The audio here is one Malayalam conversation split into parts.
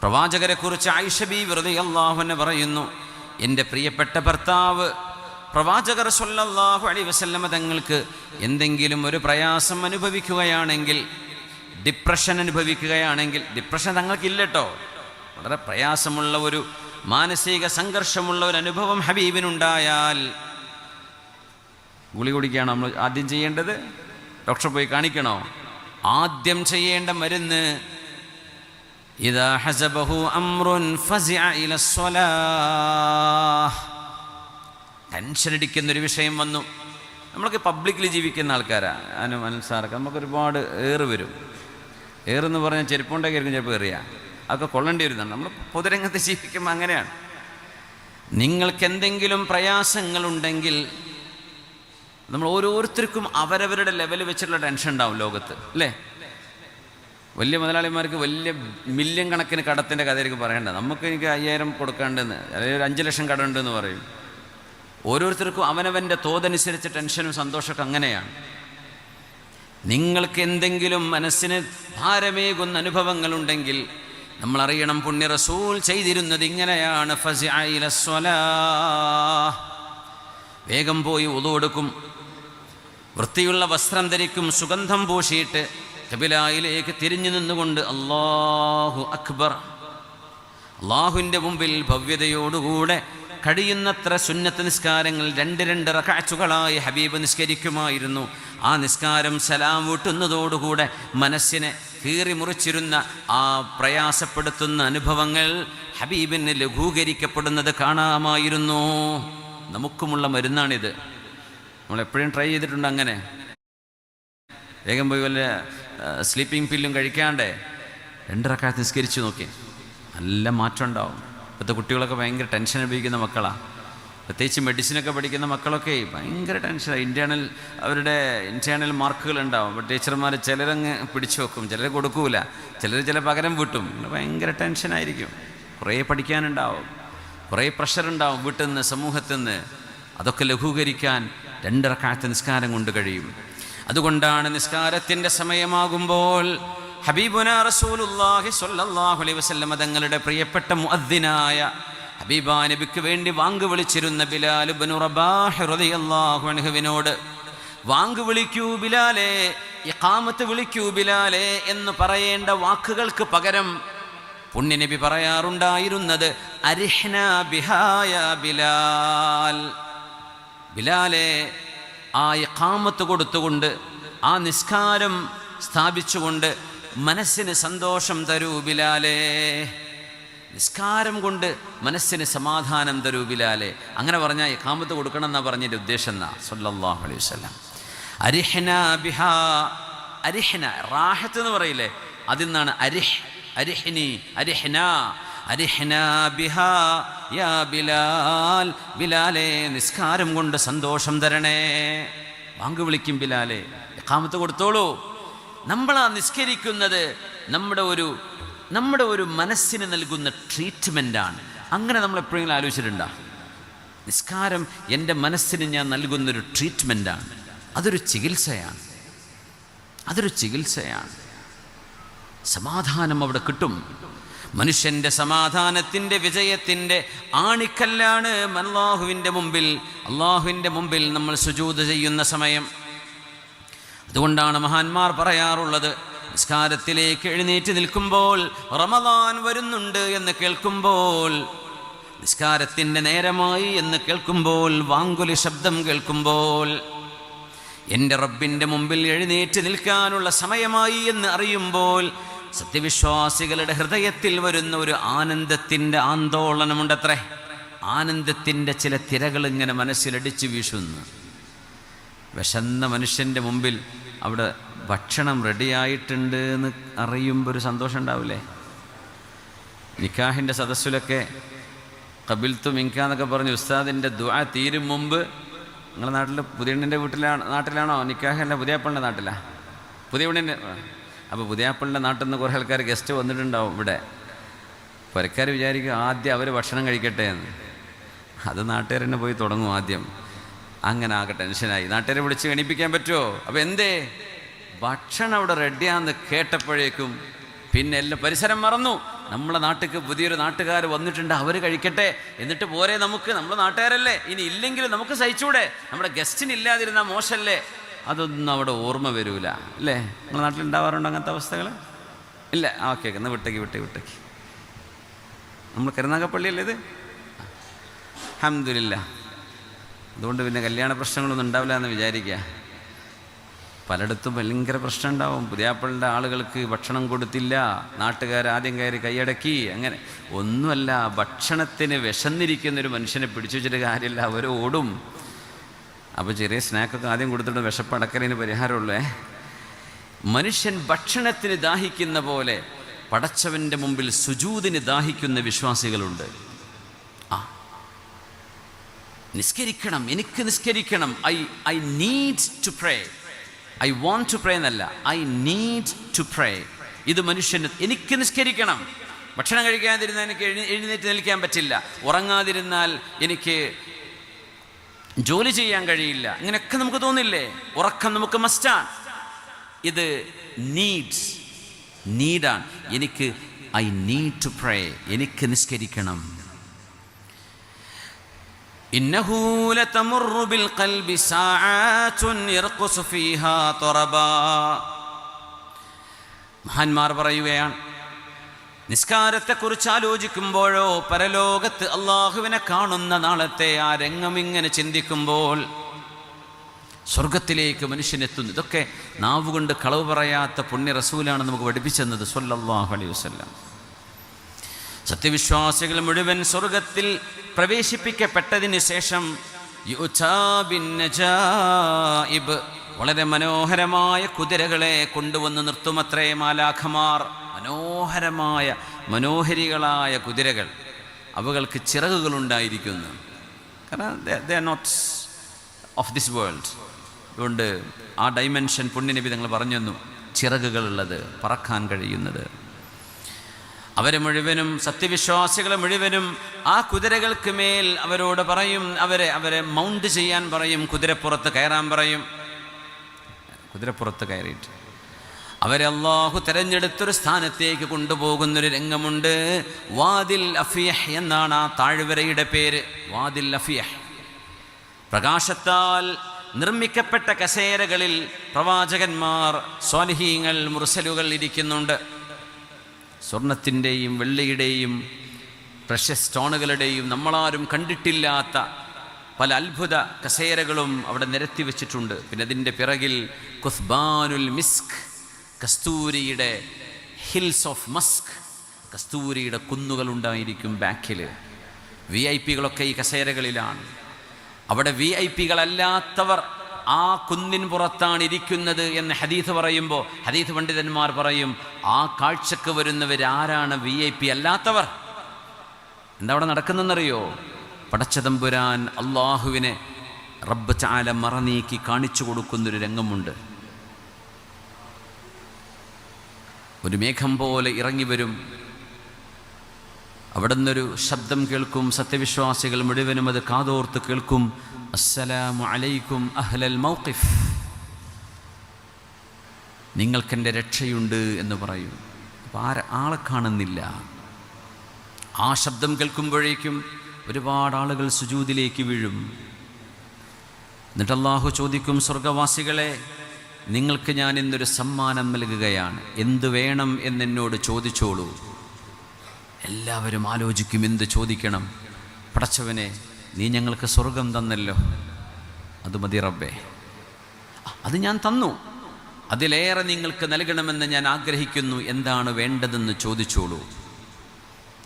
പ്രവാചകരെക്കുറിച്ച് ആയിഷ ബീവി റളിയല്ലാഹു അൻഹ പറയുന്നു, എൻ്റെ പ്രിയപ്പെട്ട ഭർത്താവ് പ്രവാചകർ സ്വല്ലല്ലാഹു അലൈഹി വസല്ലമ തങ്ങൾക്ക് എന്തെങ്കിലും ഒരു പ്രയാസം അനുഭവിക്കുകയാണെങ്കിൽ, ഡിപ്രഷൻ അനുഭവിക്കുകയാണെങ്കിൽ, ഡിപ്രഷൻ തങ്ങൾക്കില്ല കേട്ടോ, വളരെ പ്രയാസമുള്ള ഒരു മാനസിക സംഘർഷമുള്ള ഒരു അനുഭവം ഹബീബിനുണ്ടായാൽ ഗുളി കുടിക്കുകയാണോ നമ്മൾ ആദ്യം ചെയ്യേണ്ടത്? ഡോക്ടറെ പോയി കാണിക്കണോ? ആദ്യം ചെയ്യേണ്ട മരുന്ന് ഇദാ ഹസബഹു അംറുൻ ഫസിഅ ഇലസ്സലാഹ്. ടെൻഷൻ അടിക്കുന്നൊരു വിഷയം വന്നു. നമ്മളൊക്കെ പബ്ലിക്കിൽ ജീവിക്കുന്ന ആൾക്കാരാണ്, അനുസാറൊക്കെ നമുക്ക് ഒരുപാട് വരും. ഏറെന്ന് പറഞ്ഞാൽ ചെരുപ്പുണ്ടാക്കിയായിരിക്കും ചിലപ്പോൾ എറിയുക, അതൊക്കെ കൊള്ളേണ്ടി വരുന്നുണ്ട്. നമ്മൾ പൊതുരംഗത്ത് ജീവിക്കുമ്പോൾ അങ്ങനെയാണ്. നിങ്ങൾക്ക് എന്തെങ്കിലും പ്രയാസങ്ങളുണ്ടെങ്കിൽ നമ്മൾ ഓരോരുത്തർക്കും അവരവരുടെ ലെവൽ വെച്ചിട്ടുള്ള ടെൻഷൻ ഉണ്ടാവും ലോകത്ത്, അല്ലേ? വലിയ മുതലാളിമാർക്ക് വലിയ മില്യൺ കണക്കിന് കടത്തിൻ്റെ കഥയായിരിക്കും പറയേണ്ടത്. എനിക്ക് 5000 കൊടുക്കാണ്ടെന്ന്, അല്ലെങ്കിൽ ഒരു 5 ലക്ഷം കട ഉണ്ടെന്ന് പറയും. ഓരോരുത്തർക്കും അവനവൻ്റെ തോതനുസരിച്ച് ടെൻഷനും സന്തോഷമൊക്കെ അങ്ങനെയാണ്. നിങ്ങൾക്ക് എന്തെങ്കിലും മനസ്സിന് ഭാരമേകുന്ന അനുഭവങ്ങളുണ്ടെങ്കിൽ നമ്മളറിയണം, പുണ്യ റസൂൽ ചെയ്തിരുന്നത് ഇങ്ങനെയാണ്. ഫസിഅ ഇലസ്സലാഹ്, വേഗം പോയി വുളു എടുക്കും, വൃത്തിയുള്ള വസ്ത്രം ധരിക്കും, സുഗന്ധം പൂശിയിട്ട് ഖിബിലയിലേക്ക് തിരിഞ്ഞു നിന്നുകൊണ്ട് അല്ലാഹു അക്ബർ, അള്ളാഹുവിൻ്റെ മുമ്പിൽ ഭവ്യതയോടുകൂടെ കഴിയുന്നത്ര സുന്നത്ത് നിസ്കാരങ്ങൾ 2 റക്അത്തുകളായി ഹബീബ് നിസ്കരിക്കുമായിരുന്നു. ആ നിസ്കാരം സലാം വീട്ടുന്നതോടുകൂടെ മനസ്സിനെ കീറി മുറിച്ചിരുന്ന ആ പ്രയാസപ്പെടുത്തുന്ന അനുഭവങ്ങൾ ഹബീബിന് ലഘൂകരിക്കപ്പെടുന്നത് കാണാമായിരുന്നു. നമുക്കുമുള്ള മരുന്നാണിത്. നമ്മളെപ്പോഴും ട്രൈ ചെയ്തിട്ടുണ്ട്. അങ്ങനെ വേഗം പോയി വല്ല സ്ലീപ്പിംഗ് പില്ലും കഴിക്കാണ്ടേ 2 റക്അത്ത് നിസ്കരിച്ച് നോക്കി, നല്ല മാറ്റം ഉണ്ടാവും. ഇപ്പോഴത്തെ കുട്ടികളൊക്കെ ഭയങ്കര ടെൻഷൻ അനുഭവിക്കുന്ന മക്കളാണ്. പ്രത്യേകിച്ച് മെഡിസിനൊക്കെ പഠിക്കുന്ന മക്കളൊക്കെ ഭയങ്കര ടെൻഷനാണ്. അവരുടെ ഇൻറ്റേർണൽ മാർക്കുകൾ ഉണ്ടാവും. അപ്പോൾ ടീച്ചർമാർ ചിലരങ്ങ് പിടിച്ചു വെക്കും, ചിലർ കൊടുക്കൂല, ചില പകരം വീട്ടും. ഭയങ്കര ടെൻഷനായിരിക്കും. കുറേ പഠിക്കാനുണ്ടാവും, കുറേ പ്രഷറുണ്ടാവും വീട്ടിൽ നിന്ന്, സമൂഹത്തിൽ നിന്ന്. അതൊക്കെ ലഘൂകരിക്കാൻ 2 റക്അത്ത് നിസ്കാരം കൊണ്ട് കഴിയും. അതുകൊണ്ടാണ് നിസ്കാരത്തിൻ്റെ സമയമാകുമ്പോൾ ഹബീബുനാ റസൂലുള്ളാഹി സ്വല്ലല്ലാഹു അലൈഹി വസല്ലം തങ്ങളുടെ പ്രിയപ്പെട്ട മുഅദ്ദിനായ ഹബീബാ നബിക്ക് വേണ്ടി വാങ്ക് വിളിച്ചിരുന്ന ബിലാൽ ഇബ്നു റബാഹ് റളിയല്ലാഹു അൻഹുവിനോട്, വാങ്ക് വിളിക്കൂ ബിലാലേ, ഇഖാമത്ത് വിളിക്കൂ ബിലാലേ എന്ന് പറയേണ്ട വാക്കുകൾക്ക് പകരം പുണ്യനബി പറയാറുണ്ടായിരുന്നത് അരിഹ്നാ ബിഹാ യാ ബിലാൽ, ബിലാലേ ആ ഇഖാമത്ത് കൊടുത്തുകൊണ്ട്, ആ നിസ്കാരം സ്ഥാപിച്ചുകൊണ്ട് മനസ്സിന് സന്തോഷം തരൂ ബിലാലേ, നിസ്കാരം കൊണ്ട് മനസ്സിന് സമാധാനം തരൂ ബിലാലേ. അങ്ങനെ പറഞ്ഞാൽ ഇഖാമത്ത് കൊടുക്കണം എന്നാണ് പറഞ്ഞതിൻ്റെ ഉദ്ദേശം എന്നാ സല്ലല്ലാഹു അലൈഹി വസല്ലം. അരിഹ്നാ ബിഹാ, അരിഹ്ന റാഹത്ത് എന്ന് പറയില്ലേ, അതിൽ നിന്നാണ് അരിഹ്നി, അരിഹ്നാ, അരിഹ്നാ ബിഹാ യാ ബിലാൽ, ബിലാലേ നിസ്കാരം കൊണ്ട് സന്തോഷം തരണേ. വാങ്ക് വിളിക്കും ബിലാലേ, ഇഖാമത്ത് കൊടുത്തോളൂ. നമ്മളാ നിസ്കരിക്കുന്നത് നമ്മുടെ ഒരു മനസ്സിന് നൽകുന്ന ട്രീറ്റ്മെൻറ്റാണ്. അങ്ങനെ നമ്മൾ എപ്പോഴെങ്കിലും ആലോചിച്ചിട്ടുണ്ടോ? നിസ്കാരം എൻ്റെ മനസ്സിന് ഞാൻ നൽകുന്നൊരു ട്രീറ്റ്മെൻറ്റാണ്. അതൊരു ചികിത്സയാണ്, അതൊരു ചികിത്സയാണ്. സമാധാനം അവിടെ കിട്ടും. മനുഷ്യൻ്റെ സമാധാനത്തിൻ്റെ വിജയത്തിൻ്റെ ആണിക്കല്ലാണ് അള്ളാഹുവിൻ്റെ മുമ്പിൽ നമ്മൾ സുജൂദ് ചെയ്യുന്ന സമയം. അതുകൊണ്ടാണ് മഹാന്മാർ പറയാറുള്ളത്, നിസ്കാരത്തിലേക്ക് എഴുന്നേറ്റ് നിൽക്കുമ്പോൾ, റമദാൻ വരുന്നുണ്ട് എന്ന് കേൾക്കുമ്പോൾ, നിസ്കാരത്തിൻ്റെ നേരമായി എന്ന് കേൾക്കുമ്പോൾ, വാങ്കുലി ശബ്ദം കേൾക്കുമ്പോൾ, എൻ്റെ റബ്ബിൻ്റെ മുമ്പിൽ എഴുന്നേറ്റ് നിൽക്കാനുള്ള സമയമായി എന്ന് അറിയുമ്പോൾ സത്യവിശ്വാസികളുടെ ഹൃദയത്തിൽ വരുന്ന ഒരു ആനന്ദത്തിൻ്റെ ആന്തോളനമുണ്ടത്രേ. ആനന്ദത്തിൻ്റെ ചില തിരകൾ ഇങ്ങനെ മനസ്സിലടിച്ചു വീശുന്നു. വിശന്ന മനുഷ്യൻ്റെ മുമ്പിൽ അവിടെ ഭക്ഷണം റെഡിയായിട്ടുണ്ട് എന്ന് അറിയുമ്പോൾ ഒരു സന്തോഷം ഉണ്ടാവില്ലേ? നിക്കാഹിൻ്റെ സദസ്സിലൊക്കെ ഖബിൽത്തു മിൻക എന്നൊക്കെ പറഞ്ഞ് ഉസ്താദിൻ്റെ ദുആ തീരും മുമ്പ്, നിങ്ങളുടെ നാട്ടിൽ പുതിയണ്ണിൻ്റെ നാട്ടിലാണോ നിക്കാഹ്? അല്ല, പുതിയാപ്പളിൻ്റെ നാട്ടിലാണ്. പുതിയണ്ണിൻ്റെ അപ്പോൾ പുതിയാപ്പളിൻ്റെ നാട്ടിൽ നിന്ന് കുറേ ആൾക്കാർ ഗസ്റ്റ് വന്നിട്ടുണ്ടാവും ഇവിടെ. പുരക്കാർ വിചാരിക്കും ആദ്യം അവർ ഭക്ഷണം കഴിക്കട്ടെ എന്ന്. അത് നാട്ടുകാർ തന്നെ പോയി തുടങ്ങും ആദ്യം. അങ്ങനെ ആകെ ടെൻഷനായി. നാട്ടുകാരെ വിളിച്ച് എണീപ്പിക്കാൻ പറ്റുമോ? അപ്പോൾ എന്തേ, ഭക്ഷണം അവിടെ റെഡിയാന്ന് കേട്ടപ്പോഴേക്കും പിന്നെ എല്ലാം പരിസരം മറന്നു. നമ്മളെ നാട്ടിലേക്ക് പുതിയൊരു നാട്ടുകാർ വന്നിട്ടുണ്ട്, അവർ കഴിക്കട്ടെ, എന്നിട്ട് പോരെ നമുക്ക്, നമ്മളെ നാട്ടുകാരല്ലേ, ഇനി ഇല്ലെങ്കിലും നമുക്ക് സഹിച്ചൂടെ, നമ്മുടെ ഗസ്റ്റിന് ഇല്ലാതിരുന്ന മോശമല്ലേ, അതൊന്നും അവിടെ ഓർമ്മ വരൂല അല്ലേ? നമ്മുടെ നാട്ടിലുണ്ടാവാറുണ്ടോ അങ്ങനത്തെ അവസ്ഥകൾ? ഇല്ല. ഓക്കെ, എന്നാൽ വിട്ടേക്ക്. നമ്മൾ കരുനാഗപ്പള്ളിയല്ലേ ഇത്? അൽഹംദുലില്ലാ. അതുകൊണ്ട് പിന്നെ കല്യാണ പ്രശ്നങ്ങളൊന്നും ഉണ്ടാവില്ല എന്ന് വിചാരിക്കുക. പലയിടത്തും ഭയങ്കര പ്രശ്നം ഉണ്ടാവും. പുതിയാപ്പിളിൻ്റെ ആളുകൾക്ക് ഭക്ഷണം കൊടുത്തില്ല, നാട്ടുകാർ ആദ്യം കയറി കൈയടക്കി, അങ്ങനെ ഒന്നുമല്ല. ഭക്ഷണത്തിന് വിശന്നിരിക്കുന്നൊരു മനുഷ്യനെ പിടിച്ചു വെച്ചിട്ട് കാര്യമില്ല, അവർ ഓടും. അപ്പോൾ ചെറിയ സ്നാക്കൊക്കെ ആദ്യം കൊടുത്തിട്ട് വിശപ്പടക്കലിന് പരിഹാരമുള്ളേ. മനുഷ്യൻ ഭക്ഷണത്തിന് ദാഹിക്കുന്ന പോലെ പടച്ചവൻ്റെ മുമ്പിൽ സുജൂദിന് ദാഹിക്കുന്ന വിശ്വാസികളുണ്ട്. നിസ്കരിക്കണം, എനിക്ക് നിസ്കരിക്കണം, I need to pray, I want to pray എന്നല്ല, ഐ നീഡ് ടു പ്രേ. ഇത് മനുഷ്യന്, എനിക്ക് നിസ്കരിക്കണം, ഭക്ഷണം കഴിക്കാതിരുന്നാൽ എനിക്ക് എഴുന്നേറ്റ് നിൽക്കാൻ പറ്റില്ല, ഉറങ്ങാതിരുന്നാൽ എനിക്ക് ജോലി ചെയ്യാൻ കഴിയില്ല, ഇങ്ങനെയൊക്കെ നമുക്ക് തോന്നില്ലേ? ഉറക്കം നമുക്ക് മസ്റ്റാണ്. ഇത് നീഡാണ്. എനിക്ക് ഐ നീഡ് ടു പ്രേ, എനിക്ക് നിസ്കരിക്കണം. ഇന്നഹു ലതമുറു ബിൽ ഖൽബി സആഅത്തുൻ യർഖുസു ഫീഹാ തറബാ. മഹാന്മാർ പറയുകയാണ്, നിസ്കാരത്തെക്കുറിച്ച് ആലോചിക്കുമ്പോഴോ പരലോകത്ത് അള്ളാഹുവിനെ കാണുന്ന നാളത്തെ ആ രംഗം ഇങ്ങനെ ചിന്തിക്കുമ്പോൾ സ്വർഗത്തിലേക്ക് മനുഷ്യനെത്തുന്നു. ഇതൊക്കെ നാവുകൊണ്ട് കളവ് പറയാത്ത പുണ്യ റസൂലാണ് നമുക്ക് പഠിപ്പിച്ചെന്നത് സ്വല്ലല്ലാഹു അലൈഹി വസല്ലം. സത്യവിശ്വാസികൾ മുഴുവൻ സ്വർഗത്തിൽ പ്രവേശിപ്പിക്കപ്പെട്ടതിന് ശേഷം വളരെ മനോഹരമായ കുതിരകളെ കൊണ്ടുവന്ന് നിർത്തുമത്രേ മാലാഖമാർ. മനോഹരികളായ കുതിരകൾ, അവകൾക്ക് ചിറകുകളുണ്ടായിരിക്കുന്നു. കാരണം they are not of this world. അതുകൊണ്ട് ആ ഡൈമെൻഷൻ പുണ്യനബി തങ്ങൾ പറഞ്ഞു തന്നു, ചിറകുകളുള്ളത്, പറക്കാൻ കഴിയുന്നത്. അവരെ മുഴുവനും, സത്യവിശ്വാസികളെ മുഴുവനും ആ കുതിരകൾക്ക് മേൽ അവരോട് പറയും, അവരെ മൗണ്ട് ചെയ്യാൻ പറയും, കുതിരപ്പുറത്ത് കയറാൻ പറയും. കുതിരപ്പുറത്ത് കയറിയിട്ട് അവരെ അള്ളാഹു തെരഞ്ഞെടുത്തൊരു സ്ഥാനത്തേക്ക് കൊണ്ടുപോകുന്നൊരു രംഗമുണ്ട്. വാദിൽ അഫിയഹ് എന്നാണ് ആ താഴ്വരയുടെ പേര്. വാദിൽ അഫിയഹ്. പ്രകാശത്താൽ നിർമ്മിക്കപ്പെട്ട കസേരകളിൽ പ്രവാചകന്മാർ, സ്വാലിഹീങ്ങൾ, മുർസലുകൾ ഇരിക്കുന്നുണ്ട്. സ്വർണത്തിൻ്റെയും വെള്ളിയുടെയും പ്രഷ്യസ് സ്റ്റോണുകളുടെയും നമ്മളാരും കണ്ടിട്ടില്ലാത്ത പല അത്ഭുത കസേരകളും അവിടെ നിരത്തി വെച്ചിട്ടുണ്ട്. പിന്നെ അതിൻ്റെ പിറകിൽ കുസ്ബാനുൽ മിസ്ക്, കസ്തൂരിയുടെ ഹിൽസ് ഓഫ് മസ്ക്, കസ്തൂരിയുടെ കുന്നുകളുണ്ടായിരിക്കും ബാക്കിൽ. VIP കളൊക്കെ ഈ കസേരകളിലാണ്. അവിടെ VIP കളല്ലാത്തവർ ആ കുന്നിൻ പുറത്താണ് ഇരിക്കുന്നത് എന്ന് ഹദീസ് പറയുമ്പോൾ ഹദീസ് പണ്ഡിതന്മാർ പറയും, ആ കാഴ്ചക്ക് വരുന്നവരാരാണ് VIP അല്ലാത്തവർ? എന്താ അവിടെ നടക്കുന്നതെന്നറിയോ? പടച്ചതമ്പുരാൻ അള്ളാഹുവിനെ റബ്ബ് തആല മറനീക്കി കാണിച്ചു കൊടുക്കുന്നൊരു രംഗമുണ്ട്. ഒരു മേഘം പോലെ ഇറങ്ങി വരും. അവിടെ നിന്നൊരു ശബ്ദം കേൾക്കും. സത്യവിശ്വാസികൾ മുഴുവനും അത് കാതോർത്ത് കേൾക്കും. അസ്സലാമു അലൈക്കും അഹ്ലൽ മൗഖിഫ്, നിങ്ങൾക്കെൻ്റെ രക്ഷയുണ്ട് എന്ന് പറയും. അപ്പോൾ ആളെ കാണുന്നില്ല. ആ ശബ്ദം കേൾക്കുമ്പോഴേക്കും ഒരുപാട് ആളുകൾ സുജൂദിലേക്ക് വീഴും. എന്നിട്ട് അല്ലാഹു ചോദിക്കും, സ്വർഗവാസികളെ, നിങ്ങൾക്ക് ഞാൻ ഇന്നൊരു സമ്മാനം നൽകുകയാണ്, എന്തു വേണം എന്നെന്നോട് ചോദിച്ചോളൂ. എല്ലാവരും ആലോചിക്കും, എന്ത് ചോദിക്കണം? പടച്ചവനെ, നീ ഞങ്ങൾക്ക് സ്വർഗം തന്നല്ലോ, അത് മതി റബ്ബേ, അത് ഞാൻ തന്നു, അതിലേറെ നിങ്ങൾക്ക് നൽകണമെന്ന് ഞാൻ ആഗ്രഹിക്കുന്നു, എന്താണ് വേണ്ടതെന്ന് ചോദിച്ചോളൂ.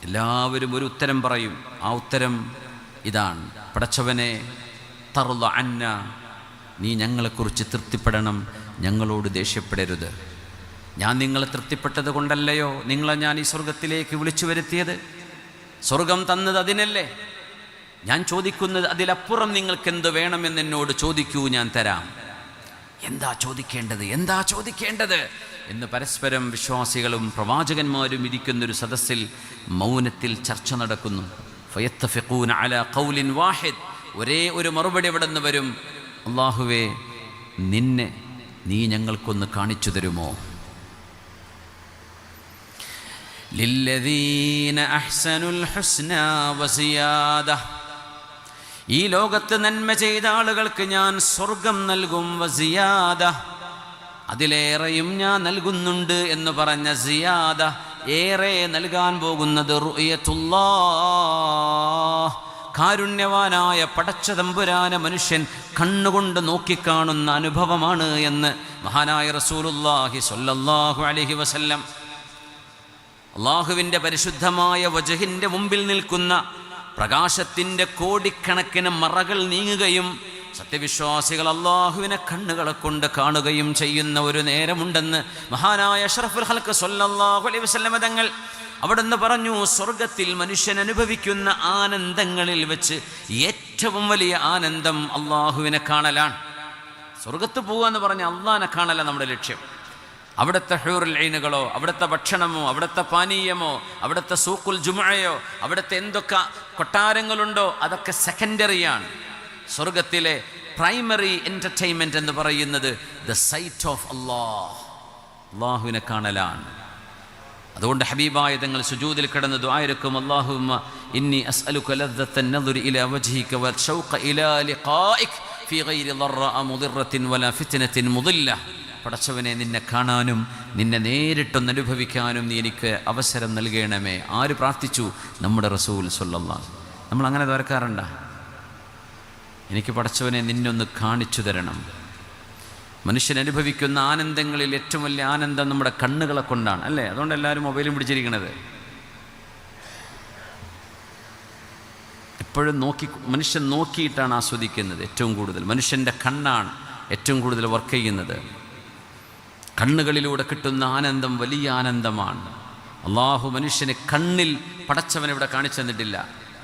എല്ലാവരും ഒരു ഉത്തരം പറയും. ആ ഉത്തരം ഇതാണ്, പടച്ചവനെ, തർള അന്ന, നീ ഞങ്ങളെക്കുറിച്ച് തൃപ്തിപ്പെടണം, ഞങ്ങളോട് ദേഷ്യപ്പെടരുത്. ഞാൻ നിങ്ങളെ തൃപ്തിപ്പെട്ടത് കൊണ്ടല്ലയോ നിങ്ങളെ ഞാൻ ഈ സ്വർഗത്തിലേക്ക് വിളിച്ചു വരുത്തിയത്? സ്വർഗം തന്നത് അതിനല്ലേ? ഞാൻ ചോദിക്കുന്നത് അതിലപ്പുറം നിങ്ങൾക്ക് എന്ത് വേണമെന്ന് എന്നോട് ചോദിക്കൂ, ഞാൻ തരാം. എന്താ ചോദിക്കേണ്ടത് എന്ന് പരസ്പരം വിശ്വാസികളും പ്രവാചകന്മാരും ഇരിക്കുന്നൊരു സദസ്സിൽ മൗനത്തിൽ ചർച്ച നടക്കുന്നു. ഫയത്തഫിഖൂന അലാ ഖൗലിൻ വാഹിദ്, ഒരേ ഒരു മറുപടി അവിടെ നിന്ന് വരും, അല്ലാഹുവേ, നീ ഞങ്ങൾക്കൊന്ന് കാണിച്ചു തരുമോ? ലില്ലദീന അഹ്സനുൽ ഹുസ്നാ വസിയാദ. ഈ ലോകത്ത് നന്മ ചെയ്ത ആളുകൾക്ക് ഞാൻ സ്വർഗം നൽകും. വസിയാദ, അതിലേറെയും ഞാൻ നൽകുന്നുണ്ട് എന്ന് പറഞ്ഞ സിയാദ, ഏറെ നൽകാൻ പോകുന്നത് റുഅയത്തുല്ലാഹ്, കാരുണ്യവാനായ പടച്ച തമ്പുരാനെ മനുഷ്യൻ കണ്ണുകൊണ്ട് നോക്കിക്കാണുന്ന അനുഭവമാണ് എന്ന് മഹാനായ റസൂലുള്ളാഹി സ്വല്ലല്ലാഹു അലൈഹി വസല്ലം. അള്ളാഹുവിൻ്റെ പരിശുദ്ധമായ വജഹിൻ്റെ മുമ്പിൽ നിൽക്കുന്ന പ്രകാശത്തിൻ്റെ കോടിക്കണക്കിന് മറകൾ നീങ്ങുകയും സത്യവിശ്വാസികൾ അള്ളാഹുവിനെ കണ്ണുകളെ കൊണ്ട് കാണുകയും ചെയ്യുന്ന ഒരു നേരമുണ്ടെന്ന് മഹാനായ അഷ്റഫുൽ ഖൽഖ് സ്വല്ലല്ലാഹു അലൈഹി വസല്ലം തങ്ങൾ അവിടുന്ന് പറഞ്ഞു, സ്വർഗത്തിൽ മനുഷ്യൻ അനുഭവിക്കുന്ന ആനന്ദങ്ങളിൽ വെച്ച് ഏറ്റവും വലിയ ആനന്ദം അള്ളാഹുവിനെ കാണലാണ്. സ്വർഗത്ത് പോകുക എന്ന് പറഞ്ഞാൽ അള്ളാഹിനെ കാണല നമ്മുടെ ലക്ഷ്യം. അവിടുത്തെ ഹൂറുൽ ഐനുകളോ, അവിടുത്തെ ഭക്ഷണമോ, അവിടുത്തെ പാനീയമോ, അവിടുത്തെ സൂഖുൽ ജുമുഅയോ, അവിടുത്തെ എന്തൊക്കെ കൊട്ടാരങ്ങളുണ്ടോ അതൊക്കെ സെക്കൻഡറിയാണ്. സ്വർഗത്തിലെ പ്രൈമറി എൻ്റർടൈൻമെൻറ്റ് എന്ന് പറയുന്നത് ദ സൈറ്റ് ഓഫ് അള്ളാഹ്, അള്ളാഹുവിനെ കാണലാണ്. അതുകൊണ്ട് ഹബീബായ തങ്ങൾ സുജൂദിൽ കിടന്ന് ദുആയിരക്കും, അല്ലാഹുമ്മ ഇന്നി അസ്അലുക ലദ്ദത്തൻ നദുരി ഇലാ വജ്ഹിക വശൗഖ ഇലാ ലിഖാഇക ഫീ ഗൈരി ളറഅ മുദിറത്തിൻ വലാ ഫിത്നത്തിൻ മുദില്ല. പടച്ചവനെ, നിന്നെ കാണാനും നിന്നെ നേരിട്ടൊന്ന് അനുഭവിക്കാനും നീ എനിക്ക് അവസരം നൽകണമേ. ആര് പ്രാർത്ഥിച്ചു? നമ്മുടെ റസൂൽ സ്വല്ലല്ലാഹു. നമ്മൾ അങ്ങനെ ദ്വാരക്കാറുണ്ട? എനിക്ക് പടച്ചവനെ നിന്നൊന്ന് കാണിച്ചു തരണം. മനുഷ്യൻ അനുഭവിക്കുന്ന ആനന്ദങ്ങളിൽ ഏറ്റവും വലിയ ആനന്ദം നമ്മുടെ കണ്ണുകളെ കൊണ്ടാണ്, അല്ലേ? അതുകൊണ്ട് എല്ലാവരും മൊബൈലും പിടിച്ചിരിക്കുന്നത്. എപ്പോഴും മനുഷ്യൻ നോക്കിയിട്ടാണ് ആസ്വദിക്കുന്നത്. ഏറ്റവും കൂടുതൽ മനുഷ്യൻ്റെ കണ്ണാണ് ഏറ്റവും കൂടുതൽ വർക്ക് ചെയ്യുന്നത്. കണ്ണുകളിലൂടെ കിട്ടുന്ന ആനന്ദം വലിയ ആനന്ദമാണ്. അള്ളാഹു മനുഷ്യന് കണ്ണിൽ പടച്ചവനിവിടെ കാണിച്ചു തന്നിട്ടില്ല.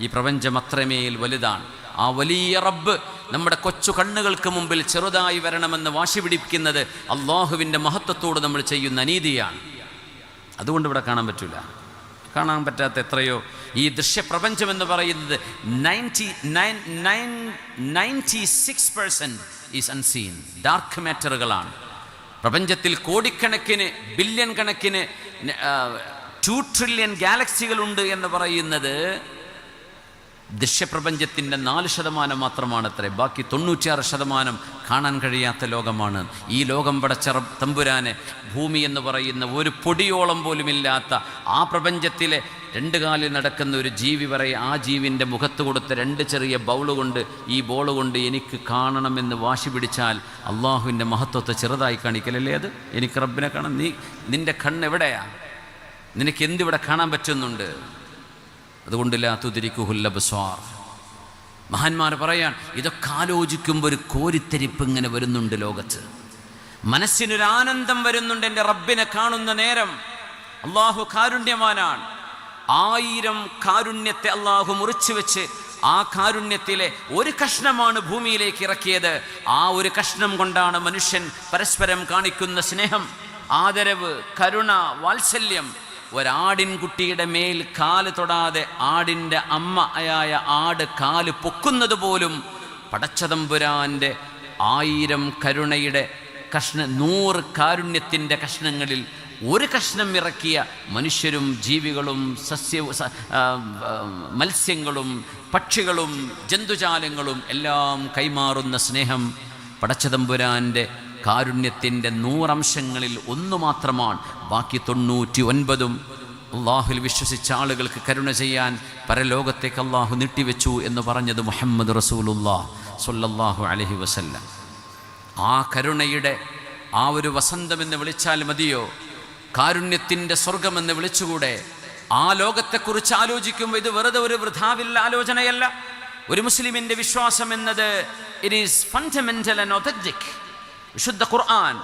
ഈ പ്രപഞ്ചം അത്രമേൽ വലുതാണ്. ആ വലിയ റബ്ബ് നമ്മുടെ കൊച്ചു കണ്ണുകൾക്ക് മുമ്പിൽ ചെറുതായി വരണമെന്ന് വാശി പിടിപ്പിക്കുന്നത് അള്ളാഹുവിൻ്റെ മഹത്വത്തോട് നമ്മൾ ചെയ്യുന്ന അനീതിയാണ്. അതുകൊണ്ട് ഇവിടെ കാണാൻ പറ്റില്ല. കാണാൻ പറ്റാത്ത എത്രയോ. ഈ ദൃശ്യപ്രപഞ്ചം എന്ന് പറയുന്നത് 96% ഈസ് അൺസീൻ. ഡാർക്ക് മാറ്ററുകളാണ്. പ്രപഞ്ചത്തിൽ കോടിക്കണക്കിന് ബില്യൺ കണക്കിന് 2 ട്രില്യൺ ഗാലക്സികളുണ്ട് എന്ന് പറയുന്നത് ദൃശ്യപ്രപഞ്ചത്തിൻ്റെ 4% മാത്രമാണ് അത്രേ. ബാക്കി 96% കാണാൻ കഴിയാത്ത ലോകമാണ്. ഈ ലോകം പടച്ച തമ്പുരാനെ ഭൂമി എന്ന് പറയുന്ന ഒരു പൊടിയോളം പോലുമില്ലാത്ത ആ പ്രപഞ്ചത്തിലെ 2 കാലിൽ നടക്കുന്ന ഒരു ജീവി പറയും, ആ ജീവിൻ്റെ മുഖത്ത് കൊടുത്ത 2 ചെറിയ ബൗള് കൊണ്ട്, ഈ ബോൾ കൊണ്ട് എനിക്ക് കാണണമെന്ന് വാശി പിടിച്ചാൽ അള്ളാഹുവിൻ്റെ മഹത്വത്തെ ചെറുതായി കാണിക്കലല്ലേ അത്? എനിക്ക് റബ്ബിനെ കാണാൻ. നിൻ്റെ കണ്ണെവിടെയാ? നിനക്ക് എന്തിവിടെ കാണാൻ പറ്റുന്നുണ്ട്? അതുകൊണ്ട് ലാ തുദ്രികുഹുൽ അബ്സാർ. മഹാന്മാർ പറയാൻ, ഇതൊക്കെ ആലോചിക്കുമ്പോൾ ഒരു കോരിത്തെരിപ്പ് ഇങ്ങനെ വരുന്നുണ്ട് ലോകത്ത്. മനസ്സിനൊരാനന്ദം വരുന്നുണ്ട്. എൻ്റെ റബ്ബിനെ കാണുന്ന നേരം. അള്ളാഹു കാരുണ്യവാനാണ്. 1000 കാരുണ്യത്തെ അള്ളാഹു മുറിച്ചു വെച്ച് ആ കാരുണ്യത്തിലെ ഒരു കഷ്ണമാണ് ഭൂമിയിലേക്ക് ഇറക്കിയത്. ആ ഒരു കഷ്ണം കൊണ്ടാണ് മനുഷ്യൻ പരസ്പരം കാണിക്കുന്ന സ്നേഹം, ആദരവ്, കരുണ, വാത്സല്യം. ഒരാടിൻകുട്ടിയുടെ മേൽ കാല് തൊടാതെ ആടിൻ്റെ അമ്മയായ ആട് കാല് പൊക്കുന്നത് പോലും പടച്ചതമ്പുരാൻ്റെ 1000 കരുണയുടെ 100 കാരുണ്യത്തിൻ്റെ കഷ്ണങ്ങളിൽ ഒരു കഷ്ണം ഇറക്കിയ മനുഷ്യരും ജീവികളും മത്സ്യങ്ങളും പക്ഷികളും ജന്തുജാലങ്ങളും എല്ലാം കൈമാറുന്ന സ്നേഹം പടച്ചതമ്പുരാൻ്റെ കാരുണ്യത്തിൻ്റെ 100 അംശങ്ങളിൽ 1 മാത്രമാണ്. ബാക്കി 99 അള്ളാഹുൽ വിശ്വസിച്ച ആളുകൾക്ക് കരുണ ചെയ്യാൻ പരലോകത്തേക്ക് അള്ളാഹു നീട്ടിവെച്ചു എന്ന് പറഞ്ഞത് മുഹമ്മദ് റസൂലുള്ളാഹി സ്വല്ലല്ലാഹു അലൈഹി വസല്ലം. ആ കരുണയുടെ ആ ഒരു വസന്തമെന്ന് വിളിച്ചാൽ മതിയോ? കാരുണ്യത്തിൻ്റെ സ്വർഗമെന്ന് വിളിച്ചുകൂടെ? ആ ലോകത്തെക്കുറിച്ച് ആലോചിക്കുമ്പോൾ ഇത് വെറുതെ ഒരു വൃഥാവില്ല ആലോചനയല്ല. ഒരു മുസ്ലിമിൻ്റെ വിശ്വാസം എന്നത് it is fundamental and authentic. വിശുദ്ധ ഖുർആൻ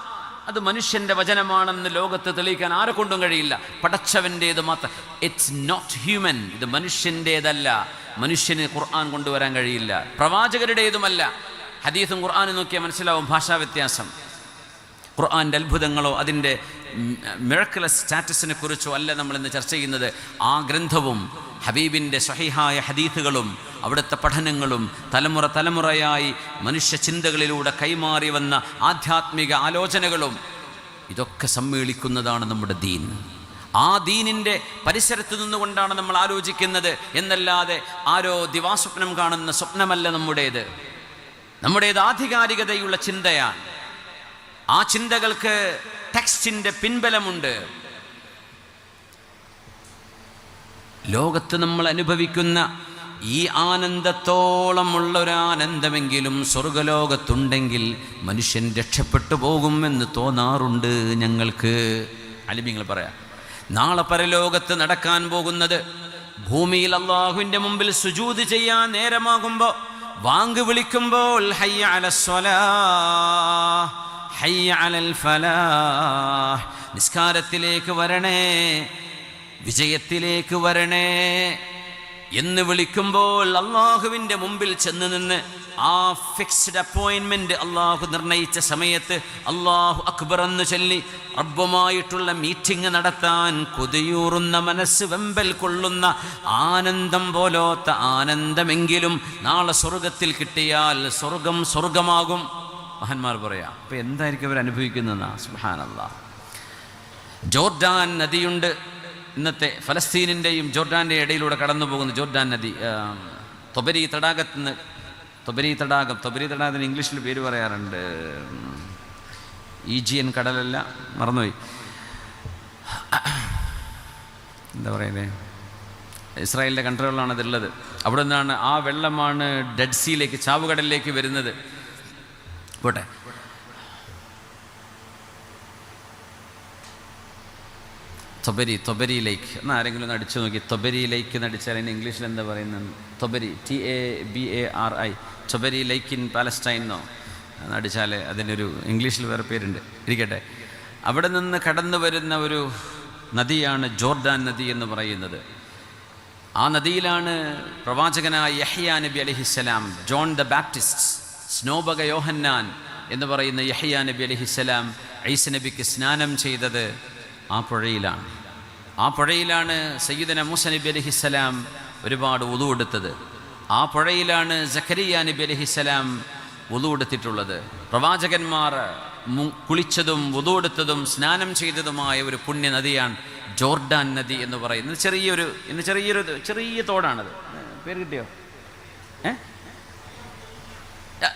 അത് മനുഷ്യൻ്റെ വചനമാണെന്ന് ലോകത്ത് തെളിയിക്കാൻ ആരെ കൊണ്ടും കഴിയില്ല. പടച്ചവൻ്റേത് മാത്രം. It's not human. ഇത് മനുഷ്യൻ്റേതല്ല. മനുഷ്യന് ഖുർആൻ കൊണ്ടുവരാൻ കഴിയില്ല. പ്രവാചകരുടേതുമല്ല. ഹദീസും ഖുർആനും നോക്കിയാൽ മനസ്സിലാവും ഭാഷാ വ്യത്യാസം. ഖുർആൻ്റെ അത്ഭുതങ്ങളോ അതിൻ്റെ മിറക്കുലസ് സ്റ്റാറ്റസിനെ കുറിച്ചോ അല്ല നമ്മളിന്ന് ചർച്ച ചെയ്യുന്നത്. ആ ഗ്രന്ഥവും ഹബീബിൻ്റെ സ്വഹീഹായ ഹദീസുകളും അവിടുത്തെ പഠനങ്ങളും തലമുറയായി മനുഷ്യ ചിന്തകളിലൂടെ കൈമാറി വന്ന ആധ്യാത്മിക ആലോചനകളും ഇതൊക്കെ സമ്മേളിക്കുന്നതാണ് നമ്മുടെ ദീൻ. ആ ദീനിൻ്റെ പരിസരത്ത് നിന്നുകൊണ്ടാണ് നമ്മൾ ആലോചിക്കുന്നത് എന്നല്ലാതെ ആരോ ദിവാസ്വപ്നം കാണുന്ന സ്വപ്നമല്ല നമ്മുടേത്. നമ്മുടേത് ആധികാരികതയുള്ള ചിന്തയാണ്. ആ ചിന്തകൾക്ക് ടെക്സ്റ്റിൻ്റെ പിൻബലമുണ്ട്. ലോകത്ത് നമ്മൾ അനുഭവിക്കുന്ന ഈ ആനന്ദത്തോളമുള്ള ഒരാനന്ദമെങ്കിലും സ്വർഗലോകത്തുണ്ടെങ്കിൽ മനുഷ്യൻ രക്ഷപ്പെട്ടു പോകുമെന്ന് തോന്നാറുണ്ട് ഞങ്ങൾക്ക്. അലിമിങ്ങൾ പറയാം, നാളെ പരലോകത്ത് നടക്കാൻ പോകുന്നത്, ഭൂമിയിൽ അള്ളാഹുവിൻ്റെ മുമ്പിൽ സുജൂദ് ചെയ്യാൻ നേരമാകുമ്പോൾ, വാങ്ക് വിളിക്കുമ്പോൾ ഹയ്യ അലസ്സലാഹ് ഹയ്യ അലൽ ഫലാഹ്, നിസ്കാരത്തിലേക്ക് വരണേ, വിജയത്തിലേക്ക് വരണേ എന്ന് വിളിക്കുമ്പോൾ അള്ളാഹുവിൻ്റെ മുമ്പിൽ ചെന്ന് നിന്ന് ആ ഫിക്സ്ഡ് അപ്പോയിൻമെൻറ്റ് അള്ളാഹു നിർണയിച്ച സമയത്ത് അള്ളാഹു അക്ബർ എന്ന് ചൊല്ലി റബ്ബുമായിട്ടുള്ള മീറ്റിംഗ് നടത്താൻ കൊതിയൂറുന്ന മനസ്സ് വെമ്പൽ കൊള്ളുന്ന ആനന്ദം പോലോത്ത ആനന്ദമെങ്കിലും നാളെ സ്വർഗത്തിൽ കിട്ടിയാൽ സ്വർഗം സ്വർഗമാകും. മഹാന്മാർ പറയാം. അപ്പോൾ എന്തായിരിക്കും അവർ അനുഭവിക്കുന്നതെന്നാ? സുബ്ഹാനല്ലാഹ്. ജോർഡാൻ നദിയുണ്ട്. ഇന്നത്തെ ഫലസ്തീനിൻ്റെയും ജോർഡാൻ്റെ ഇടയിലൂടെ കടന്നു പോകുന്ന ജോർഡാൻ നദി, തൊബരി തടാകത്തിന് ഇംഗ്ലീഷിൽ പേര് പറയാറുണ്ട്, ഈജിയൻ കടലല്ല, മറന്നുപോയി, എന്താ പറയുന്നത്, ഇസ്രായേലിൻ്റെ കൺട്രികളിലാണ് അതുള്ളത്. അവിടെ നിന്നാണ് ആ വെള്ളമാണ് ഡെഡ് സീയിലേക്ക്, ചാവുകടലിലേക്ക് വരുന്നത്. പോട്ടെ. തൊബരി ലേക്ക് എന്നാൽ ആരെങ്കിലും ഒന്ന് അടിച്ചു നോക്കി. തൊബരി ലേക്ക് എന്ന് അടിച്ചാൽ അതിന് ഇംഗ്ലീഷിൽ എന്താ പറയുന്നത്? തൊബരി, TABARI, തൊബരി ലേക്ക് ഇൻ പാലസ്റ്റൈൻ എന്നോ അടിച്ചാൽ അതിനൊരു ഇംഗ്ലീഷിൽ വേറെ പേരുണ്ട്, ഇരിക്കട്ടെ. അവിടെ നിന്ന് കടന്നു വരുന്ന ഒരു നദിയാണ് ജോർഡാൻ നദി എന്ന് പറയുന്നത്. ആ നദിയിലാണ് പ്രവാചകനായ യഹ്യാ നബി അലൈഹിസ്സലാം, ജോൺ ദ ബാപ്റ്റിസ്റ്റ്, സ്നോബക യോഹന്നാൻ എന്ന് പറയുന്ന യഹ്യാ നബി അലൈഹിസ്സലാം ഈസ നബിക്ക് സ്നാനം ചെയ്തത് ആ പുഴയിലാണ്. ആ പുഴയിലാണ് സയ്യിദന മൂസ നബി അലൈഹിസ്സലാം ഒരുപാട് വുളു എടുത്തത്. ആ പുഴയിലാണ് സക്കരിയ നബി അലൈഹിസ്സലാം വുളു എടുത്തിട്ടുള്ളത്. പ്രവാചകന്മാർ കുളിച്ചതും വുളു എടുത്തതും സ്നാനം ചെയ്തതുമായ ഒരു പുണ്യ നദിയാണ് ജോർഡാൻ നദി എന്ന് പറയുന്നത്. ചെറിയ തോടാണത്. പേര് കിട്ടിയോ?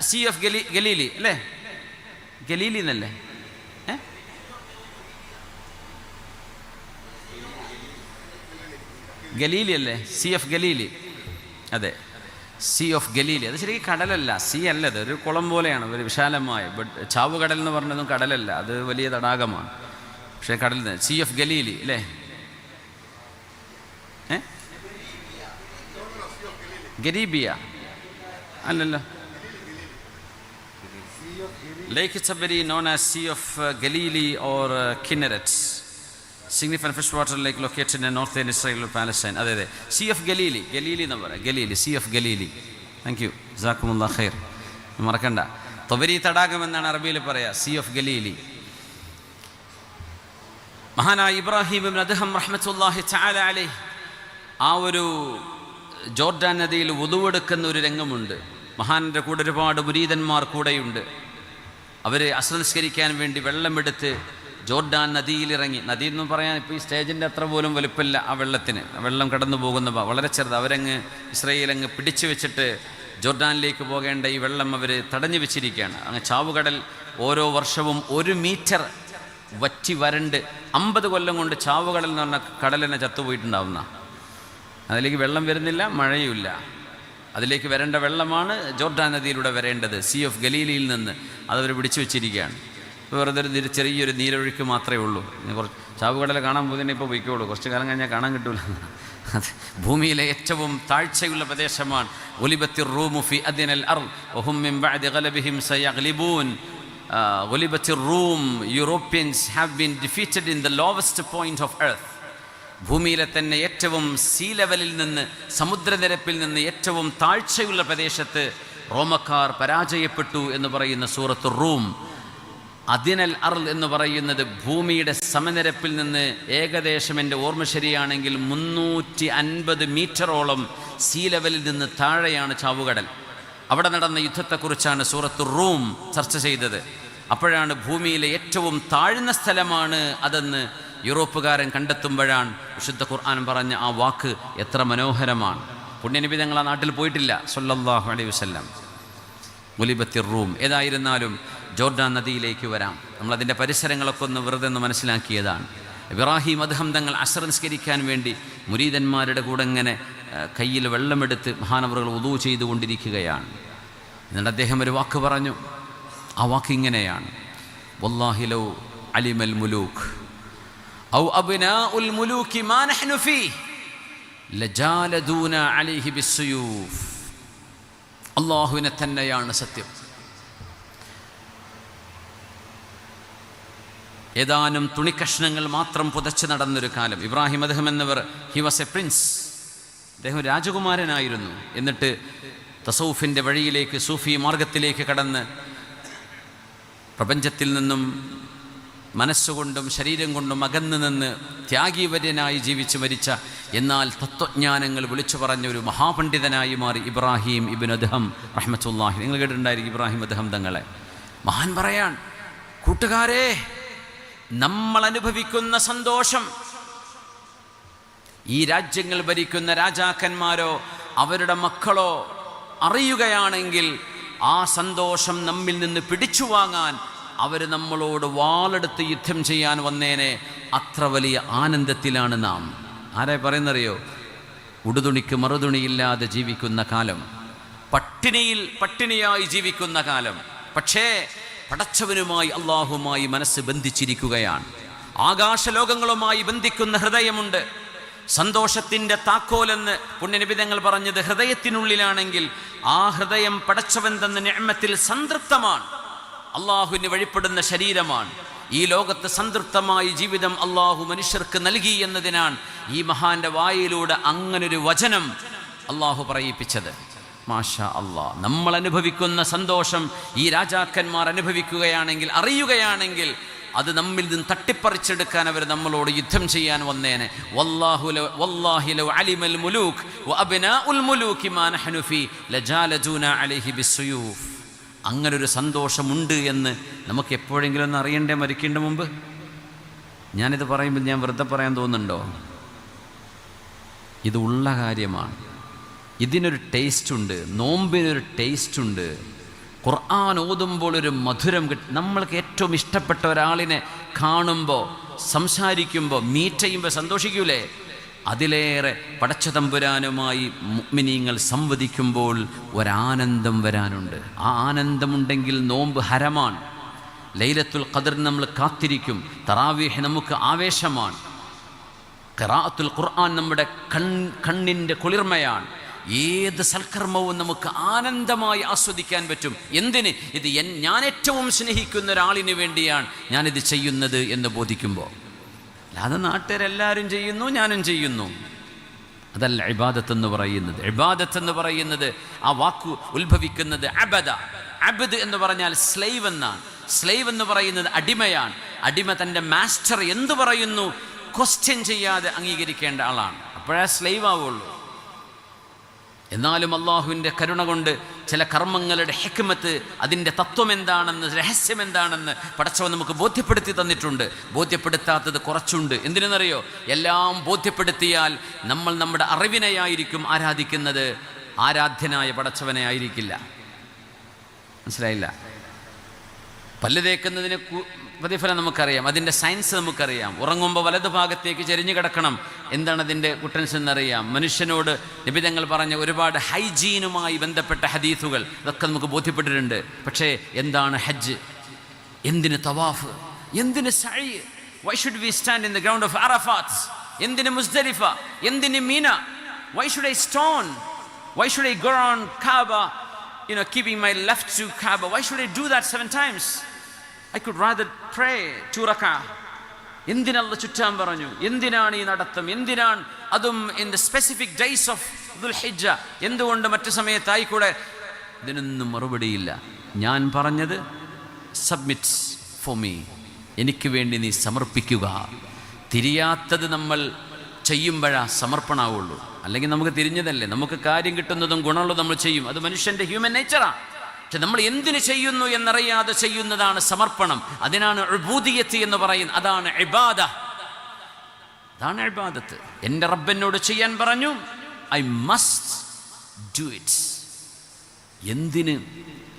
സീ ഓഫ് ഗലീലി അല്ലേ? ഗലീലി എന്നല്ലേ? ഗലീലി അല്ലേ? Sea of Galilee. അതെ, സീ ഓഫ് ഗലീലി. അത് ശരിക്കും കടലല്ല, സീ അല്ലത്, ഒരു കുളം പോലെയാണ്, ഒരു വിശാലമായ. ചാവുകടൽ എന്ന് പറഞ്ഞതും കടലല്ല, അത് വലിയ തടാകമാണ്. പക്ഷേ കടൽ, സീ ഓഫ് ഗലീലി അല്ലേ? ഗരീബിയ അല്ലല്ലോ. ലേക്ക് തൊബരി known as sea of Galilee or Kinneret, significant freshwater lake located in northern Israel or Palestine. അതെ, സീ ഓഫ് ഗലീലി, ഗലീലി എന്ന് പറയാം, Galilee, sea of Galilee. Thank you, ജസാക്കുമുല്ലാഹ് ഖൈർ. മറക്കണ്ട, തൊബരി തടാകം എന്നാണ് അറബിയിൽ പറയാ, സീ ഓഫ് ഗലീലി. മഹാനായ ഇബ്രാഹിം ഇബ്നു അദ്ഹം റഹ്മത്തുള്ളാഹി തആല അലൈഹി ആ ഒരു ജോർഡാൻ നദിയിൽ വുദുവെടുക്കുന്ന ഒരു രംഗമുണ്ട്. മഹാൻ്റെ കൂടെ ഒരുപാട് മുരീദന്മാർ കൂടെയുണ്ട്. അവർ അസ്രംസ്കരിക്കാൻ വേണ്ടി വെള്ളമെടുത്ത് ജോർഡാൻ നദിയിലിറങ്ങി. നദി എന്ന് പറയാൻ ഇപ്പോൾ ഈ സ്റ്റേജിൻ്റെ അത്ര പോലും വലുപ്പമില്ല ആ വെള്ളത്തിന്. വെള്ളം കടന്നു പോകുന്ന വളരെ ചെറുത്. അവരങ്ങ് ഇസ്രയേലങ്ങ് പിടിച്ചു വെച്ചിട്ട് ജോർഡാനിലേക്ക് പോകേണ്ട ഈ വെള്ളം അവർ തടഞ്ഞു വെച്ചിരിക്കുകയാണ്. അങ്ങ് ചാവുകടൽ ഓരോ വർഷവും 1 മീറ്റർ വറ്റി വരണ്ട് 50 കൊല്ലം കൊണ്ട് ചാവുകടൽ എന്ന് പറഞ്ഞ കടലിനെ ചത്തുപോയിട്ടുണ്ടാവുന്ന. അതിലേക്ക് വെള്ളം വരുന്നില്ല, മഴയുമില്ല. അതിലേക്ക് വരേണ്ട വെള്ളമാണ് ജോർഡാൻ നദിയിലൂടെ വരേണ്ടത്, സീ ഓഫ് ഗലീലിയിൽ നിന്ന്. അതവർ പിടിച്ചു വെച്ചിരിക്കുകയാണ്. ഇപ്പോൾ വെറുതെ ഒരു ചെറിയൊരു നീരൊഴുക്ക് മാത്രമേ ഉള്ളൂ. കുറച്ച് ചാവുകടൽ കാണാൻ പോകുന്നതിനെ ഇപ്പോൾ പോയിക്കോളൂ, കുറച്ച് കാലം കഴിഞ്ഞാൽ കാണാൻ കിട്ടൂല. അത് ഭൂമിയിലെ ഏറ്റവും താഴ്ചയുള്ള പ്രദേശമാണ്. ഗുലിബത്തിർ റൂമു ഫി അദ്നൽ അർദ് വഹും മിൻ ബഅദി ഗലബിഹിം സയഗ്ലിബൂൻ. ഗുലിബത്തിർ റൂം, Europeans have been defeated in the lowest point of earth. ഭൂമിയിലെ തന്നെ ഏറ്റവും സീ ലെവലിൽ നിന്ന്, സമുദ്രനിരപ്പിൽ നിന്ന് ഏറ്റവും താഴ്ചയുള്ള പ്രദേശത്ത് റോമക്കാർ പരാജയപ്പെട്ടു എന്ന് പറയുന്ന സൂറത്ത് റൂം. അദ്നൽ അർദ് എന്ന് പറയുന്നത് ഭൂമിയുടെ സമനിരപ്പിൽ നിന്ന് ഏകദേശം, എൻ്റെ ഓർമ്മ ശരിയാണെങ്കിൽ, 350 മീറ്ററോളം സീ ലെവലിൽ നിന്ന് താഴെയാണ് ചാവുകടൽ. അവിടെ നടന്ന യുദ്ധത്തെക്കുറിച്ചാണ് സൂറത്ത് റൂം ചർച്ച ചെയ്തത്. അപ്പോഴാണ് ഭൂമിയിലെ ഏറ്റവും താഴ്ന്ന സ്ഥലമാണ് അതെന്ന് യൂറോപ്പുകാരൻ കണ്ടെത്തുമ്പോഴാണ് വിശുദ്ധ ഖുർആൻ പറഞ്ഞ ആ വാക്ക് എത്ര മനോഹരമാണ്. പുണ്യനബി തങ്ങൾ ആ നാട്ടിൽ പോയിട്ടില്ല സ്വല്ലല്ലാഹു അലൈഹി വസല്ലം. മുലിബത്തിർ റൂം. ഏതായിരുന്നാലും ജോർഡാൻ നദിയിലേക്ക് വരാം. നമ്മളതിൻ്റെ പരിസരങ്ങളൊക്കെ ഒന്ന് വെറുതെ ഒന്ന് മനസ്സിലാക്കിയതാണ്. ഇബ്രാഹിം അദ്ഹം തങ്ങൾ അസ്ർ നിസ്കരിക്കാൻ വേണ്ടി മുരീദന്മാരുടെ കൂടെ ഇങ്ങനെ കയ്യിൽ വെള്ളമെടുത്ത് മഹാനവറുകൾ വുദൂ ചെയ്തുകൊണ്ടിരിക്കുകയാണ്. എന്നിട്ട് അദ്ദേഹം ഒരു വാക്ക് പറഞ്ഞു. ആ വാക്ക് ഇങ്ങനെയാണ്: വല്ലാഹി ലൗ അലിമൽ മുലൂക്ക് ഔ അബ്നാഉൽ മുലൂകി മാ നഹ്നു ഫീഹി ലജാലദൂന അലൈഹി ബിസ്സുയൂഫ്. അല്ലാഹുവിനെ തന്നെയാണ് സത്യം. ഏതാനും തുണിക്കഷ്ണങ്ങൾ മാത്രം പുതച്ച് നടന്നൊരു കാലം. ഇബ്രാഹിം അദ്ഹം എന്നവർ, ഹി വാസ് എ പ്രിൻസ്, അദ്ദേഹം രാജകുമാരനായിരുന്നു. എന്നിട്ട് തസൗഫിൻ്റെ വഴിയിലേക്ക്, സൂഫി മാർഗത്തിലേക്ക് കടന്ന് പ്രപഞ്ചത്തിൽ നിന്നും മനസ്സുകൊണ്ടും ശരീരം കൊണ്ടും അകന്നു നിന്ന് ത്യാഗീവര്യനായി ജീവിച്ച് മരിച്ച, എന്നാൽ തത്വജ്ഞാനങ്ങൾ വിളിച്ചു പറഞ്ഞ ഒരു മഹാപണ്ഡിതനായി മാറി ഇബ്രാഹിം ഇബ്നു അദ്ഹം റഹ്മത്തുള്ളാഹി. നിങ്ങൾ കേട്ടിട്ടുണ്ടായിരിക്കും ഇബ്രാഹിം അദ്ഹം തങ്ങളെ. മഹാൻ പറയാൻ, കൂട്ടുകാരെ, നമ്മൾ അനുഭവിക്കുന്ന സന്തോഷം ഈ രാജ്യങ്ങൾ ഭരിക്കുന്ന രാജാക്കന്മാരോ അവരുടെ മക്കളോ അറിയുകയാണെങ്കിൽ ആ സന്തോഷം നമ്മിൽ നിന്ന് പിടിച്ചു വാങ്ങാൻ അവർ നമ്മളോട് വാളെടുത്ത് യുദ്ധം ചെയ്യാൻ വന്നേനെ. അത്ര വലിയ ആനന്ദത്തിലാണ് നാം. ആരെ പറയുന്നറിയോ? ഉടുതുണിക്ക് മറുതുണിയില്ലാതെ ജീവിക്കുന്ന കാലം, പട്ടിണിയായി ജീവിക്കുന്ന കാലം. പക്ഷേ പടച്ചവനുമായി, അള്ളാഹുമായി മനസ്സ് ബന്ധിച്ചിരിക്കുകയാണ്. ആകാശലോകങ്ങളുമായി ബന്ധിക്കുന്ന ഹൃദയമുണ്ട്. സന്തോഷത്തിൻ്റെ താക്കോലെന്ന് പുണ്യനബി തങ്ങൾ പറഞ്ഞത് ഹൃദയത്തിനുള്ളിലാണെങ്കിൽ ആ ഹൃദയം പടച്ചവൻ തന്ന നിഅമത്തിൽ സംതൃപ്തമാണ്. അള്ളാഹുവിന് വഴിപ്പെടുന്ന ശരീരമാണ്. ഈ ലോകത്ത് സംതൃപ്തമായി ജീവിതം അള്ളാഹു മനുഷ്യർക്ക് നൽകി എന്നതിനാണ് ഈ മഹാന്റെ വായിലൂടെ അങ്ങനൊരു വചനം അള്ളാഹു പറയിപ്പിച്ചത്. മാഷാ അള്ളാഹ്. നമ്മൾ അനുഭവിക്കുന്ന സന്തോഷം ഈ രാജാക്കന്മാർ അനുഭവിക്കുകയാണെങ്കിൽ, അറിയുകയാണെങ്കിൽ, അത് നമ്മിൽ നിന്ന് തട്ടിപ്പറിച്ചെടുക്കാൻ അവർ നമ്മളോട് യുദ്ധം ചെയ്യാൻ വന്നേനെ. വല്ലാഹി ലൗ അലിമൽ മുലൂക് വഅബ്നാഉൽ മുലൂകി മാ നഹ്നു ഫീ ലജാലജൂന അലൈഹി ബിസ്സുയൂഫ്. അങ്ങനൊരു സന്തോഷമുണ്ട് എന്ന് നമുക്ക് എപ്പോഴെങ്കിലും ഒന്ന് അറിയണ്ടേ മരിക്കേണ്ട മുമ്പ്? ഞാനിത് പറയുമ്പോൾ ഞാൻ വെറുതെ പറയാൻ തോന്നുന്നുണ്ടോ? ഇത് ഉള്ള കാര്യമാണ്. ഇതിനൊരു ടേസ്റ്റുണ്ട്. നോമ്പിനൊരു ടേസ്റ്റുണ്ട്. ഖുർആൻ ഓതുമ്പോൾ ഒരു മധുരം കിട്ടും. നമ്മൾക്ക് ഏറ്റവും ഇഷ്ടപ്പെട്ട ഒരാളിനെ കാണുമ്പോൾ, സംസാരിക്കുമ്പോൾ, മീറ്റ് ചെയ്യുമ്പോൾ സന്തോഷിക്കൂലേ? അതിലേറെ പടച്ച തമ്പുരാനുമായി മുഅ്മിനീങ്ങൾ സംവദിക്കുമ്പോൾ ഒരാനന്ദം വരാനുണ്ട്. ആ ആനന്ദമുണ്ടെങ്കിൽ നോമ്പ് ഹരമാണ്. ലൈലത്തുൽ ഖദർ നമ്മൾ കാത്തിരിക്കും. തറാവീഹ് നമുക്ക് ആവേശമാണ്. ഖിറാഅത്തുൽ ഖുർആൻ നമ്മുടെ കണ്ണിൻ്റെ കുളിർമയാണ്. ഏത് സൽക്കർമ്മവും നമുക്ക് ആനന്ദമായി ആസ്വദിക്കാൻ പറ്റും. എന്തിന്? ഇത് ഞാൻ ഏറ്റവും സ്നേഹിക്കുന്ന ഒരാളിന് വേണ്ടിയാണ് ഞാനിത് ചെയ്യുന്നത് എന്ന് ബോധിക്കുമ്പോൾ. അല്ലാതെ നാട്ടുകാരെല്ലാവരും ചെയ്യുന്നു, ഞാനും ചെയ്യുന്നു, അതല്ല ഇബാദത്ത് എന്ന് പറയുന്നത്. ഇബാദത്ത് എന്ന് പറയുന്നത്, ആ വാക്ക് ഉത്ഭവിക്കുന്നത് അബദ. അബ്ദ് എന്ന് പറഞ്ഞാൽ സ്ലൈവ് എന്നാണ്. സ്ലൈവ് എന്ന് പറയുന്നത് അടിമയാണ്. അടിമ തൻ്റെ മാസ്റ്റർ എന്തു പറയുന്നു ക്വസ്റ്റ്യൻ ചെയ്യാതെ അംഗീകരിക്കേണ്ട ആളാണ്. അപ്പോഴേ സ്ലൈവ് ആവുള്ളൂ. എന്നാലും അള്ളാഹുവിൻ്റെ കരുണ കൊണ്ട് ചില കർമ്മങ്ങളുടെ ഹിക്മത്ത്, അതിൻ്റെ തത്വം എന്താണെന്ന്, രഹസ്യം എന്താണെന്ന് പടച്ചവൻ നമുക്ക് ബോധ്യപ്പെടുത്തി തന്നിട്ടുണ്ട്. ബോധ്യപ്പെടുത്താത്തത് കുറച്ചുണ്ട്. എന്തിനെന്നറിയോ? എല്ലാം ബോധ്യപ്പെടുത്തിയാൽ നമ്മൾ നമ്മുടെ അറിവിനെയായിരിക്കും ആരാധിക്കുന്നത്, ആരാധ്യനായ പടച്ചവനെ ആയിരിക്കില്ല. മനസ്സിലായില്ല? പല്ല് തേക്കുന്നതിന് പ്രതിഫലം നമുക്കറിയാം, അതിൻ്റെ സയൻസ് നമുക്കറിയാം. ഉറങ്ങുമ്പോൾ വലതു ഭാഗത്തേക്ക് ചെരിഞ്ഞു കിടക്കണം, എന്താണ് അതിൻ്റെ കുട്ടൻസ് എന്നറിയാം. മനുഷ്യനോട് നിബിധങ്ങൾ പറഞ്ഞ ഒരുപാട് ഹൈജീനുമായി ബന്ധപ്പെട്ട ഹദീസുകൾ, ഇതൊക്കെ നമുക്ക് ബോധ്യപ്പെട്ടിട്ടുണ്ട്. പക്ഷേ എന്താണ് ഹജ്ജ്? എന്തിന് തവാഫ്? എന്തിന് സഅയ്? Why should we stand in the ground of Arafat? എന്തിന് മുസ്ദലിഫ? എന്തിന് Mina? Why should I stone? Why should I go on Kaaba, keeping my left to Kaaba? Why should I do that 7 times? I could rather pray 2 rak'ah. എന്തിനല്ല ചുറ്റാൻ പറഞ്ഞു? എന്തിനാണ് ഈ നടത്തം? എന്തിനാണ് അതും in the specific days of ദുൽഹിജ്ജ? എന്തുകൊണ്ട് മറ്റു സമയത്തായിക്കൂടെ? ഇതിനൊന്നും മറുപടിയില്ല. ഞാൻ പറഞ്ഞത് സബ്മിറ്റ് ഫോർ മീ, എനിക്ക് വേണ്ടി നീ സമർപ്പിക്കുക. തിരിയാത്തത് നമ്മൾ ചെയ്യുമ്പോഴാ സമർപ്പണമാവുള്ളൂ. അല്ലെങ്കിൽ നമുക്ക് തിരിഞ്ഞതല്ലേ, നമുക്ക് കാര്യം കിട്ടുന്നതും ഗുണമുള്ളതും നമ്മൾ ചെയ്യും. അത് മനുഷ്യൻ്റെ ഹ്യൂമൻ നേച്ചറാണ്. പക്ഷെ നമ്മൾ എന്തിനു ചെയ്യുന്നു എന്നറിയാതെ ചെയ്യുന്നതാണ് സമർപ്പണം. അതിനാണ് ഉബൂദിയത്ത് എന്ന് പറയുന്നത്. അതാണ് ഇബാദ. അതാണ് ഇബാദത്ത്. എൻ്റെ റബ്ബെന്നോട് ചെയ്യാൻ പറഞ്ഞു, ഐ മസ്റ്റ് ഡു ഇറ്റ്. എന്തിന്?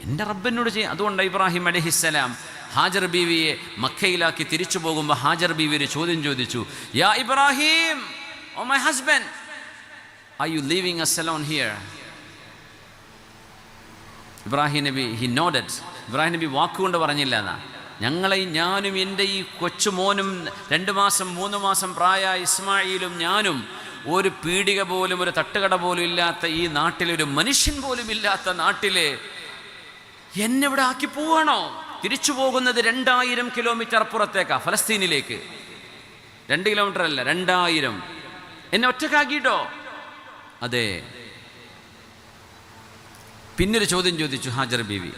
എൻ്റെ റബ്ബെന്നോട് ചെയ്യാൻ. അതുകൊണ്ട് ഇബ്രാഹിം അലൈഹിസ്സലാം ഹാജർ ബീവിയെ മക്കയിലാക്കി തിരിച്ചു പോകുമ്പോൾ ഹാജർ ബീവി ഒരു ചോദ്യം ചോദിച്ചു, യാ Ibrahim, oh my husband, are you leaving us alone here? Ibrahim നബി ഹി നോഡഡ്. ഇബ്രാഹിം നബി വാക്കുകൊണ്ട് പറഞ്ഞില്ല എന്നാ, ഞാനും എൻ്റെ ഈ കൊച്ചുമോനും 2 മാസം 3 മാസം പ്രായമായ ഇസ്മായിലും ഞാനും ഒരു പീടിക പോലും ഒരു തട്ടുകട പോലും ഇല്ലാത്ത ഈ നാട്ടിലൊരു മനുഷ്യൻ പോലും ഇല്ലാത്ത നാട്ടിലെ എന്നെ ഇവിടെ ആക്കി പോവാണോ? തിരിച്ചു പോകുന്നത് 2000 കിലോമീറ്റർ അപ്പുറത്തേക്കാ, ഫലസ്തീനിലേക്ക്. 2 കിലോമീറ്റർ അല്ല, 2000. എന്നെ ഒറ്റക്കാക്കിട്ടോ? അതെ. പിന്നൊരു ചോദ്യം ചോദിച്ചു ഹാജർ ബീവി,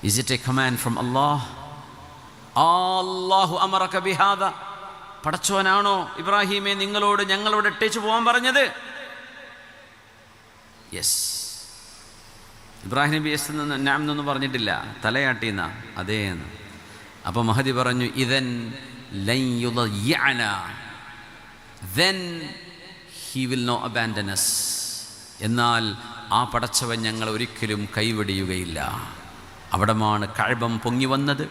is it a command from Allah? അല്ലാഹു അമറക ബിഹാദ? പടച്ചോനാണോ ഇബ്രാഹിമെ നിങ്ങളോട് ഞങ്ങളോട് ഇട്ടേച്ചു പോകാൻ പറഞ്ഞത്? യെസ്. ഇബ്രാഹിം നബി യെസ് എന്നൊന്നും പറഞ്ഞിട്ടില്ല, തലയാട്ടിന്നാ. അതേന്ന്. അപ്പോൾ മഹദി പറഞ്ഞു, ഇദൻ ലൻ യുളയ്യഅന, then he will not abandon us. എന്നാൽ ആ പടച്ചവൻ ഞങ്ങൾ ഒരിക്കലും കൈവെടിയുകയില്ല. അവിടമാണ് കഅബം പൊങ്ങി വന്നത്,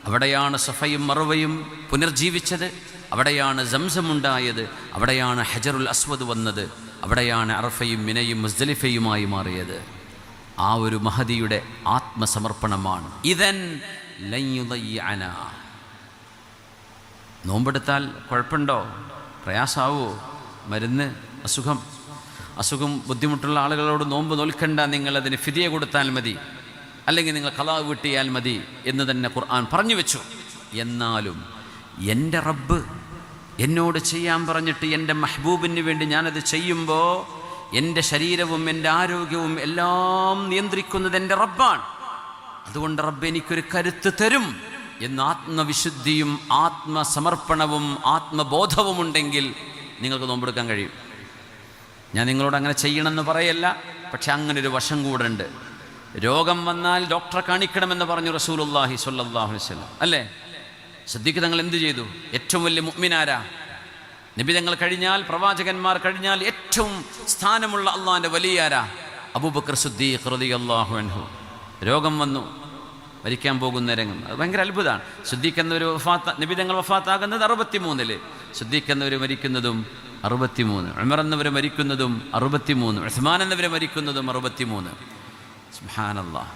അവിടെയാണ് സഫയും മറുവയും പുനർജീവിച്ചത്, അവിടെയാണ് സംസം ഉണ്ടായത്, അവിടെയാണ് ഹജറുൽ അസ്വദ് വന്നത്, അവിടെയാണ് അറഫയും മിനയും മുസ്ദലിഫയുമായി മാറിയത്. ആ ഒരു മഹദിയുടെ ആത്മസമർപ്പണമാണ്. ഇദൻ ലൻ യുളയ്യഅന. നോമ്പെടുത്താൽ കുഴപ്പമുണ്ടോ? പ്രയാസാവോ? മരുന്ന്, അസുഖം ബുദ്ധിമുട്ടുള്ള ആളുകളോട് നോമ്പ് നോൽക്കണ്ട, നിങ്ങളതിന് ഫിദിയ കൊടുത്താൽ മതി, അല്ലെങ്കിൽ നിങ്ങൾ ഖളാ വീട്ടിയാൽ മതി എന്ന് തന്നെ ഖുർആൻ പറഞ്ഞു വെച്ചു. എന്നാലും എൻ്റെ റബ്ബ് എന്നോട് ചെയ്യാൻ പറഞ്ഞിട്ട് എൻ്റെ മെഹബൂബിന് വേണ്ടി ഞാനത് ചെയ്യുമ്പോൾ എൻ്റെ ശരീരവും എൻ്റെ ആരോഗ്യവും എല്ലാം നിയന്ത്രിക്കുന്നത് എൻ്റെ റബ്ബാണ്. അതുകൊണ്ട് റബ്ബ് എനിക്കൊരു കരുത്ത് തരും എന്ന് ആത്മവിശുദ്ധിയും ആത്മസമർപ്പണവും ആത്മബോധവും ഉണ്ടെങ്കിൽ നിങ്ങൾക്ക് നോമ്പെടുക്കാൻ കഴിയും. ഞാൻ നിങ്ങളോട് അങ്ങനെ ചെയ്യണമെന്ന് പറയല്ല, പക്ഷെ അങ്ങനെ ഒരു വശം കൂടെ ഉണ്ട്. രോഗം വന്നാൽ ഡോക്ടറെ കാണിക്കണമെന്ന് പറഞ്ഞു റസൂലുള്ളാഹി സ്വല്ലല്ലാഹു അലൈഹി വസല്ലം, അല്ലേ? സിദ്ദീഖ് തങ്ങൾ എന്ത് ചെയ്തു? ഏറ്റവും വലിയ മുഅ്മിനാരാ? നബി തങ്ങൾ കഴിഞ്ഞാൽ, പ്രവാചകന്മാർ കഴിഞ്ഞാൽ ഏറ്റവും സ്ഥാനമുള്ള അള്ളാഹിൻ്റെ വലിയാരാ? അബൂബക്കർ സിദ്ദീഖ് റളിയല്ലാഹു അൻഹു. രോഗം വന്നു, മരിക്കാൻ പോകുന്ന രംഗം, അത് ഭയങ്കര അത്ഭുതമാണ്. സിദ്ദീഖ് എന്നൊരു നബി തങ്ങൾ വഫാത്താകുന്നത് 63, സിദ്ദീഖ് എന്നവർ മരിക്കുന്നതും 63, ഉമർ എന്നവർ മരിക്കുന്നതും 63, ഉസ്മാൻ എന്നവർ മരിക്കുന്നതും 63. സുബ്ഹാനല്ലാഹ്.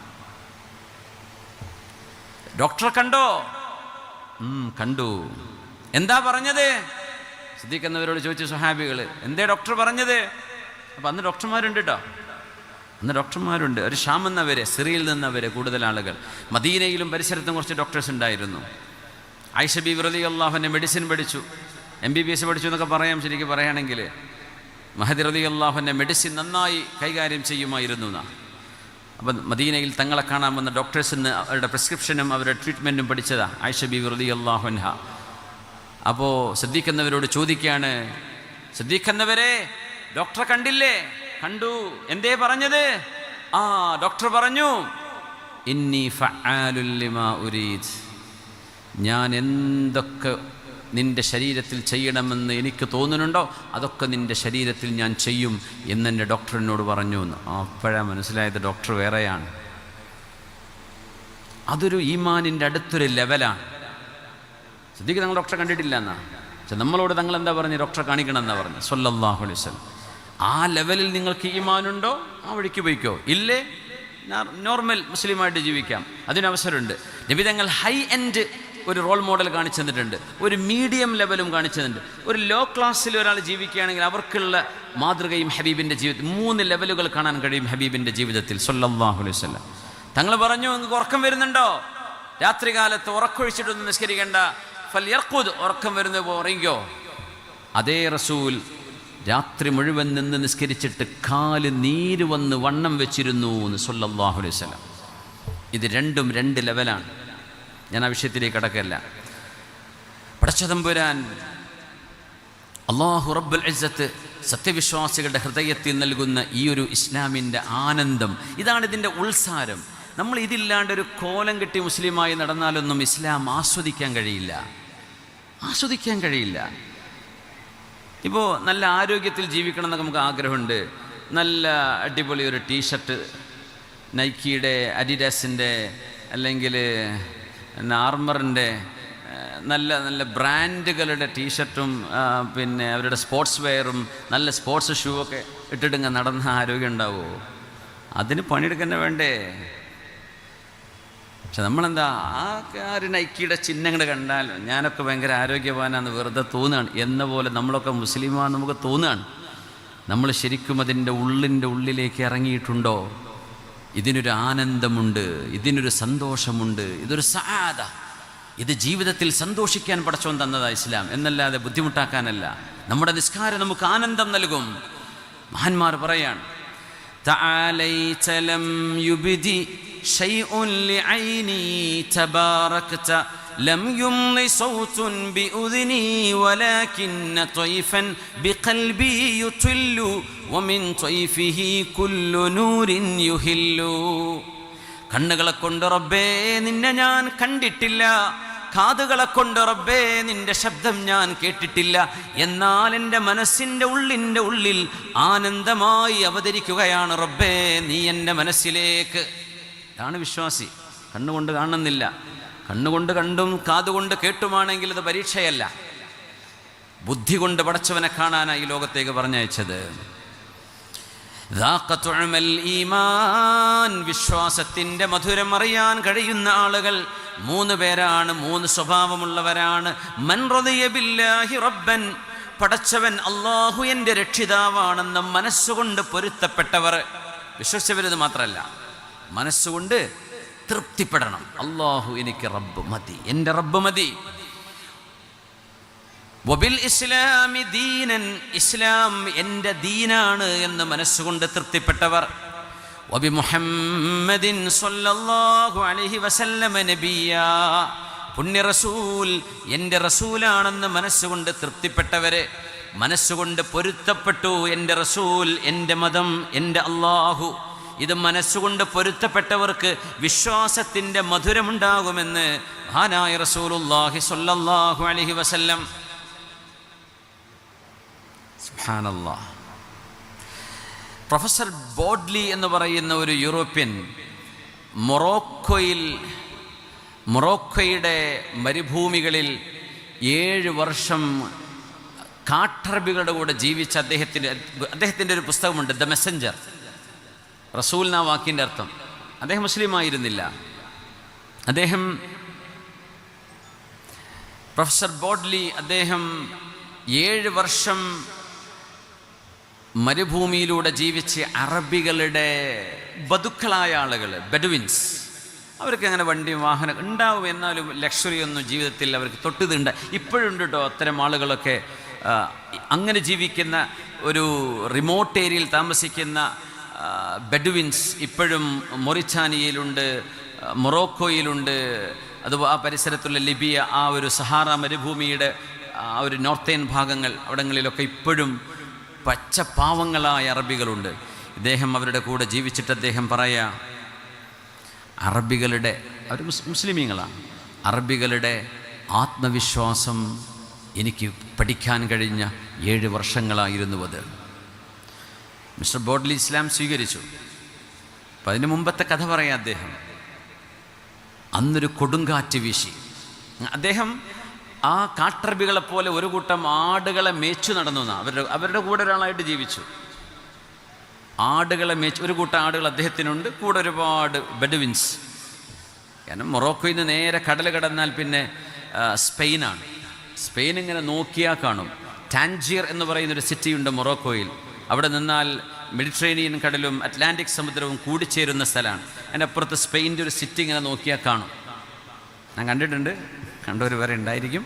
ഡോക്ടറെ കണ്ടോ? കണ്ടു. എന്താ പറഞ്ഞത്? സിദ്ദീഖ് എന്നവരോട് ചോദിച്ചു സ്വഹാബികൾ, എന്തേ ഡോക്ടർ പറഞ്ഞത്? അപ്പം അന്ന് ഡോക്ടർമാരുണ്ട് കേട്ടോ, അന്ന് ഡോക്ടർമാരുണ്ട്. ഒരു ഷാം എന്നവരെ, സിറിയയിൽ നിന്നവരെ കൂടുതൽ ആളുകൾ. മദീനയിലും പരിസരത്തും കുറച്ച് ഡോക്ടേഴ്സ് ഉണ്ടായിരുന്നു. ആയിഷ ബീവി റളിയല്ലാഹു അൻഹ മെഡിസിൻ പഠിച്ചു, MBBS പഠിച്ചു എന്നൊക്കെ പറയാം. ശരിക്കും പറയുകയാണെങ്കിൽ മഹദി റളിയല്ലാഹു അൻഹ മെഡിസിൻ നന്നായി കൈകാര്യം ചെയ്യുമായിരുന്നു എന്നാണ്. അപ്പം മദീനയിൽ തങ്ങളെ കാണാൻ വന്ന ഡോക്ടേഴ്സിന് അവരുടെ പ്രിസ്ക്രിപ്ഷനും അവരുടെ ട്രീറ്റ്മെൻറ്റും പഠിച്ചതാണ് ആയിഷ ബീവി റളിയല്ലാഹു അൻഹ. അപ്പോൾ സിദ്ദീഖ് എന്നവരോട് ചോദിക്കുകയാണ്, സിദ്ദീഖ് എന്നവരെ ഡോക്ടറെ കണ്ടില്ലേ? കണ്ടു. എന്തേ പറഞ്ഞത്? ഡോക്ടർ പറഞ്ഞു, ഇന്നി ഫഅാലുൽ ലിമാ ഉരീദ്, ഞാൻ എന്തൊക്കെ നിൻ്റെ ശരീരത്തിൽ ചെയ്യണമെന്ന് എനിക്ക് തോന്നുന്നുണ്ടോ അതൊക്കെ നിൻ്റെ ശരീരത്തിൽ ഞാൻ ചെയ്യും എന്നെൻ്റെ ഡോക്ടറിനോട് പറഞ്ഞു എന്ന്. അപ്പോഴാണ് മനസ്സിലായത് ഡോക്ടർ വേറെയാണ്. അതൊരു ഈമാനിൻ്റെ അടുത്തൊരു ലെവലാണ്. സിദ്ദീഖ് തങ്ങൾ ഡോക്ടറെ കണ്ടിട്ടില്ല എന്നാ, പക്ഷെ നമ്മളോട് തങ്ങൾ എന്താ പറഞ്ഞു? ഡോക്ടറെ കാണിക്കണം എന്നാ പറഞ്ഞു സ്വല്ലല്ലാഹു അലൈഹി വസല്ലം. ആ ലെവലിൽ നിങ്ങൾക്ക് ഈമാനുണ്ടോ ആ വഴിക്ക് പോയിക്കോ, ഇല്ലേ നോർമൽ മുസ്ലിമായിട്ട് ജീവിക്കാം, അതിനവസരമുണ്ട്. നബി തങ്ങൾ ഹൈ എൻഡ് ഒരു റോൾ മോഡൽ കാണിച്ചു തന്നിട്ടുണ്ട്, ഒരു മീഡിയം ലെവലും കാണിച്ചു തന്നിട്ടുണ്ട്. ഒരു ലോ ക്ലാസ്സിൽ ഒരാൾ ജീവിക്കുകയാണെങ്കിൽ അവർക്കുള്ള മാതൃകയും ഹബീബിൻ്റെ ജീവിതത്തിൽ 3 ലെവലുകൾ കാണാൻ കഴിയും ഹബീബിൻ്റെ ജീവിതത്തിൽ സ്വല്ലല്ലാഹു അലൈഹി വസല്ലം. തങ്ങൾ പറഞ്ഞു, നിങ്ങൾക്ക് ഉറക്കം വരുന്നുണ്ടോ? രാത്രികാലത്ത് ഉറക്കൊഴിച്ചിട്ടൊന്നും നിസ്കരിക്കേണ്ട, ഫൽയർഖുദ്, ഉറക്കം വരുന്നത് ഉറങ്ങിക്കോ. അതേ റസൂൽ രാത്രി മുഴുവൻ നിന്ന് നിസ്കരിച്ചിട്ട് കാല് നീര് വന്ന് വണ്ണം വെച്ചിരുന്നു എന്ന് സ്വല്ലല്ലാഹു അലൈഹി വസല്ലം. ഇത് രണ്ടും 2 ലെവലാണ്. ഞാൻ ആ വിഷയത്തിലേക്ക് കടക്കല്ല. പടച്ചതമ്പുരാൻ അല്ലാഹു റബ്ബുൽ ഇസ്സത്ത് സത്യവിശ്വാസികളുടെ ഹൃദയത്തിൽ നൽകുന്ന ഈ ഒരു ഇസ്ലാമിൻ്റെ ആനന്ദം, ഇതാണ് ഇതിൻ്റെ ഉത്സാരം. നമ്മൾ ഇതില്ലാണ്ട് ഒരു കോലം കെട്ടി മുസ്ലിമായി നടന്നാലൊന്നും ഇസ്ലാം ആസ്വദിക്കാൻ കഴിയില്ല. ഇപ്പോൾ നല്ല ആരോഗ്യത്തിൽ ജീവിക്കണം എന്നൊക്കെ നമുക്ക് ആഗ്രഹമുണ്ട്. നല്ല അടിപൊളി ഒരു ടീഷർട്ട്, നൈക്കിയുടെ, അഡിഡാസിൻ്റെ, അല്ലെങ്കിൽ ആർമറിൻ്റെ, നല്ല നല്ല ബ്രാൻഡുകളുടെ ടീഷർട്ടും പിന്നെ അവരുടെ സ്പോർട്സ് വെയറും നല്ല സ്പോർട്സ് ഷൂ ഒക്കെ ഇട്ടിട്ടിങ്ങ് നടന്ന ആരോഗ്യം ഉണ്ടാവുമോ? അതിന് പണിയെടുക്കാൻ വേണ്ടേ? പക്ഷെ നമ്മളെന്താ ആ ഒരു നൈക്കിയുടെ ചിഹ്നങ്ങൾ കണ്ടാൽ ഞാനൊക്കെ ഭയങ്കര ആരോഗ്യവാനാന്ന് വെറുതെ തോന്നുകയാണ് എന്ന പോലെ നമ്മളൊക്കെ മുസ്ലിമാണെന്ന് നമുക്ക് തോന്നുകയാണ്. നമ്മൾ ശരിക്കും അതിൻ്റെ ഉള്ളിലേക്ക് ഇറങ്ങിയിട്ടുണ്ടോ? ഇതിനൊരു ആനന്ദമുണ്ട്, ഇതിനൊരു സന്തോഷമുണ്ട്, ഇതൊരു സആദ, ഇത് ജീവിതത്തിൽ സന്തോഷിക്കാൻ പടച്ചോൻ തന്നതാ ഇസ്ലാം എന്നല്ലാതെ ബുദ്ധിമുട്ടാക്കാനല്ല. നമ്മുടെ നിസ്കാരം നമുക്ക് ആനന്ദം നൽകും. മഹാന്മാർ പറയാണ്, തആലൈത ലം യുബ്ദി ശൈഉൻ ലിഐനി തബാറക്ത ലം യുംളി സൗതുൻ ബിഉദ്നി വലാകിന്ന ത്വയ്ഫൻ ബിഖൽബി യുത്വില്ലു വമിൻ ത്വയ്ഫിഹി കുല്ലു നൂരിൻ യുഹില്ലു. കണ്ണുകളെ കൊണ്ട് റബ്ബേ നിന്നെ ഞാൻ കണ്ടിട്ടില്ല, കാതുകളെ കൊണ്ട് റബ്ബേ നിന്റെ ശബ്ദം ഞാൻ കേട്ടിട്ടില്ല, എന്നാൽ എൻ്റെ മനസ്സിൻ്റെ ഉള്ളിൽ ആനന്ദമായി അവതരിക്കുകയാണ് റബ്ബേ നീ എൻ്റെ മനസ്സിലേക്ക്. ഇതാണ് വിശ്വാസി. കണ്ണുകൊണ്ട് കാണുന്നില്ല, കണ്ണുകൊണ്ട് കണ്ടും കാതുകൊണ്ട് കേട്ടുമാണെങ്കിൽ അത് പരീക്ഷയല്ല. ബുദ്ധി കൊണ്ട് പടച്ചവനെ കാണാനായി ലോകത്തേക്ക് പറഞ്ഞയച്ചത്. ഈമാൻ, വിശ്വാസത്തിൻ്റെ മധുരം അറിയാൻ കഴിയുന്ന ആളുകൾ 3 പേരാണ്, 3 സ്വഭാവമുള്ളവരാണ്. മൻ റദിയ ബില്ലാഹി റബ്ബൻ, പടച്ചവൻ അല്ലാഹു എൻ്റെ രക്ഷിതാവാണെന്ന് മനസ്സുകൊണ്ട് പൊരുത്തപ്പെട്ടവർ. വിശ്വസിച്ചവരത് മാത്രമല്ല, മനസ്സുകൊണ്ട് തൃപ്തിപ്പെടണം. അല്ലാഹു എനിക്ക് റബ്ബ് മതി, എൻ്റെ റബ്ബ് മതി. വബിൽ ഇസ്ലാമി ദീനൻ, ഇസ്ലാം എൻ്റെ ദീനാണ് എന്ന് മനസ്സുകൊണ്ട് തൃപ്തിപ്പെട്ടവർ. വബി മുഹമ്മദിൻ സ്വല്ലല്ലാഹു അലൈഹി വസല്ലമ നബിയാ, പുണ്യ റസൂൽ എൻ്റെ റസൂലാണെന്ന് മനസ്സുകൊണ്ട് തൃപ്തിപ്പെട്ടവരെ, മനസ്സുകൊണ്ട് പൊരുത്തപ്പെട്ടു എൻ്റെ റസൂൽ, എൻ്റെ മതം, എൻ്റെ അല്ലാഹു. ഇത് മനസ്സുകൊണ്ട് പൊരുത്തപ്പെട്ടവർക്ക് വിശ്വാസത്തിൻ്റെ മധുരമുണ്ടാകുമെന്ന് മഹാനായ റസൂലുള്ളാഹി സ്വല്ലല്ലാഹു അലൈഹി വസല്ലം. സുബ്ഹാനല്ലാഹ്. പ്രൊഫസർ ബോഡ്ലി എന്ന് പറയുന്ന ഒരു യൂറോപ്യൻ മൊറോക്കോയുടെ മരുഭൂമികളിൽ 7 വർഷം കാട്ടറബികളുടെ കൂടെ ജീവിച്ച അദ്ദേഹത്തിൻ്റെ ഒരു പുസ്തകമുണ്ട്, ദ മെസ്സഞ്ചർ. റസൂൽ എന്ന വാക്കിൻ്റെ അർത്ഥം. അദ്ദേഹം മുസ്ലിം ആയിരുന്നില്ല. പ്രൊഫസർ ബോഡ്ലി 7 വർഷം മരുഭൂമിയിലൂടെ ജീവിച്ച് അറബികളുടെ ബതുക്കളായ ആളുകൾ, ബെഡുവിൻസ്, അവർക്ക് അങ്ങനെ വണ്ടിയും വാഹനം ഉണ്ടാവും, എന്നാലും ലക്ഷറി ഒന്നും ജീവിതത്തിൽ അവർക്ക് തൊട്ടതുണ്ട്. ഇപ്പോഴുണ്ട് കേട്ടോ അത്തരം ആളുകളൊക്കെ. അങ്ങനെ ജീവിക്കുന്ന ഒരു റിമോട്ട് ഏരിയയിൽ താമസിക്കുന്ന ബെഡുവിൻസ് ഇപ്പോഴും മൊറിറ്റാനിയയിലുണ്ട്, മൊറോക്കോയിലുണ്ട്, അതുപോലെ ആ പരിസരത്തുള്ള ലിബിയ, ആ ഒരു സഹാറ മരുഭൂമിയുടെ ആ ഒരു നോർത്തേൺ ഭാഗങ്ങൾ, അവിടങ്ങളിലൊക്കെ ഇപ്പോഴും പച്ചപ്പാവങ്ങളായ അറബികളുണ്ട്. ഇദ്ദേഹം അവരുടെ കൂടെ ജീവിച്ചിട്ട് അദ്ദേഹം പറയാ, അറബികളുടെ, അവർ മുസ്ലിമീങ്ങളാണ്, അറബികളുടെ ആത്മവിശ്വാസം എനിക്ക് പഠിക്കാൻ കഴിഞ്ഞ 7 വർഷങ്ങളായിരുന്നു അത്. മിസ്റ്റർ ബോഡ്ലി ഇസ്ലാം സ്വീകരിച്ചു. അപ്പം അതിന് മുമ്പത്തെ കഥ പറയാം അദ്ദേഹം. അന്നൊരു കൊടുങ്കാറ്റ് വീശി. അദ്ദേഹം ആ കാട്ടറബികളെപ്പോലെ ഒരു കൂട്ടം ആടുകളെ മേച്ചു നടന്നു എന്നാണ്. അവരുടെ കൂടെ ഒരാളായിട്ട് ജീവിച്ചു. ആടുകളെ മേച്ച്, ഒരു കൂട്ടം ആടുകൾ അദ്ദേഹത്തിനുണ്ട്, കൂടെ ഒരുപാട് ബെഡുവിൻസ്. കാരണം മൊറോക്കോയിൽ നിന്ന് നേരെ കടൽ കടന്നാൽ പിന്നെ സ്പെയിനാണ്. സ്പെയിൻ ഇങ്ങനെ നോക്കിയാൽ കാണും. ടാൻജിയർ എന്ന് പറയുന്നൊരു സിറ്റിയുണ്ട് മൊറോക്കോയിൽ. അവിടെ നിന്നാൽ മെഡിറ്ററേനിയൻ കടലും അറ്റ്ലാന്റിക് സമുദ്രവും കൂടിച്ചേരുന്ന സ്ഥലമാണ്. അതിൻ്റെ അപ്പുറത്ത് സ്പെയിൻ്റെ ഒരു സിറ്റി ഇങ്ങനെ നോക്കിയാൽ കാണും. ഞാൻ കണ്ടിട്ടുണ്ട്, കണ്ടവർ വരെ ഉണ്ടായിരിക്കും.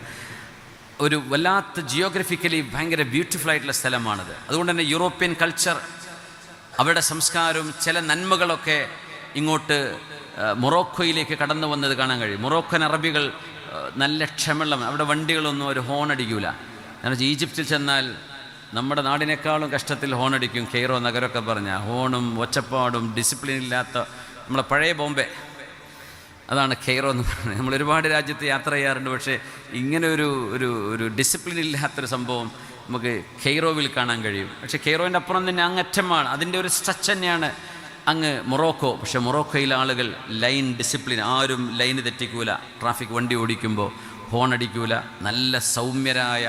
ഒരു വല്ലാത്ത ജിയോഗ്രഫിക്കലി ഭയങ്കര ബ്യൂട്ടിഫുൾ ആയിട്ടുള്ള സ്ഥലമാണത്. അതുകൊണ്ട് തന്നെ യൂറോപ്യൻ കൾച്ചർ, അവരുടെ സംസ്കാരവും ചില നന്മകളൊക്കെ ഇങ്ങോട്ട് മൊറോക്കോയിലേക്ക് കടന്നു വന്നത് കാണാൻ കഴിയും. മൊറോക്കൻ അറബികൾ നല്ല ക്ഷമയുള്ള, അവിടെ വണ്ടികളൊന്നും ഒരു ഹോൺ അടിക്കൂല. കാരണം ഈജിപ്തിൽ ചെന്നാൽ നമ്മുടെ നാടിനേക്കാളും കഷ്ടത്തിൽ ഹോൺ അടിക്കും. കെയ്റോ നഗരമൊക്കെ പറഞ്ഞാൽ ഹോണും ഒച്ചപ്പാടും ഡിസിപ്ലിൻ ഇല്ലാത്ത, നമ്മളെ പഴയ ബോംബെ, അതാണ് കെയ്റോ എന്ന് പറയുന്നത്. നമ്മൾ ഒരുപാട് രാജ്യത്ത് യാത്ര ചെയ്യാറുണ്ട്, പക്ഷേ ഇങ്ങനെ ഒരു ഡിസിപ്ലിൻ ഇല്ലാത്തൊരു സംഭവം നമുക്ക് കെയ്റോവിൽ കാണാൻ കഴിയും. പക്ഷേ കെയ്റോവിൻ്റെ അപ്പുറം തന്നെ അങ്ങറ്റമാണ്, അതിൻ്റെ ഒരു സ്ട്രെച്ച് തന്നെയാണ് അങ്ങ് മൊറോക്കോ. പക്ഷേ മൊറോക്കോയിലെ ആളുകൾ ലൈൻ ഡിസിപ്ലിൻ, ആരും ലൈന് തെറ്റിക്കൂല, ട്രാഫിക് വണ്ടി ഓടിക്കുമ്പോൾ ഹോൺ അടിക്കൂല, നല്ല സൗമ്യരായ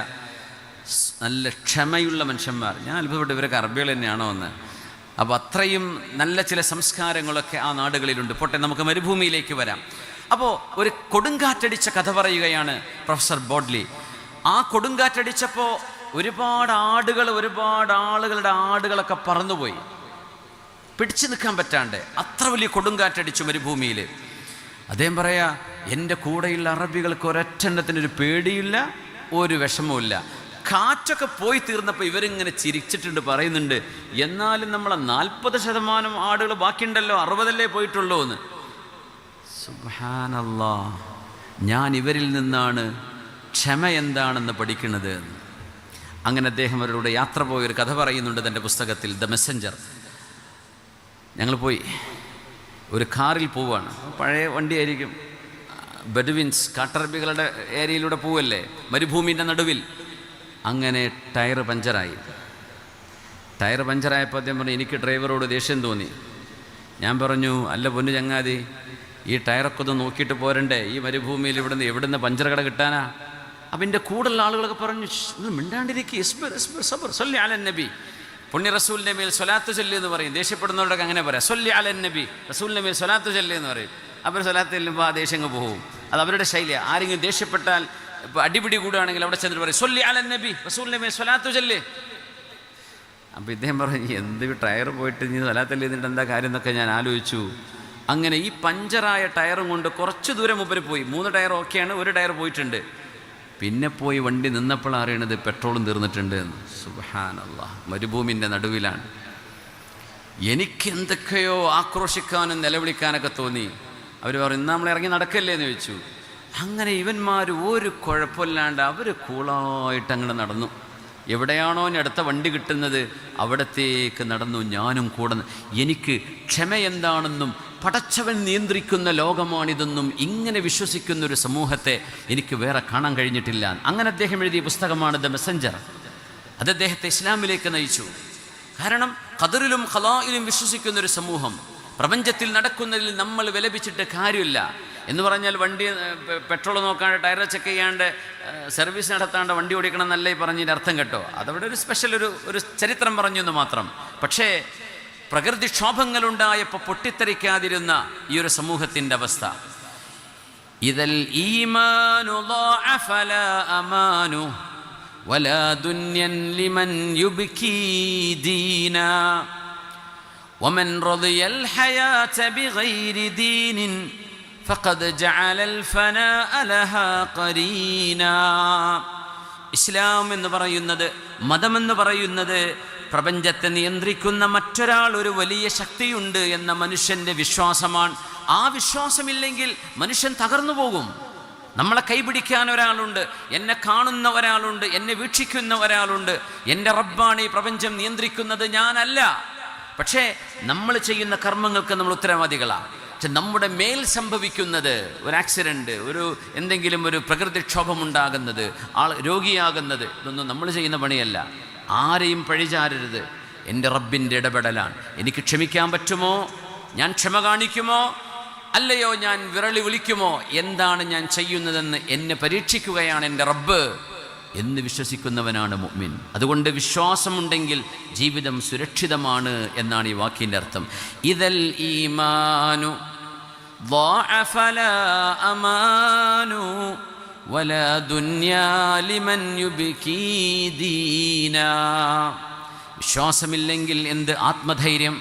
നല്ല ക്ഷമയുള്ള മനുഷ്യന്മാർ. ഞാൻ അത്ഭുതപ്പെട്ടു, ഇവരൊക്കെ അറബികൾ തന്നെയാണോ എന്ന്. അപ്പോൾ അത്രയും നല്ല ചില സംസ്കാരങ്ങളൊക്കെ ആ നാടുകളിലുണ്ട്. പോട്ടെ, നമുക്ക് മരുഭൂമിയിലേക്ക് വരാം. അപ്പോൾ ഒരു കൊടുങ്കാറ്റടിച്ച കഥ പറയുകയാണ് പ്രൊഫസർ ബോഡ്ലി. ആ കൊടുങ്കാറ്റടിച്ചപ്പോൾ ഒരുപാട് ആളുകളുടെ ആടുകളൊക്കെ പറന്നുപോയി, പിടിച്ചു നിൽക്കാൻ പറ്റാണ്ട്. അത്ര വലിയ കൊടുങ്കാറ്റടിച്ചു മരുഭൂമിയിൽ. അദ്ദേഹം പറയാ, എൻ്റെ കൂടെയുള്ള അറബികൾക്ക് ഒരൊറ്റെണ്ണത്തിനൊരു പേടിയില്ല, ഒരു വിഷമവുമില്ല. കാറ്റൊക്കെ പോയി തീർന്നപ്പോൾ ഇവരിങ്ങനെ ചിരിച്ചിട്ടുണ്ട്, പറയുന്നുണ്ട്, എന്നാലും നമ്മളെ 40% ആടുകൾ ബാക്കിയുണ്ടല്ലോ, 60 പോയിട്ടുള്ളൂ എന്ന്. സുബ്ഹാനല്ലാഹ്, ഞാൻ ഇവരിൽ നിന്നാണ് ക്ഷമ എന്താണെന്ന് പഠിക്കുന്നത്. അങ്ങനെ അദ്ദേഹം അവരുടെ യാത്ര പോയൊരു കഥ പറയുന്നുണ്ട് തൻ്റെ പുസ്തകത്തിൽ, ദ മെസ്സഞ്ചർ. ഞങ്ങൾ പോയി ഒരു കാറിൽ പോവുകയാണ്. പഴയ വണ്ടിയായിരിക്കും, ബെഡുവിൻസ് കാട്ടറബികളുടെ ഏരിയയിലൂടെ പോവല്ലേ, മരുഭൂമിൻ്റെ നടുവിൽ. അങ്ങനെ ടയർ പഞ്ചറായപ്പോൾ അദ്ദേഹം പറഞ്ഞു, എനിക്ക് ഡ്രൈവറോട് ദേഷ്യം തോന്നി. ഞാൻ പറഞ്ഞു, അല്ല പൊന്നു ചങ്ങാതി, ഈ ടയറൊക്കെ ഒന്ന് നോക്കിയിട്ട് പോരണ്ടേ, ഈ മരുഭൂമിയിൽ എവിടുന്ന് പഞ്ചർ കട കിട്ടാനാ? അപ്പം എൻ്റെ കൂടുതലുള്ള ആളുകളൊക്കെ പറഞ്ഞു, മിണ്ടാണ്ടിരിക്കുക, സല്ലി അലൻ നബി, പുണ്യ റസൂലിൻ്റെ മേൽ സ്വലാത്ത് ചൊല്ലി എന്ന് പറയും. ദേഷ്യപ്പെടുന്നവരോടൊക്കെ അങ്ങനെ പറയാം, സല്ലി അലൻ നബി, റസൂലിൻ്റെ മേൽ സ്വലാത്ത് ചൊല്ലി എന്ന് പറയും. അവർ സ്വലാത്ത് ചെല്ലുമ്പോൾ ആ ദേഷ്യങ്ങൾ പോകും. അത് അവരുടെ ശൈലിയാണ്. ആരെങ്കിലും ദേഷ്യപ്പെട്ടാൽ, ഇപ്പോൾ അടിപിടി കൂടുകയാണെങ്കിൽ അവിടെ ചെന്നിട്ട് പറയും, സല്ലി അലൻ നബി, റസൂലിൻ്റെ മേൽ സ്വലാത്ത് ചൊല്ലി. അപ്പോൾ ഇദ്ദേഹം പറഞ്ഞു, എന്ത് ടയർ പോയിട്ട് നീ സ്വലാത്ത് ചൊല്ലിയിട്ട് എന്താ കാര്യം എന്നൊക്കെ ഞാൻ ആലോചിച്ചു. അങ്ങനെ ഈ പഞ്ചറായ ടയറും കൊണ്ട് കുറച്ച് ദൂരം മുമ്പിൽ പോയി. 3 ടയർ ഓക്കെയാണ്, 1 ടയർ പോയിട്ടുണ്ട്. പിന്നെ പോയി വണ്ടി നിന്നപ്പോൾ അറിയണത് പെട്രോളും തീർന്നിട്ടുണ്ട് എന്ന്. സുബ്ഹാനല്ലാഹ്, മരുഭൂമിൻ്റെ നടുവിലാണ്. എനിക്ക് എന്തൊക്കെയോ ആക്രോശിക്കാനും നിലവിളിക്കാനൊക്കെ തോന്നി. അവർ പറഞ്ഞു, ഇന്ന് നമ്മൾ ഇറങ്ങി നടക്കല്ലേ എന്ന് ചോദിച്ചു. അങ്ങനെ ഇവന്മാർ ഒരു കുഴപ്പമില്ലാണ്ട് അവർ കൂളായിട്ട് അങ്ങനെ നടന്നു. എവിടെയാണോ ഇനി അടുത്ത വണ്ടി കിട്ടുന്നത് അവിടത്തേക്ക് നടന്നു. ഞാനും കൂടെ. എനിക്ക് ക്ഷമ എന്താണെന്നും പടച്ചവൻ നിയന്ത്രിക്കുന്ന ലോകമാണിതെന്നും ഇങ്ങനെ വിശ്വസിക്കുന്നൊരു സമൂഹത്തെ എനിക്ക് വേറെ കാണാൻ കഴിഞ്ഞിട്ടില്ല. അങ്ങനെ അദ്ദേഹം എഴുതിയ പുസ്തകമാണ് ദ മെസ്സഞ്ചർ. അത് അദ്ദേഹത്തെ ഇസ്ലാമിലേക്ക് നയിച്ചു. കാരണം ഖദറിലും ഖലായിലും വിശ്വസിക്കുന്നൊരു സമൂഹം, പ്രപഞ്ചത്തിൽ നടക്കുന്നതിൽ നമ്മൾ വിലപിച്ചിട്ട് കാര്യമില്ല. എന്ന് പറഞ്ഞാൽ വണ്ടി പെട്രോൾ നോക്കാണ്ട്, ടയർ ചെക്ക് ചെയ്യാണ്ട്, സർവീസ് നടത്താണ്ട് വണ്ടി ഓടിക്കണം എന്നല്ലേ പറഞ്ഞതിൻ്റെ അർത്ഥം കേട്ടോ. അതവിടെ ഒരു സ്പെഷ്യൽ ഒരു ചരിത്രം പറഞ്ഞു എന്ന് മാത്രം. പക്ഷേ പ്രകൃതിക്ഷോഭങ്ങളുണ്ടായപ്പോൾ പൊട്ടിത്തെറിക്കാതിരുന്ന ഈ ഒരു സമൂഹത്തിൻ്റെ അവസ്ഥ, ഇദൽ ഈമാനു ളഅഫ ലാ അമാനു വലാ ദുന്യൻ ലിമൻ യുബ്കി ദീനാ വമൻ റളിയൽ ഹയാത ബിഗൈരി ദീനിൻ ഫഖദ് ജഅലൽ ഫനാഅ ലഹാ ഖരീനാ. ഇസ്ലാം എന്ന് പറയുന്നത്, മതമെന്ന് പറയുന്നത് പ്രപഞ്ചത്തെ നിയന്ത്രിക്കുന്ന മറ്റൊരാൾ, ഒരു വലിയ ശക്തിയുണ്ട് എന്ന മനുഷ്യൻ്റെ വിശ്വാസമാണ്. ആ വിശ്വാസമില്ലെങ്കിൽ മനുഷ്യൻ തകർന്നു പോകും. നമ്മളെ കൈപിടിക്കാൻ ഒരാളുണ്ട്, എന്നെ കാണുന്ന ഒരാളുണ്ട്, എന്നെ വീക്ഷിക്കുന്ന ഒരാളുണ്ട്. എൻ്റെ റബ്ബാണ് ഈ പ്രപഞ്ചം നിയന്ത്രിക്കുന്നത്, ഞാനല്ല. പക്ഷേ നമ്മൾ ചെയ്യുന്ന കർമ്മങ്ങൾക്ക് നമ്മൾ ഉത്തരവാദികളാണ്. പക്ഷെ നമ്മുടെ മേൽ സംഭവിക്കുന്നത്, ഒരു ആക്സിഡൻറ്റ്, എന്തെങ്കിലും ഒരു പ്രകൃതിക്ഷോഭമുണ്ടാകുന്നത്, ആൾ രോഗിയാകുന്നത്, ഇതൊന്നും നമ്മൾ ചെയ്യുന്ന പണിയല്ല. ആരെയും പഴിചാരരുത്. എൻ്റെ റബ്ബിൻ്റെ ഇടപെടലാണ്. എനിക്ക് ക്ഷമിക്കാൻ പറ്റുമോ? ഞാൻ ക്ഷമ കാണിക്കുമോ? അല്ലയോ ഞാൻ വിരളി വിളിക്കുമോ? എന്താണ് ഞാൻ ചെയ്യുന്നതെന്ന് എന്നെ പരീക്ഷിക്കുകയാണ് എൻ്റെ റബ്ബ് എന്ന് വിശ്വസിക്കുന്നവനാണ് മുഅ്മിൻ. അതുകൊണ്ട് വിശ്വാസമുണ്ടെങ്കിൽ ജീവിതം സുരക്ഷിതമാണ് എന്നാണ് ഈ വാക്കിൻ്റെ അർത്ഥം. ഇദൽ ഈമാനു ളഅഫ ലാ അമാനു വലാ ദുന്യാ ലിമൻ യുബ്കി ദീനാ. വിശ്വാസമില്ലെങ്കിൽ എന്ത് ആത്മധൈര്യം?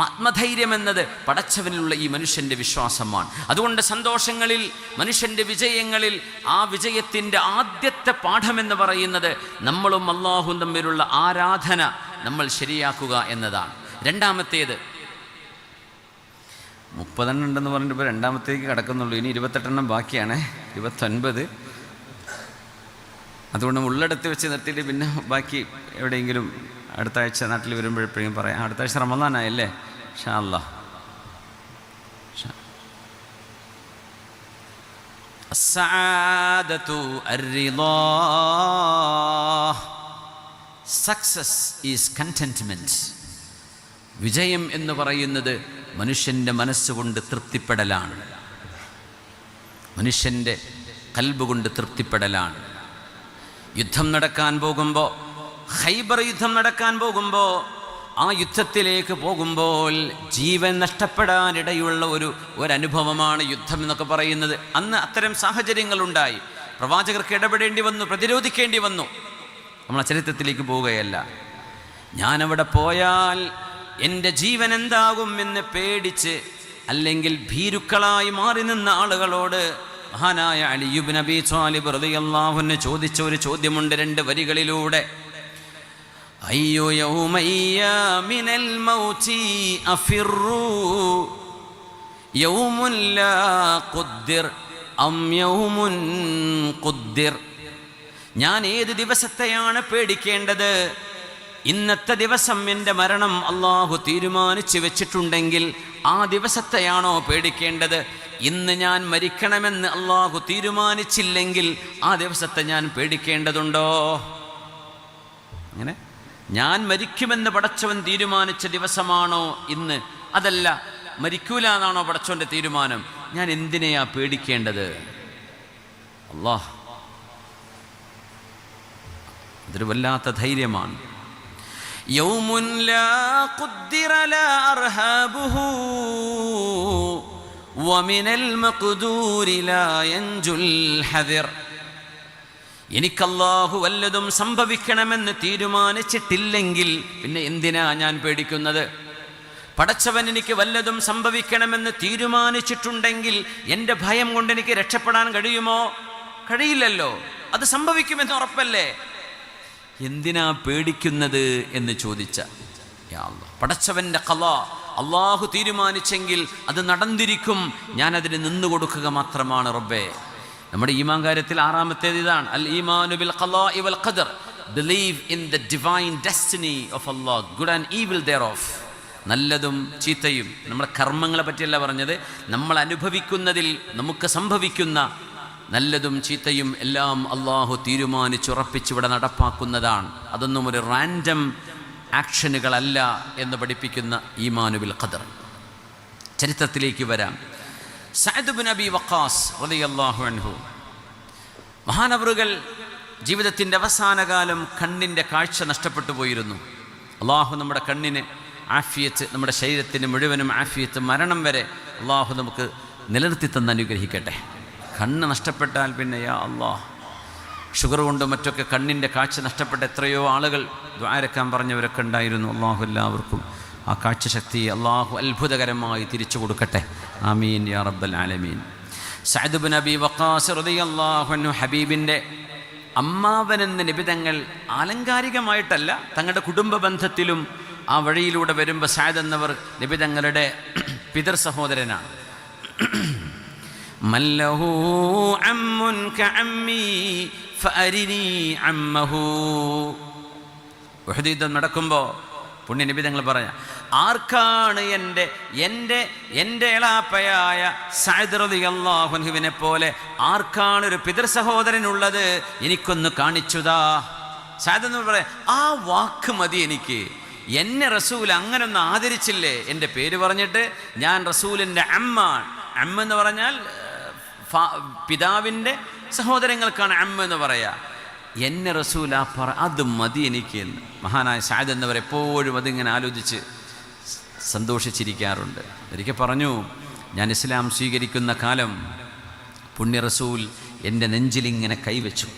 ആത്മധൈര്യം എന്നത് പടച്ചവനിലുള്ള ഈ മനുഷ്യൻ്റെ വിശ്വാസമാണ്. അതുകൊണ്ട് സന്തോഷങ്ങളിൽ, മനുഷ്യൻ്റെ വിജയങ്ങളിൽ, ആ വിജയത്തിൻ്റെ ആദ്യത്തെ പാഠമെന്ന് പറയുന്നത് നമ്മളും അള്ളാഹും തമ്മിലുള്ള ആരാധന നമ്മൾ ശരിയാക്കുക എന്നതാണ്. രണ്ടാമത്തേത്, 30 ഉണ്ടെന്ന് പറഞ്ഞിട്ട് രണ്ടാമത്തേക്ക് കടക്കുന്നുള്ളൂ. ഇനി 28 ബാക്കിയാണ്, 29. അതുകൊണ്ട് ഉള്ളിടത്ത് വെച്ച് നിർത്തിയിട്ട് പിന്നെ ബാക്കി എവിടെയെങ്കിലും അടുത്ത ആഴ്ച നാട്ടിൽ വരുമ്പോഴെപ്പോഴും പറയാം. അടുത്ത ആഴ്ച റമദാനായല്ലേ, ഇൻഷാ അല്ലാഹ്. അസ്സആദതു അർറിളാ സക്സസ് ഈസ് കണ്ടന്റ്മെൻറ്റ്. വിജയം എന്ന് പറയുന്നത് മനുഷ്യൻ്റെ മനസ്സുകൊണ്ട് തൃപ്തിപ്പെടലാണ്, മനുഷ്യൻ്റെ കൽബ് കൊണ്ട് തൃപ്തിപ്പെടലാണ്. യുദ്ധം നടക്കാൻ പോകുമ്പോൾ, ഖൈബർ യുദ്ധം നടക്കാൻ പോകുമ്പോൾ, ആ യുദ്ധത്തിലേക്ക് പോകുമ്പോൾ ജീവൻ നഷ്ടപ്പെടാനിടയുള്ള ഒരനുഭവമാണ് യുദ്ധം എന്നൊക്കെ പറയുന്നത്. അന്ന് അത്തരം സാഹചര്യങ്ങളുണ്ടായി, പ്രവാചകർക്ക് ഇടപെടേണ്ടി വന്നു, പ്രതിരോധിക്കേണ്ടി വന്നു. നമ്മളെ ചരിത്രത്തിലേക്ക് പോവുകയല്ല. ഞാനവിടെ പോയാൽ എൻ്റെ ജീവൻ എന്താകും എന്ന് പേടിച്ച്, അല്ലെങ്കിൽ ഭീരുക്കളായി മാറി നിന്ന ആളുകളോട് മഹാനായ അലി ഇബ്നു അബീ ത്വാലിബ് റളിയല്ലാഹു അൻഹു ചോദിച്ച ഒരു ചോദ്യമുണ്ട് 2 വരികളിലൂടെ. അയ്യോ യൗമയ്യ മിനൽ മൗതി അഫിറു യൗമുൻ ലാ ഖുദ്ദിർ അം യൗമുൻ ഖുദ്ദിർ. ഞാൻ ഏത് ദിവസത്തെയാണ് പേടിക്കേണ്ടത്? ഇന്നത്തെ ദിവസം എൻ്റെ മരണം അള്ളാഹു തീരുമാനിച്ചു വെച്ചിട്ടുണ്ടെങ്കിൽ ആ ദിവസത്തെയാണോ പേടിക്കേണ്ടത്? ഇന്ന് ഞാൻ മരിക്കണമെന്ന് അള്ളാഹു തീരുമാനിച്ചില്ലെങ്കിൽ ആ ദിവസത്തെ ഞാൻ പേടിക്കേണ്ടതുണ്ടോ? അങ്ങനെ ഞാൻ മരിക്കുമെന്ന് പടച്ചവൻ തീരുമാനിച്ച ദിവസമാണോ ഇന്ന്? അതല്ല, മരിക്കൂല എന്നാണോ പടച്ചവൻ്റെ തീരുമാനം? ഞാൻ എന്തിനെയാ പേടിക്കേണ്ടത്? അല്ലാഹ്, അതൊരു വല്ലാത്ത ധൈര്യമാണ്. യൗമുൻ ലാ ഖുദ്ദിറ ലാ അർഹാബുഹു വമിനൽ മഖ്ദൂരി ലാ യൻജുൽ ഹദിർ. എനിക്കല്ലാഹു വല്ലതും സംഭവിക്കണമെന്ന് തീരുമാനിച്ചിട്ടില്ലെങ്കിൽ പിന്നെ എന്തിനാ ഞാൻ പേടിക്കുന്നത്? പടച്ചവൻ എനിക്ക് വല്ലതും സംഭവിക്കണമെന്ന് തീരുമാനിച്ചിട്ടുണ്ടെങ്കിൽ എൻ്റെ ഭയം കൊണ്ട് എനിക്ക് രക്ഷപ്പെടാൻ കഴിയുമോ? കഴിയില്ലല്ലോ. അത് സംഭവിക്കുമെന്ന് ഉറപ്പല്ലേ? എന്തിനാ പേടിക്കുന്നത് എന്ന് ചോദിച്ച, പടച്ചവൻ്റെ ഖളാ അള്ളാഹു തീരുമാനിച്ചെങ്കിൽ അത് നടന്നിരിക്കും, ഞാനതിന് നിന്നുകൊടുക്കുക മാത്രമാണ് റബ്ബേ. നമ്മുടെ ഈമാൻ കാര്യത്തിൽ 6-ാമത്തേത് ഇതാണ്, അൽ ഈമാനു ബിൽ ഖളാഇ വൽ ഖദർ, believe in the divine destiny of Allah, good and evil thereof. നല്ലതും ചീത്തയും നമ്മുടെ കർമ്മങ്ങളെ പറ്റിയല്ല പറഞ്ഞത്, നമ്മൾ അനുഭവിക്കുന്നതിൽ നമുക്ക് സംഭവിക്കുന്ന നല്ലതും ചീത്തയും എല്ലാം അള്ളാഹു തീരുമാനിച്ചുറപ്പിച്ചിവിടെ നടപ്പാക്കുന്നതാണ്. അതൊന്നും ഒരു റാൻഡം ആക്ഷനുകളല്ല എന്ന് പഠിപ്പിക്കുന്ന ഈമാനു ബിൽ ഖദർ. ചരിത്രത്തിലേക്ക് വരാം. സഅദ് ഇബ്നു അബീ വഖാസ് റളിയല്ലാഹു അൻഹു, മഹാനവറുകൾ ജീവിതത്തിൻ്റെ അവസാന കാലം കണ്ണിൻ്റെ കാഴ്ച നഷ്ടപ്പെട്ടു പോയിരുന്നു. അള്ളാഹു നമ്മുടെ കണ്ണിന് ആഫിയത്ത്, നമ്മുടെ ശരീരത്തിന് മുഴുവനും ആഫിയത്ത്, മരണം വരെ അള്ളാഹു നമുക്ക് നിലനിർത്തി തന്ന് അനുഗ്രഹിക്കട്ടെ. കണ്ണ് നഷ്ടപ്പെട്ടാൽ പിന്നെ യാ അള്ളാഹ്, ഷുഗർ കൊണ്ടും മറ്റൊക്കെ കണ്ണിൻ്റെ കാഴ്ച നഷ്ടപ്പെട്ട എത്രയോ ആളുകൾ ദുആരക്കാൻ പറഞ്ഞവരൊക്കെ ഉണ്ടായിരുന്നു. അള്ളാഹു എല്ലാവർക്കും ആ കാഴ്ചശക്തി അള്ളാഹു അത്ഭുതകരമായി തിരിച്ചു കൊടുക്കട്ടെ. ആമീൻ യാ റബ്ബൽ ആലമീൻ. സഅദ് ഇബ്നു അബീ വഖാസ് റളിയല്ലാഹു അൻഹു ഹബീബിൻ്റെ അമ്മാവനെന്ന് നബി തങ്ങൾ ആലങ്കാരികമായിട്ടല്ല, തങ്ങളുടെ കുടുംബ ബന്ധത്തിലും ആ വഴിയിലൂടെ വരുമ്പോൾ സഅദ് എന്നവർ നബി തങ്ങളുടെ പിതൃ സഹോദരനാണ്. മല്ലഹു അമ്മുൻ കഅമ്മി ഫഅരിനി അമ്മഹു. ഉഹദ് യുദ്ധം നടക്കുമ്പോൾ പുണ്യ നബി തങ്ങൾ പറഞ്ഞ, ആർക്കാണ് എൻ്റെ എളാപ്പയായ സഅദ് റളിയല്ലാഹു അൻഹുവിനെ പോലെ ആർക്കാണ് ഒരു പിതൃ സഹോദരനുള്ളത്, എനിക്കൊന്ന് കാണിച്ചുതാ. സഅദ് എന്ന് പറയാം, ആ വാക്ക് മതി എനിക്ക്. എന്നെ റസൂൽ അങ്ങനെ ഒന്ന് ആദരിച്ചില്ലേ, എൻ്റെ പേര് പറഞ്ഞിട്ട് ഞാൻ റസൂലിൻ്റെ അമ്മാണ്. അമ്മ എന്ന് പറഞ്ഞാൽ പിതാവിൻ്റെ സഹോദരങ്ങൾക്കാണ് അമ്മ എന്ന് പറയാ. എന്നെ റസൂൽ ആ അത് മതി എനിക്ക് എന്ന് മഹാനായ സഅദ് എന്നവർ എപ്പോഴും അതിങ്ങനെ ആലോചിച്ച് സന്തോഷിച്ചിരിക്കാറുണ്ട്. ഒരിക്കൽ പറഞ്ഞു, ഞാൻ ഇസ്ലാം സ്വീകരിക്കുന്ന കാലം പുണ്യ റസൂൽ എൻ്റെ നെഞ്ചിലിങ്ങനെ കൈവച്ചു,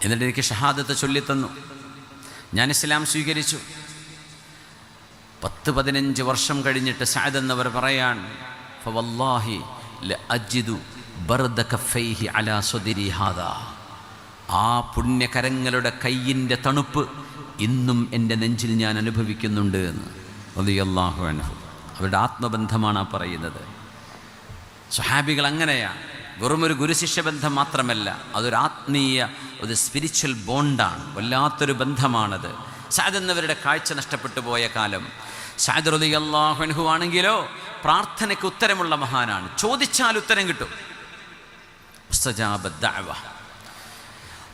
എന്നിട്ട് എനിക്ക് ഷഹാദത്ത് ചൊല്ലിത്തന്നു. ഞാൻ ഇസ്ലാം സ്വീകരിച്ചു. 10-15 വർഷം കഴിഞ്ഞിട്ട് സഅദ് എന്നവർ പറയാൻ, ഫവല്ലാഹി ലഅജിദു ബർദ കഫൈഹി അലാ സദരി ഹാദാ. ആ പുണ്യകരങ്ങളുടെ കയ്യിൻ്റെ തണുപ്പ് ഇന്നും എൻ്റെ നെഞ്ചിൽ ഞാൻ അനുഭവിക്കുന്നുണ്ട് എന്ന് റളിയല്ലാഹു അൻഹു. അവരുടെ ആത്മബന്ധമാണ് ആ പറയുന്നത്. സ്വഹാബികൾ അങ്ങനെയാണ്. വെറുമൊരു ഗുരുശിഷ്യ ബന്ധം മാത്രമല്ല, അതൊരു ആത്മീയ, ഒരു സ്പിരിച്വൽ ബോണ്ടാണ്, വല്ലാത്തൊരു ബന്ധമാണത്. സഅദ് എന്നവരുടെ കാഴ്ച നഷ്ടപ്പെട്ടു പോയ കാലം. സഅദ് റളിയല്ലാഹു അൻഹു ആണെങ്കിലോ പ്രാർത്ഥനയ്ക്ക് ഉത്തരമുള്ള മഹാനാണ്, ചോദിച്ചാൽ ഉത്തരം കിട്ടും. മുസ്തജാബ ദഅവ.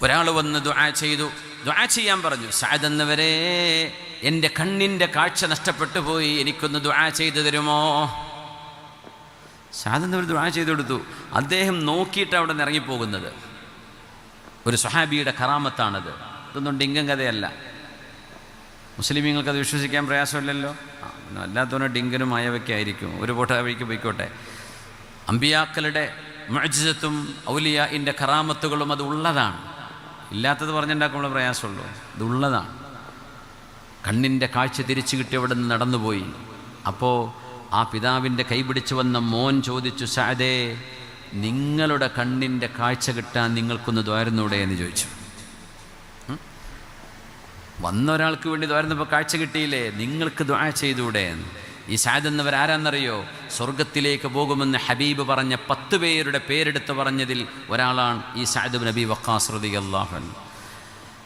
ഒരാൾ വന്ന് ദുആ ചെയ്തു, ദുആ ചെയ്യാൻ പറഞ്ഞു. സഅദ് എന്നവരെ, എൻ്റെ കണ്ണിൻ്റെ കാഴ്ച നഷ്ടപ്പെട്ടു പോയി, എനിക്കൊന്ന് ദുആ ചെയ്തു തരുമോ? സഅദ് എന്നവർ ദുആ ചെയ്തു കൊടുത്തു. അദ്ദേഹം നോക്കിയിട്ട് അവിടെ നിന്ന് ഇറങ്ങിപ്പോകുന്നത്. ഒരു സ്വഹാബിയുടെ കറാമത്താണത്. ഇതൊന്നും ഡിങ്കം കഥയല്ല. മുസ്ലിമീങ്ങൾക്കത് വിശ്വസിക്കാൻ പ്രയാസമില്ലല്ലോ. അല്ലാത്തവനോ ഡിങ്കനും ആയവയ്ക്ക് ആയിരിക്കും. ഒരു പോട്ടെ വഴിക്ക് പോയിക്കോട്ടെ. അമ്പിയാക്കളുടെ മുഅ്ജിസത്തും ഔലിയാഇൻ്റെ കറാമത്തുകളും അത് ഉള്ളതാണ്. ഇല്ലാത്തത് പറഞ്ഞുണ്ടാക്കുമ്പോൾ പ്രയാസമുള്ളൂ. ഇതുള്ളതാണ്. കണ്ണിൻ്റെ കാഴ്ച തിരിച്ചു കിട്ടി അവിടെ നിന്ന് നടന്നുപോയി. അപ്പോൾ ആ പിതാവിൻ്റെ കൈപിടിച്ച് വന്ന മോൻ ചോദിച്ചു, സഅദേ, നിങ്ങളുടെ കണ്ണിൻ്റെ കാഴ്ച കിട്ടാൻ നിങ്ങൾക്കൊന്ന് ദ്വാരുന്നൂടെ എന്ന് ചോദിച്ചു. വന്ന ഒരാൾക്ക് വേണ്ടി ദ്വാരുന്നപ്പോൾ കാഴ്ച കിട്ടിയില്ലേ, നിങ്ങൾക്ക് ദുആ ചെയ്തൂടെ എന്ന്. ഈ സഅദ് എന്നവർ ആരാന്നറിയോ? സ്വർഗത്തിലേക്ക് പോകുമെന്ന് ഹബീബ് പറഞ്ഞ 10 പേരുടെ പേരെടുത്ത് പറഞ്ഞതിൽ ഒരാളാണ് ഈ സഅദ് ഇബ്നു അബീ വഖാസ് റളിയല്ലാഹു അൻഹു.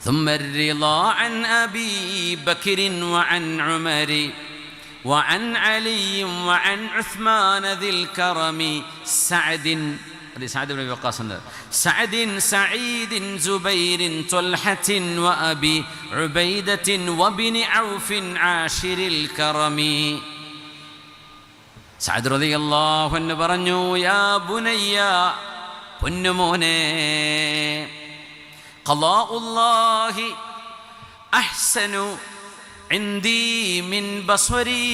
ثم الرضا عن أبي بكر وعن عمر وعن علي وعن عثمان ذي الكرم سعد سعد بن وقاص سعد سعيد زبير طلحة وأبي عبيدة وابن عوف عاشر الكرم. സഅദ് റളിയല്ലാഹു അൻഹു പറഞ്ഞു, യാ ബുനയ്യ, പൊന്നുമോനെ, ഖളാഉല്ലാഹി അഹ്സനു ഇൻദി മിൻ ബസ്വരി.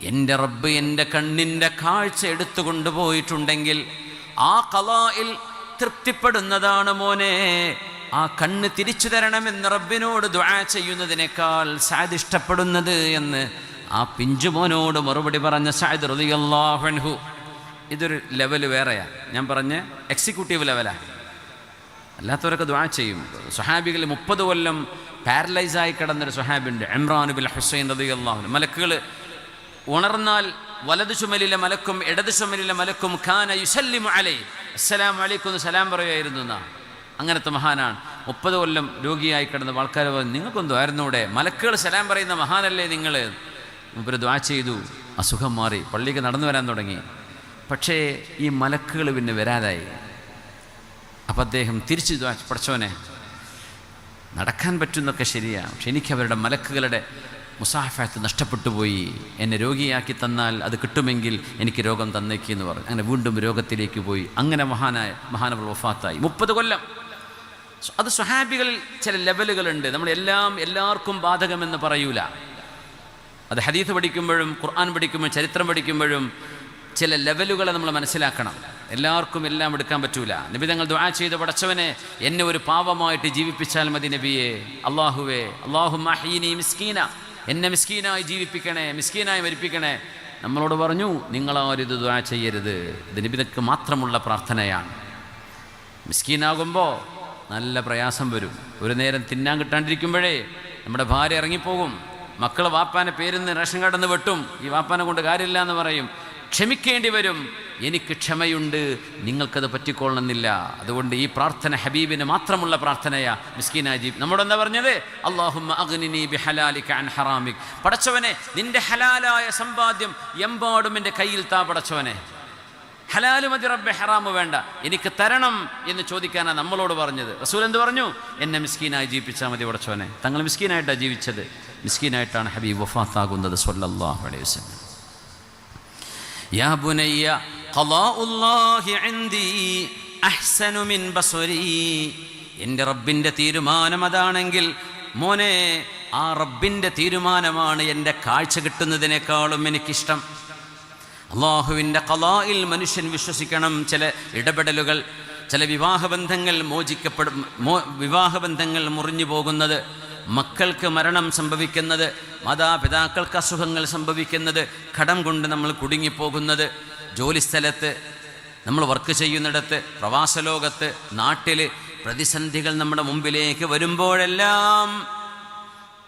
എൻ്റെ റബ്ബ് എൻ്റെ കണ്ണിൻ്റെ കാഴ്ച എടുത്തു കൊണ്ടുപോയിട്ടുണ്ടെങ്കിൽ ആ ഖളായിൽ തൃപ്തിപ്പെടുന്നതാണ് മോനെ. ആ കണ്ണ് തിരിച്ചു തരണമെന്ന് റബ്ബിനോട് ദുആ ചെയ്യുന്നതിനേക്കാൾ സഅദ് ഇഷ്ടപ്പെടുന്നത് എന്ന് ആ പിഞ്ചുമോനോട് മറുപടി പറഞ്ഞ സഅദ് റളിയല്ലാഹു അൻഹു. ഇതൊരു ലെവൽ വേറെയാണ്. ഞാൻ പറഞ്ഞ എക്സിക്യൂട്ടീവ് ലെവലാണ്. അല്ലാത്തവരൊക്കെ ദുആ ചെയ്യും. സ്വഹാബികൾ 30 കൊല്ലം പാരലൈസായി കിടന്നൊരു സ്വഹാബിയുണ്ട്, ഇമ്രാൻ ബിൻ ഹുസൈൻ റളിയല്ലാഹു അൻഹു. മലക്കുകൾ ഉണർന്നാൽ വലതു ചുമലിലെ മലക്കും ഇടതു ചുമലിലെ മലക്കും ഖാന യുസല്ലിമു അലൈഹി, അസ്സലാമു അലൈക്കും എന്ന് സലാം പറയുമായിരുന്നു എന്നാ. അങ്ങനത്തെ മഹാനാണ്. 30 കൊല്ലം രോഗിയായി കിടന്ന ആൾക്കാർ പറഞ്ഞു, നിങ്ങൾക്കൊന്നും ആയിരുന്നൂടെ, മലക്കുകൾ സലാം പറയുന്ന മഹാനല്ലേ നിങ്ങൾ? മുമ്പ് ദുആ ചെയ്തു, അസുഖം മാറി, പള്ളിക്ക് നടന്നു വരാൻ തുടങ്ങി. പക്ഷേ ഈ മലക്കുകൾ പിന്നെ വരാതായി. അപ്പം അദ്ദേഹം തിരിച്ചു ദുആ, പടച്ചോനെ, നടക്കാൻ പറ്റുന്നൊക്കെ ശരിയാണ്, പക്ഷെ എനിക്ക് അവരുടെ മലക്കുകളുടെ മുസാഫത്ത് നഷ്ടപ്പെട്ടു പോയി. എന്നെ രോഗിയാക്കി തന്നാൽ അത് കിട്ടുമെങ്കിൽ എനിക്ക് രോഗം തന്നേക്ക് എന്ന് പറഞ്ഞു. അങ്ങനെ വീണ്ടും രോഗത്തിലേക്ക് പോയി. അങ്ങനെ മഹാനവർ വഫാത്തായി. 30 കൊല്ലം. അത് സ്വഹാബികളിൽ ചില ലെവലുകളുണ്ട്. നമ്മൾ എല്ലാവർക്കും ബാധകമെന്ന് പറയൂല. അത് ഹദീസ് പഠിക്കുമ്പോഴും ഖുർആൻ പഠിക്കുമ്പോഴും ചരിത്രം പഠിക്കുമ്പോഴും ചില ലെവലുകളെ നമ്മൾ മനസ്സിലാക്കണം. എല്ലാവർക്കും എല്ലാം എടുക്കാൻ പറ്റൂല. നബി തങ്ങൾ ദുആ ചെയ്ത, പടച്ചവനെ, എന്നെ ഒരു പാവമായിട്ട് ജീവിപ്പിച്ചാൽ മതി നബിയെ. അല്ലാഹുവേ, അല്ലാഹുമ്മ അഹ്യിനി മിസ്കീന, എന്നെ മിസ്കീനായി ജീവിപ്പിക്കണേ, മിസ്കീനായി മരിപ്പിക്കണേ. നമ്മളോട് പറഞ്ഞു, നിങ്ങളാരും ഇത് ദുആ ചെയ്യരുത്. ഇത് നബിക്ക് മാത്രമുള്ള പ്രാർത്ഥനയാണ്. മിസ്കീനാകുമ്പോൾ നല്ല പ്രയാസം വരും. ഒരു നേരം തിന്നാൻ കിട്ടാണ്ടിരിക്കുമ്പോഴേ നമ്മുടെ ഭാര്യ ഇറങ്ങിപ്പോകും. മക്കൾ വാപ്പാനെ പേരിന്ന് റേഷൻ കാർഡിൽ നിന്ന് വെട്ടും. ഈ വാപ്പാനെ കൊണ്ട് കാര്യമില്ല എന്ന് പറയും. ക്ഷമിക്കേണ്ടി വരും. എനിക്ക് ക്ഷമയുണ്ട്, നിങ്ങൾക്കത് പറ്റിക്കൊള്ളണമെന്നില്ല. അതുകൊണ്ട് ഈ പ്രാർത്ഥന ഹബീബിന് മാത്രമുള്ള പ്രാർത്ഥനയാ. മിസ്കീനായി ജീവി. നമ്മോട് എന്താ പറഞ്ഞത്? അല്ലാഹുമ്മ അഗ്നിനി ബിഹലാലിക അൻ ഹറാമിക്. പടച്ചവനെ, നിന്റെ ഹലാലായ സമ്പാദ്യം എമ്പാടും എൻ്റെ കയ്യിൽ താ പടച്ചവനെ. ഹലാല് മതി റബ്ബെ, ഹറാമ് വേണ്ട, എനിക്ക് തരണം എന്ന് ചോദിക്കാനാണ് നമ്മളോട് പറഞ്ഞത്. റസൂൽ എന്ത് പറഞ്ഞു? എന്നെ മിസ്കീനായി ജീവിപ്പിച്ചാൽ മതി പടച്ചവനെ. തങ്ങൾ മിസ്കീനായിട്ടാണ് ജീവിച്ചത്. മിസ്കീനായിട്ടാണ് ഹബീബ് വഫാത്താകുന്നത് സ്വല്ലല്ലാഹു അലൈഹി വസല്ലം. യാ ബുനയ്യ ഖളാഉല്ലാഹി ഇൻദി അഹ്സനു മിൻ ബസ്വരി. എൻ്റെ റബ്ബിൻ്റെ തീരുമാനം അതാണെങ്കിൽ മോനെ, ആ റബ്ബിൻ്റെ തീരുമാനമാണ് എൻ്റെ കാഴ്ച കിട്ടുന്നതിനേക്കാളും എനിക്കിഷ്ടം. അള്ളാഹുവിൻ്റെ ഖളായിൽ മനുഷ്യൻ വിശ്വസിക്കണം. ചില ഇടപെടലുകൾ, ചില വിവാഹബന്ധങ്ങൾ മുറിഞ്ഞു പോകുന്നത്, മക്കൾക്ക് മരണം സംഭവിക്കുന്നത്, മാതാപിതാക്കൾക്ക് അസുഖങ്ങൾ സംഭവിക്കുന്നത്, കടം കൊണ്ട് നമ്മൾ കുടുങ്ങിപ്പോകുന്നത്, ജോലിസ്ഥലത്ത്, നമ്മൾ വർക്ക് ചെയ്യുന്നിടത്ത്, പ്രവാസലോകത്ത്, നാട്ടിൽ പ്രതിസന്ധികൾ നമ്മുടെ മുമ്പിലേക്ക് വരുമ്പോഴെല്ലാം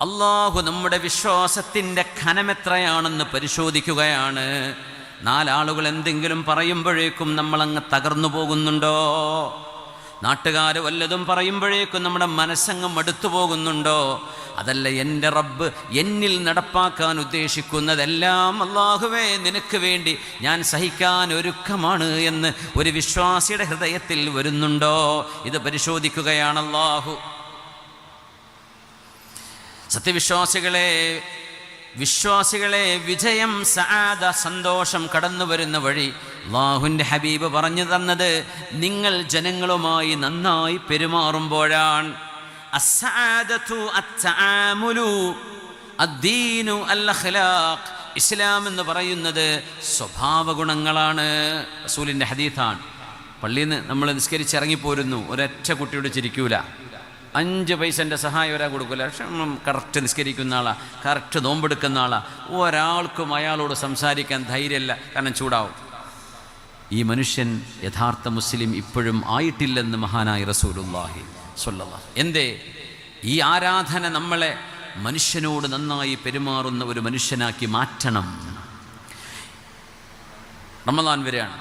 അള്ളാഹു നമ്മുടെ വിശ്വാസത്തിൻ്റെ ഖനമെത്രയാണെന്ന് പരിശോധിക്കുകയാണ്. 4 ആളുകൾ എന്തെങ്കിലും പറയുമ്പോഴേക്കും നമ്മളങ്ങ് തകർന്നു പോകുന്നുണ്ടോ? നാട്ടുകാർ വല്ലതും പറയുമ്പോഴേക്കും നമ്മുടെ മനസ്സങ്ങ് മടുത്തു പോകുന്നുണ്ടോ? അതല്ല, എൻ്റെ റബ്ബ് എന്നിൽ നടപ്പാക്കാൻ ഉദ്ദേശിക്കുന്നതെല്ലാം അല്ലാഹുവേ നിനക്ക് വേണ്ടി ഞാൻ സഹിക്കാൻ ഒരുക്കമാണ് എന്ന് ഒരു വിശ്വാസിയുടെ ഹൃദയത്തിൽ വരുന്നുണ്ടോ? ഇത് പരിശോധിക്കുകയാണ് അല്ലാഹു. വിശ്വാസികളെ വിജയം, സആദ, സന്തോഷം കടന്നു വരുന്ന വഴി അല്ലാഹുവിൻ്റെ ഹബീബ് പറഞ്ഞു തന്നത് നിങ്ങൾ ജനങ്ങളുമായി നന്നായി പെരുമാറുമ്പോഴാണ്. അസ്സആദതു അത്തആമുലു അദ്ദീനു അൽഅഖ്ലാഖ്. ഇസ്ലാം എന്ന് പറയുന്നത് സ്വഭാവ ഗുണങ്ങളാണ്. റസൂലിൻ്റെ ഹദീഥാണ്. പള്ളിയിൽ നിന്ന് നമ്മൾ നിസ്കരിച്ചിറങ്ങിപ്പോരുന്നു, ഒരൊറ്റ കുട്ടിയോട് ചിരിക്കൂല, 5 പൈസൻ്റെ സഹായം ഒരാൾ കൊടുക്കില്ല. പക്ഷെ കറക്റ്റ് നിസ്കരിക്കുന്ന ആളാണ്, കറക്റ്റ് നോമ്പെടുക്കുന്ന ആളാണ്. ഒരാൾക്കും അയാളോട് സംസാരിക്കാൻ ധൈര്യമില്ല, കാരണം ചൂടാവും. ഈ മനുഷ്യൻ യഥാർത്ഥ മുസ്ലിം ഇപ്പോഴും ആയിട്ടില്ലെന്ന് മഹാനായ റസൂലുള്ളാഹി സ്വല്ലല്ലാഹു. എന്തേ? ഈ ആരാധന നമ്മളെ മനുഷ്യനോട് നന്നായി പെരുമാറുന്ന ഒരു മനുഷ്യനാക്കി മാറ്റണം. റമളാൻ വരെയാണ്,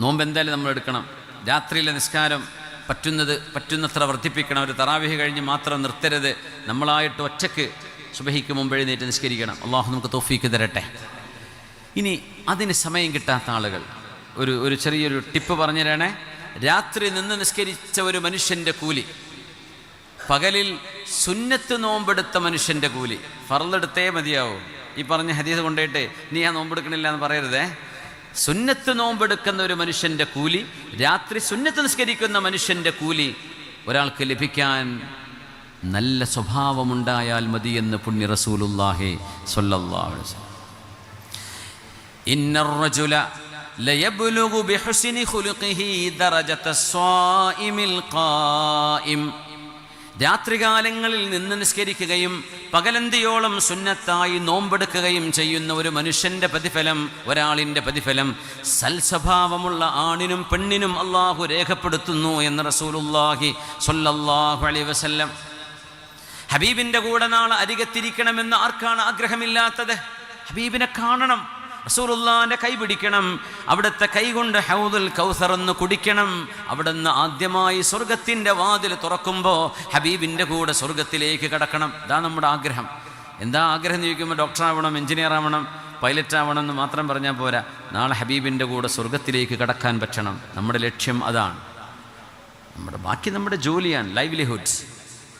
നോമ്പ് എന്തായാലും നമ്മൾ എടുക്കണം. രാത്രിയിലെ നിസ്കാരം പറ്റുന്നത്ര വർദ്ധിപ്പിക്കണം. ഒരു തറാവീഹ് കഴിഞ്ഞ് മാത്രം നിർത്തരുത്. നമ്മളായിട്ട് ഒറ്റയ്ക്ക് സുബഹിക്ക് മുമ്പ് എഴുന്നേറ്റ് നിസ്കരിക്കണം. അള്ളാഹു നമുക്ക് തൗഫീക്ക് തരട്ടെ. ഇനി അതിന് സമയം കിട്ടാത്ത ആളുകൾ ഒരു ചെറിയൊരു ടിപ്പ് പറഞ്ഞു തരണേ. രാത്രി നിന്ന് നിസ്കരിച്ച ഒരു മനുഷ്യൻ്റെ കൂലി, പകലിൽ സുന്നത്ത് നോമ്പെടുത്ത മനുഷ്യൻ്റെ കൂലി. ഫർളെടുത്തേ മതിയാവും. ഈ പറഞ്ഞ ഹദീസ് കൊണ്ടുപോയിട്ട് നീ ആ നോമ്പെടുക്കണില്ല എന്ന് പറയരുതേ. സുന്നത്ത് നോമ്പെടുക്കുന്ന ഒരു മനുഷ്യൻ്റെ കൂലി, രാത്രി സുന്നത്ത് നിസ്കരിക്കുന്ന മനുഷ്യൻ്റെ കൂലി ഒരാൾക്ക് ലഭിക്കാൻ നല്ല സ്വഭാവമുണ്ടായാൽ മതിയെന്ന് പുണ്യ റസൂലുള്ളാഹി സ്വല്ലല്ലാഹു അലൈഹി വസല്ലം. ഇന്നർ റജുല ലയബ്ലുഗു ബിഹുസ്നി ഖുലുഖിഹി ദറജതസ് സ്വായിമിൽ ഖായിം. രാത്രികാലങ്ങളിൽ നിന്ന് നിസ്കരിക്കുകയും പകലന്തിയോളം സുന്നത്തായി നോമ്പെടുക്കുകയും ചെയ്യുന്ന ഒരു മനുഷ്യൻ്റെ പ്രതിഫലം, ഒരാളിൻ്റെ പ്രതിഫലം സൽസ്വഭാവമുള്ള ആണിനും പെണ്ണിനും അള്ളാഹു രേഖപ്പെടുത്തുന്നു എന്ന് റസൂലുള്ളാഹി സ്വല്ലല്ലാഹു അലൈഹി വസല്ലം. ഹബീബിൻ്റെ കൂടെ നാളെ അരികത്തിരിക്കണമെന്ന് ആർക്കാണ് ആഗ്രഹമില്ലാത്തത്? ഹബീബിനെ കാണണം, റസൂലുള്ളാഹിന്റെ കൈ പിടിക്കണം, അവിടുത്തെ കൈ കൊണ്ട് ഹൗദുൽ കൗസർ എന്ന് കുടിക്കണം. അവിടുന്ന് ആദ്യമായി സ്വർഗത്തിൻ്റെ വാതിൽ തുറക്കുമ്പോൾ ഹബീബിൻ്റെ കൂടെ സ്വർഗത്തിലേക്ക് കടക്കണം. ഇതാണ് നമ്മുടെ ആഗ്രഹം. എന്താ ആഗ്രഹം എന്ന് ചോദിക്കുമ്പോൾ ഡോക്ടറാവണം, എഞ്ചിനീയർ ആവണം, പൈലറ്റ് ആവണം എന്ന് മാത്രം പറഞ്ഞാൽ പോരാ. നാളെ ഹബീബിൻ്റെ കൂടെ സ്വർഗത്തിലേക്ക് കടക്കാൻ പറ്റണം. നമ്മുടെ ലക്ഷ്യം അതാണ്. ബാക്കി നമ്മുടെ ജോലിയാണ്, ലൈവ്ലിഹുഡ്സ്.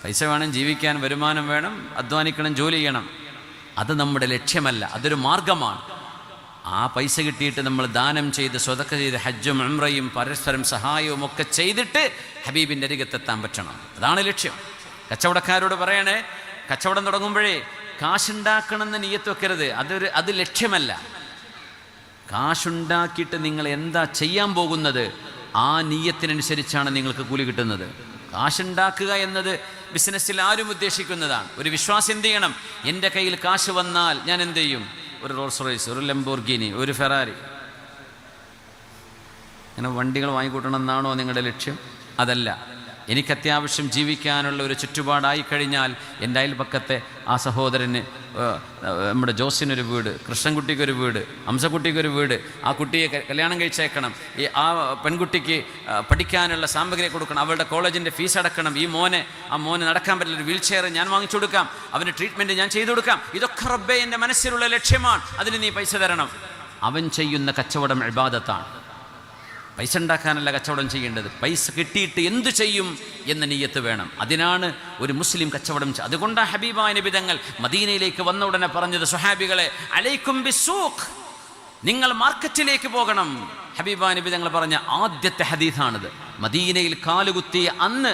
പൈസ വേണം, ജീവിക്കാൻ വരുമാനം വേണം, അധ്വാനിക്കണം, ജോലി ചെയ്യണം. അത് നമ്മുടെ ലക്ഷ്യമല്ല, അതൊരു മാർഗമാണ്. ആ പൈസ കിട്ടിയിട്ട് നമ്മൾ ദാനം ചെയ്ത് സ്വതക്ക ചെയ്ത് ഹജ്ജും ഉംറയും പരസ്പരം സഹായവും ഒക്കെ ചെയ്തിട്ട് ഹബീബിൻ്റെ അരികത്തെത്താൻ പറ്റണം. അതാണ് ലക്ഷ്യം. കച്ചവടക്കാരോട് പറയണേ, കച്ചവടം തുടങ്ങുമ്പോഴേ കാശുണ്ടാക്കണമെന്ന് നിയ്യത്ത് വെക്കരുത്. അത് ലക്ഷ്യമല്ല. കാശുണ്ടാക്കിയിട്ട് നിങ്ങൾ എന്താ ചെയ്യാൻ പോകുന്നത്, ആ നിയ്യത്തിനനുസരിച്ചാണ് നിങ്ങൾക്ക് കൂലി കിട്ടുന്നത്. കാശുണ്ടാക്കുക എന്നത് ബിസിനസ്സിൽ ആരും ഉദ്ദേശിക്കുന്നതാണ്. ഒരു വിശ്വാസം എന്ത് ചെയ്യണം? എൻ്റെ കയ്യിൽ കാശ് വന്നാൽ ഞാൻ എന്ത് ചെയ്യും? ഒരു റോൾസ് റോയ്സ്, ഒരു ലംബോർഗിനി, ഒരു ഫെറാറി, അങ്ങനെ വണ്ടികൾ വാങ്ങിക്കൂട്ടണം എന്നാണോ നിങ്ങളുടെ ലക്ഷ്യം? അതല്ല. എനിക്ക് അത്യാവശ്യം ജീവിക്കാനുള്ള ഒരു ചുറ്റുപാടായി കഴിഞ്ഞാൽ എൻ്റെ അയൽപക്കത്തെ ആ സഹോദരന്, നമ്മുടെ ജോസിനൊരു വീട്, കൃഷ്ണൻകുട്ടിക്കൊരു വീട്, ഹംസക്കുട്ടിക്കൊരു വീട്, ആ കുട്ടിയെ കല്യാണം കഴിച്ചേക്കണം, ആ പെൺകുട്ടിക്ക് പഠിക്കാനുള്ള സാമഗ്രി കൊടുക്കണം, അവളുടെ കോളേജിൻ്റെ ഫീസ് അടക്കണം, ആ മോനെ നടക്കാൻ പറ്റില്ല, ഒരു വീൽ ചെയർ ഞാൻ വാങ്ങിച്ചു കൊടുക്കാം, അവൻ്റെ ട്രീറ്റ്മെൻറ്റ് ഞാൻ ചെയ്തു കൊടുക്കാം. ഇതൊക്കെ റബ്ബേ എൻ്റെ മനസ്സിലുള്ള ലക്ഷ്യമാണ്, അതിന് നീ പൈസ തരണം. അവൻ ചെയ്യുന്ന കച്ചവടം ഇബാദത്താണ്. പൈസ ഉണ്ടാക്കാനല്ല കച്ചവടം ചെയ്യേണ്ടത്. പൈസ കിട്ടിയിട്ട് എന്തു ചെയ്യും എന്ന നിയ്യത്ത് വേണം. അതിനാണ് ഒരു മുസ്ലിം കച്ചവടം. അതുകൊണ്ടാണ് ഹബീബായ നബി തങ്ങൾ മദീനയിലേക്ക് വന്ന ഉടനെ പറഞ്ഞത്, സ്വഹാബികളെ അലൈക്കും ബിസ്സൂഖ്, നിങ്ങൾ മാർക്കറ്റിലേക്ക് പോകണം. ഹബീബായ നബി തങ്ങൾ പറഞ്ഞ ആദ്യത്തെ ഹദീസാണിത്. മദീനയിൽ കാലുകുത്തിയ അന്ന്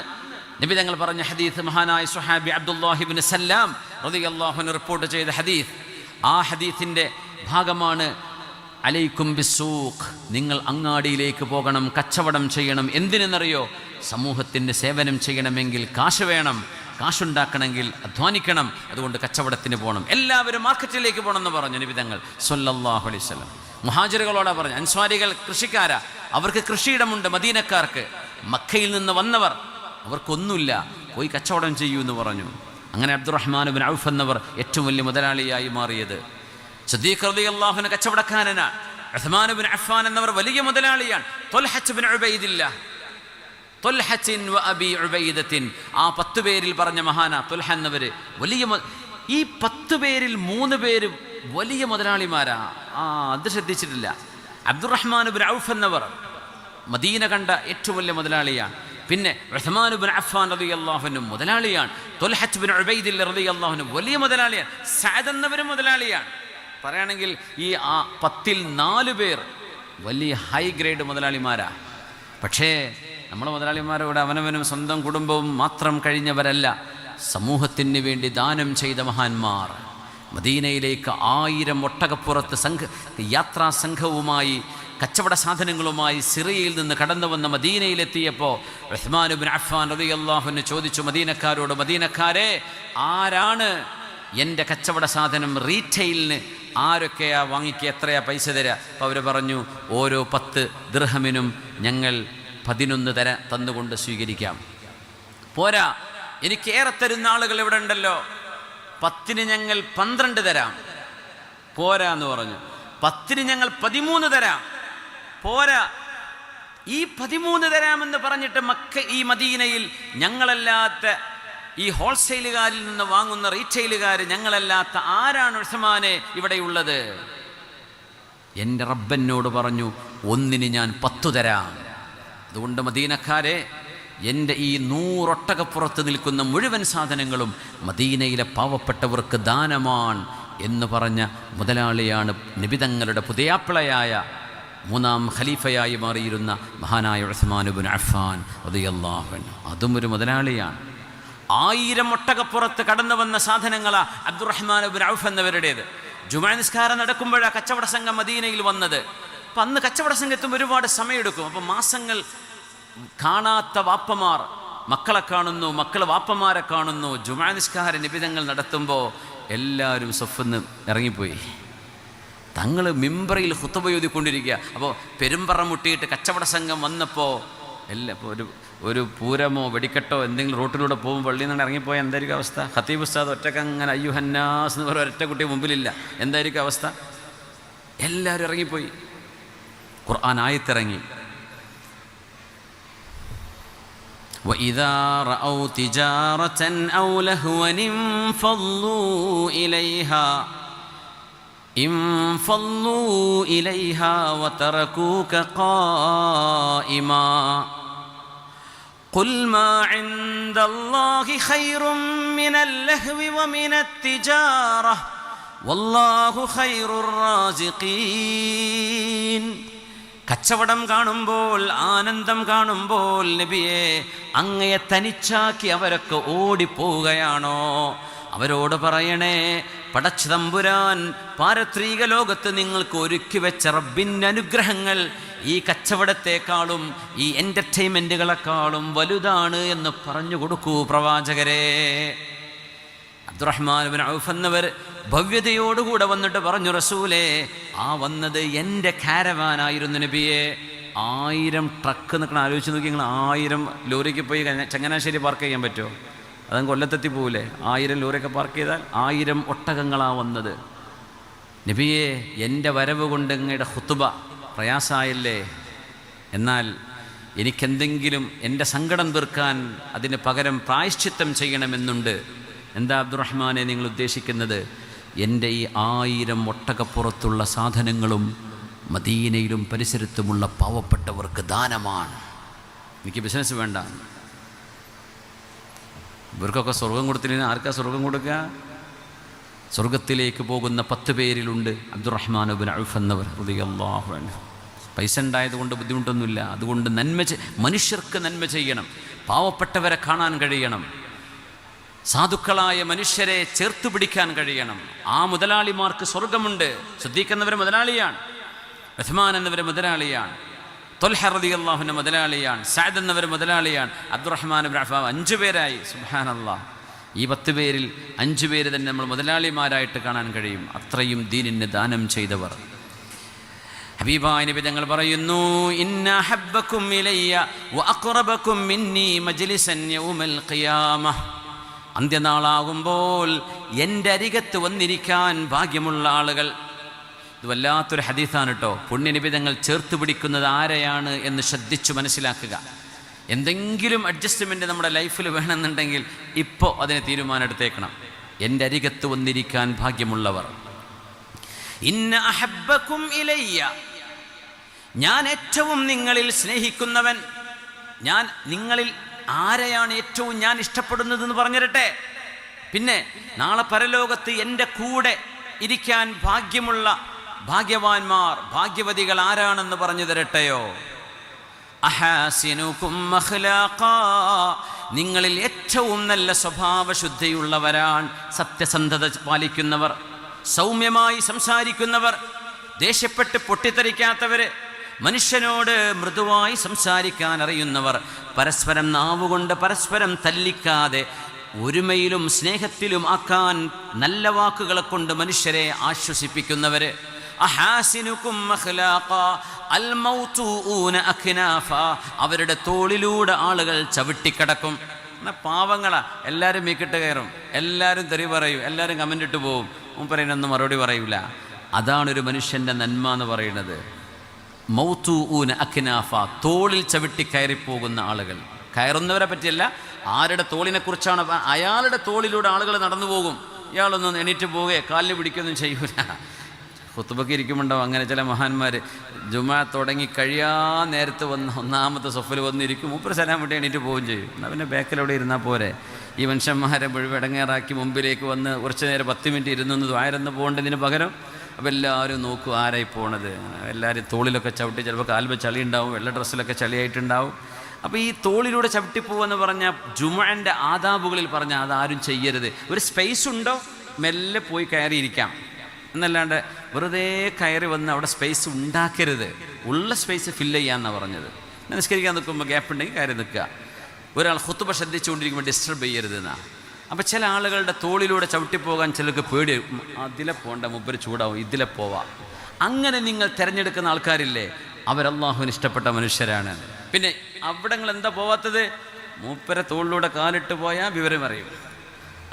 നബി തങ്ങൾ പറഞ്ഞ ഹദീസ് മഹാനായ സ്വഹാബി അബ്ദുല്ലാഹി ഇബ്നു സല്ലാം റളിയല്ലാഹു അൻഹു റിപ്പോർട്ട് ചെയ്ത ഹദീസ്. ആ ഹദീസിൻ്റെ ഭാഗമാണ് അലൈക്കും ബിസ്സൂഖ്, നിങ്ങൾ അങ്ങാടിയിലേക്ക് പോകണം, കച്ചവടം ചെയ്യണം. എന്തിനെന്നറിയോ? സമൂഹത്തിൻ്റെ സേവനം ചെയ്യണമെങ്കിൽ കാശ് വേണം, കാശുണ്ടാക്കണമെങ്കിൽ അധ്വാനിക്കണം. അതുകൊണ്ട് കച്ചവടത്തിന് പോകണം. എല്ലാവരും മാർക്കറ്റിലേക്ക് പോകണമെന്ന് പറഞ്ഞു നബി തങ്ങൾ സ്വല്ലല്ലാഹു അലൈഹി വസല്ലം. മുഹാജിറുകളോടാ പറഞ്ഞു. അൻസ്വാരികൾ കൃഷിക്കാരാ, അവർക്ക് കൃഷിയിടമുണ്ട്. മദീനക്കാർക്ക്, മക്കയിൽ നിന്ന് വന്നവർ, അവർക്കൊന്നുമില്ല, പോയി കച്ചവടം ചെയ്യൂ എന്ന് പറഞ്ഞു. അങ്ങനെ അബ്ദുറഹ്മാൻ ബിൻ ഔഫ് എന്നവർ ഏറ്റവും വലിയ മുതലാളിയായി മാറിയത്. സിദ്ദീഖ് റളിയല്ലാഹു അൻഹു കച്ചവടക്കാരനാണ്. ഉസ്മാൻ ബിൻ അഫ്ഫാൻ എന്നവർ വലിയ മുതലാളിയാണ്. ത്വൽഹ ബിൻ ഉബൈദില്ല തുൽഹത്തിൻ വ അബി ഉബൈദത്തിൻ. ആ 10 പേരിൽ പറഞ്ഞ മഹാന തുൽഹ എന്നവര് വലിയ, ഈ 10 പേരിൽ 3 പേര് വലിയ മുതലാളിമാരാ. അത് ശ്രദ്ധിച്ചിട്ടില്ല. അബ്ദുറഹ്മാൻ ഇബ്നു ഔഫ് എന്നവർ മദീന കണ്ട ഏറ്റവും വലിയ മുതലാളിയാണ്. പിന്നെ ഉസ്മാൻ ഇബ്നു അഫ്ഫാൻ റളിയല്ലാഹു അൻഹു മുതലാളിയാണ്. തുൽഹത്ത് ഇബ്നു ഉബൈദില്ല റളിയല്ലാഹു അൻഹു വലിയ മുതലാളിയാണ്. സഅദ് എന്നവരും മുതലാളിയാണ്. പറയുകയാണെങ്കിൽ ഈ 10ൽ 4 പേർ വലിയ ഹൈ ഗ്രേഡ് മുതലാളിമാരാ. പക്ഷേ നമ്മുടെ മുതലാളിമാരോട് അവനവനും സ്വന്തം കുടുംബവും മാത്രം കഴിഞ്ഞവരല്ല, സമൂഹത്തിന് വേണ്ടി ദാനം ചെയ്ത മഹാന്മാർ. മദീനയിലേക്ക് 1000 ഒട്ടകപ്പുറത്ത് യാത്രാ സംഘവുമായി കച്ചവട സാധനങ്ങളുമായി സിറിയയിൽ നിന്ന് കടന്നു വന്ന മദീനയിലെത്തിയപ്പോൾ ഉസ്മാൻ ഇബ്നു അഫ്ഫാൻ റളിയല്ലാഹു അൻഹു ചോദിച്ചു മദീനക്കാരോട്, മദീനക്കാരെ, ആരാണ് എൻ്റെ കച്ചവട സാധനം റീറ്റെയിലിന് ആരൊക്കെയാ വാങ്ങിക്കുക, എത്രയാ പൈസ തരിക? അപ്പോൾ അവർ പറഞ്ഞു, ഓരോ 10 ദിർഹമിനും ഞങ്ങൾ 11 തന്നുകൊണ്ട് സ്വീകരിക്കാം. പോരാ, എനിക്കേറെ തരുന്ന ആളുകൾ ഇവിടെ ഉണ്ടല്ലോ, 10ന് ഞങ്ങൾ 12 തരാം. പോരാ എന്ന് പറഞ്ഞു. 10ന് ഞങ്ങൾ 13 തരാം. പോരാ, ഈ 13 തരാമെന്ന് പറഞ്ഞിട്ട് ഈ മദീനയിൽ ഞങ്ങളല്ലാത്ത, ഈ ഹോൾസെയിലുകാരിൽ നിന്ന് വാങ്ങുന്ന റീറ്റെയിലുകാർ ഞങ്ങളല്ലാത്ത ആരാണ് ഉസ്മാനെ ഇവിടെയുള്ളത്? എൻ്റെ റബ്ബനോട് പറഞ്ഞു, 1ന് ഞാൻ 10 തരാം. അതുകൊണ്ട് മദീനക്കാരെ, എൻ്റെ ഈ 100 ഒട്ടകപ്പുറത്ത് നിൽക്കുന്ന മുഴുവൻ സാധനങ്ങളും മദീനയിലെ പാവപ്പെട്ടവർക്ക് ദാനമാണ് എന്ന് പറഞ്ഞ മുതലാളിയാണ് നിബിതങ്ങളുടെ പുതിയാപ്പിളയായ 3ാം ഖലീഫയായി മാറിയിരുന്ന മഹാനായ ഉസ്മാൻ ഇബ്നു അഫ്ഫാൻ റളിയല്ലാഹു അൻഹു. അതും ഒരു മുതലാളിയാണ്. 1000 ഒട്ടകപ്പുറത്ത് കടന്നു വന്ന സാധനങ്ങളാ അബ്ദുറഹ്മാൻ ഇബ്നു ഔഫ് എന്നവരുടേത്. ജുമുഅ നിസ്കാരം നടക്കുമ്പോഴാണ് കച്ചവട സംഘം മദീനയിൽ വന്നത്. അപ്പം അന്ന് കച്ചവട സംഘത്തും ഒരുപാട് സമയമെടുക്കും. അപ്പം മാസങ്ങൾ കാണാത്ത വാപ്പമാർ മക്കളെ കാണുന്നു, മക്കൾ വാപ്പമാരെ കാണുന്നു. ജുമുഅ നിസ്കാര നിബിധങ്ങൾ നടത്തുമ്പോൾ എല്ലാവരും സഫ്ന്ന് ഇറങ്ങിപ്പോയി. തങ്ങൾ മിമ്പറിൽ ഖുതുബ ഓതിക്കൊണ്ടിരിക്കുക. അപ്പോൾ പെരുമ്പറ മുട്ടിയിട്ട് കച്ചവട സംഘം വന്നപ്പോൾ ഇപ്പോൾ ഒരു പൂരമോ വെടിക്കെട്ടോ എന്തെങ്കിലും റോട്ടിലൂടെ പോകുമ്പോൾ പള്ളിയിൽ നിന്ന് ഇറങ്ങിപ്പോയാൽ എന്തായിരിക്കും അവസ്ഥ? ഖതീബ് ഉസ്താദ് ഒറ്റക്ക് അങ്ങനെ അയ്യുഹന്നാസ് എന്ന് പറയുന്ന ഒറ്റ കുട്ടി മുമ്പിലില്ല. എന്തായിരിക്കും അവസ്ഥ? എല്ലാവരും ഇറങ്ങിപ്പോയി. ഖുർആൻ ആയത്തിറങ്ങി, وَإِذَا رَأَوْا تِجَارَةً أَوْ لَهْوًا انفضوا إليها وتركوك قائما قل ما عند الله خير من اللهو ومن التجارة والله خير الرازقين. കച്ചവടം കാണുമ്പോൾ, ആനന്ദം കാണുമ്പോൾ നബിയെ, അങ്ങയെ തനിച്ചാക്കി അവരൊക്കെ ഓടിപ്പോവുകയാണോ? അവരോട് പറയണേ, പടച്ച തമ്പുരാൻ പാരത്രിക ലോകത്ത് നിങ്ങൾക്ക് ഒരുക്കി വെച്ച റബ്ബിൻ്റെ അനുഗ്രഹങ്ങൾ ഈ കച്ചവടത്തെക്കാളും ഈ എൻ്റർടൈൻമെൻറ്റുകളെക്കാളും വലുതാണ് എന്ന് പറഞ്ഞു കൊടുക്കൂ പ്രവാചകരെ. അബ്ദുറഹ്മാൻ ഇബ്നു ഔഫ് എന്നവർ ഭവ്യതയോടുകൂടെ വന്നിട്ട് പറഞ്ഞു, റസൂലേ, ആ വന്നത് എൻ്റെ കാരവാനായിരുന്നു നബിയെ. 1000 ട്രക്ക് എന്നൊക്കെ ആലോചിച്ച് നോക്കി. നിങ്ങൾ 1000 ലോറിക്ക് പോയി ചങ്ങനാശ്ശേരി പാർക്ക് ചെയ്യാൻ പറ്റുമോ? അതും കൊല്ലത്തെത്തി പോവില്ലേ? 1000 ലോറിയൊക്കെ പാർക്ക് ചെയ്താൽ 1000 ഒട്ടകങ്ങളാണ് വന്നത്. നബിയെ, എൻ്റെ വരവ് കൊണ്ട് അങ്ങയുടെ ഖുതുബ പ്രയാസമായല്ലേ? എന്നാൽ എനിക്കെന്തെങ്കിലും എൻ്റെ സങ്കടം തീർക്കാൻ അതിന് പകരം പ്രായശ്ചിത്തം ചെയ്യണമെന്നുണ്ട്. എന്താ അബ്ദുറഹ്മാനെ നിങ്ങൾ ഉദ്ദേശിക്കുന്നത്? എൻ്റെ ഈ 1000 ഒട്ടകപ്പുറത്തുള്ള സാധനങ്ങളും മദീനയിലും പരിസരത്തുമുള്ള പാവപ്പെട്ടവർക്ക് ദാനമാണ്. എനിക്ക് ബിസിനസ് വേണ്ട. ഇവർക്കൊക്കെ സ്വർഗം കൊടുത്തില്ലെങ്കിൽ ആർക്കാ സ്വർഗം കൊടുക്കുക? സ്വർഗത്തിലേക്ക് പോകുന്ന 10 പേരിലുണ്ട് അബ്ദുറഹ്മാൻ ഇബ്നു ഔഫ് എന്നവർ റളിയല്ലാഹു അൻഹു. പൈസ ഉണ്ടായതുകൊണ്ട് ബുദ്ധിമുട്ടൊന്നുമില്ല. അതുകൊണ്ട് മനുഷ്യർക്ക് നന്മ ചെയ്യണം, പാവപ്പെട്ടവരെ കാണാൻ കഴിയണം, സാധുക്കളായ മനുഷ്യരെ ചേർത്ത് പിടിക്കാൻ കഴിയണം. ആ മുതലാളിമാർക്ക് സ്വർഗമുണ്ട്. സിദ്ദീഖ് എന്നവർ മുതലാളിയാണ്, ഉസ്മാൻ എന്നവർ മുതലാളിയാണ്, ത്വൽഹ റളിയല്ലാഹു അൻഹു മുതലാളിയാണ്, സഅദ് എന്നവർ മുതലാളിയാണ്, അബ്ദുറഹ്മാൻ ഇബ്നു അഫ്ഫാൻ. 5 പേരായി. സുബ്ഹാനല്ലാഹ്. ഈ 10 പേരിൽ 5 പേര് തന്നെ നമ്മൾ മുതലാളിമാരായിട്ട് കാണാൻ കഴിയും. അത്രയും ദീനിന് ദാനം ചെയ്തവർ. ഹബീബായ നബി തങ്ങൾ പറയുന്നു, ഇന്ന ഹബ്ബക്കും ഇലയ്യ വഅഖറബക്കും മിന്നി മജ്ലിസൻ യൗമൽ ഖിയാമഹ. അന്ത്യനാളാകുമ്പോൾ എൻ്റെ അരികത്ത് വന്നിരിക്കാൻ ഭാഗ്യമുള്ള ആളുകൾ. ഇത് വല്ലാത്തൊരു ഹദീസാണ് കേട്ടോ. പുണ്യനിബിതങ്ങൾ ചേർത്ത് പിടിക്കുന്നത് ആരെയാണ് എന്ന് ശ്രദ്ധിച്ചു മനസ്സിലാക്കുക. എന്തെങ്കിലും അഡ്ജസ്റ്റ്മെൻറ്റ് നമ്മുടെ ലൈഫിൽ വേണമെന്നുണ്ടെങ്കിൽ ഇപ്പോൾ അതിന് തീരുമാനം എടുത്തേക്കണം. എൻ്റെ അരികത്ത് വന്നിരിക്കാൻ ഭാഗ്യമുള്ളവർ, ഇന്ന അഹബ്ബക്കും ഇലയ്യ, ഞാൻ ഏറ്റവും നിങ്ങളിൽ സ്നേഹിക്കുന്നവൻ, ഞാൻ നിങ്ങളിൽ ആരെയാണ് ഏറ്റവും ഞാൻ ഇഷ്ടപ്പെടുന്നതെന്ന് പറഞ്ഞു തരട്ടെ. പിന്നെ നാളെ പരലോകത്ത് എൻ്റെ കൂടെ ഇരിക്കാൻ ഭാഗ്യമുള്ള ഭാഗ്യവാന്മാർ, ഭാഗ്യവതികൾ ആരാണെന്ന് പറഞ്ഞു തരട്ടെയോ. അഹാസിനുകും അഖ്ലാഖാ, നിങ്ങളിൽ ഏറ്റവും നല്ല സ്വഭാവശുദ്ധിയുള്ളവരാണ് സത്യസന്ധത പാലിക്കുന്നവർ, സൗമ്യമായി സംസാരിക്കുന്നവർ, ദേഷ്യപ്പെട്ട് പൊട്ടിത്തെറിക്കാത്തവര്, മനുഷ്യനോട് മൃദുവായി സംസാരിക്കാൻ അറിയുന്നവർ, പരസ്പരം നാവുകൊണ്ട് പരസ്പരം തല്ലിക്കാതെ ഒരുമയിലും സ്നേഹത്തിലും ആക്കാൻ നല്ല വാക്കുകളെ കൊണ്ട് മനുഷ്യരെ ആശ്വസിപ്പിക്കുന്നവര്. അഹാസിനുകും അഖ്ലാഖാ അൽമൗതൂന അഖ്നാഫ, അവരുടെ തോളിലൂടെ ആളുകൾ ചവിട്ടിക്കടക്കും. എന്നാൽ പാവങ്ങളാ, എല്ലാവരും മീക്കിട്ട് കയറും, എല്ലാവരും തെറി പറയും, എല്ലാവരും കമൻ്റ് ഇട്ട് പോവും, മൂപ്പരൊന്നും മറുപടി പറയൂല. അതാണൊരു മനുഷ്യൻ്റെ നന്മ എന്ന് പറയുന്നത്. മൗതൂന അഖ്നാഫ, തോളിൽ ചവിട്ടി കയറിപ്പോകുന്ന ആളുകൾ. കയറുന്നവരെ പറ്റിയല്ല, ആരുടെ തോളിനെ കുറിച്ചാണ്. അയാളുടെ തോളിലൂടെ ആളുകൾ നടന്നു പോകും, ഇയാളൊന്നും എണീറ്റ് പോവുകയോ കാലിൽ പിടിക്കുകയൊന്നും ചെയ്യൂല. ഖുത്ബയ്ക്ക് ഇരിക്കുമ്പോണ്ടാവും അങ്ങനെ ചില മഹാന്മാർ, ജുമാ തുടങ്ങി കഴിയാ നേരത്ത് വന്ന് ഒന്നാമത്തെ സൊഫിൽ വന്നിരിക്കും, മൂപ്പർ സലാം വിട്ട് എണീറ്റ് പോവുകയും ചെയ്യും. എന്നാൽ പിന്നെ ബാക്കിലവിടെ ഇരുന്നാൽ പോരെ. ഈ മനുഷ്യന്മാരെ മുഴുവൻ ഇടങ്ങേറാക്കി മുമ്പിലേക്ക് വന്ന് കുറച്ച് നേരം 10 മിനിറ്റ് ഇരുന്നൊന്ന് ദ്വാരന്ന് പോകേണ്ടതിന് പകരം അപ്പോൾ എല്ലാവരും നോക്കും ആരായി പോണത്. എല്ലാവരും തോളിലൊക്കെ ചവിട്ടി, ചിലപ്പോൾ കാൽമ ചളി ഉണ്ടാവും, വെള്ള ഡ്രസ്സിലൊക്കെ ചളിയായിട്ടുണ്ടാവും. അപ്പോൾ ഈ തോളിലൂടെ ചവിട്ടിപ്പോവെന്ന് പറഞ്ഞാൽ ജുമുഅൻ്റെ ആദാബുകളിൽ പറഞ്ഞാൽ അതാരും ചെയ്യരുത്. ഒരു സ്പേസ് ഉണ്ടോ മെല്ലെ പോയി കയറിയിരിക്കാം എന്നല്ലാണ്ട് വെറുതെ കയറി വന്ന് അവിടെ സ്പേസ് ഉണ്ടാക്കരുത്. ഉള്ള സ്പേസ് ഫില്ല് ചെയ്യാമെന്നാണ് പറഞ്ഞത്. നിസ്കരിക്കാൻ നിൽക്കുമ്പോൾ ഗ്യാപ്പ് ഉണ്ടെങ്കിൽ കയറി നിൽക്കുക. ഒരാൾ ഖുത്ബ ശ്രദ്ധിച്ചുകൊണ്ടിരിക്കുമ്പോൾ ഡിസ്റ്റർബ് ചെയ്യരുത് എന്നാണ്. അപ്പോൾ ചില ആളുകളുടെ തോളിലൂടെ ചവിട്ടിപ്പോകാൻ ചിലർക്ക് പേടി, അതിലെ പോകണ്ട, മുമ്പര് ചൂടാവും, ഇതിലെ പോവാം. അങ്ങനെ നിങ്ങൾ തിരഞ്ഞെടുക്കുന്ന ആൾക്കാരില്ലേ, അവരല്ലാഹുവിന് ഇഷ്ടപ്പെട്ട മനുഷ്യരാണ്. പിന്നെ അവിടങ്ങൾ എന്താ പോവാത്തത്? മൂപ്പരെ തോളിലൂടെ കാലിട്ട് പോയാൽ വിവരം അറിയും.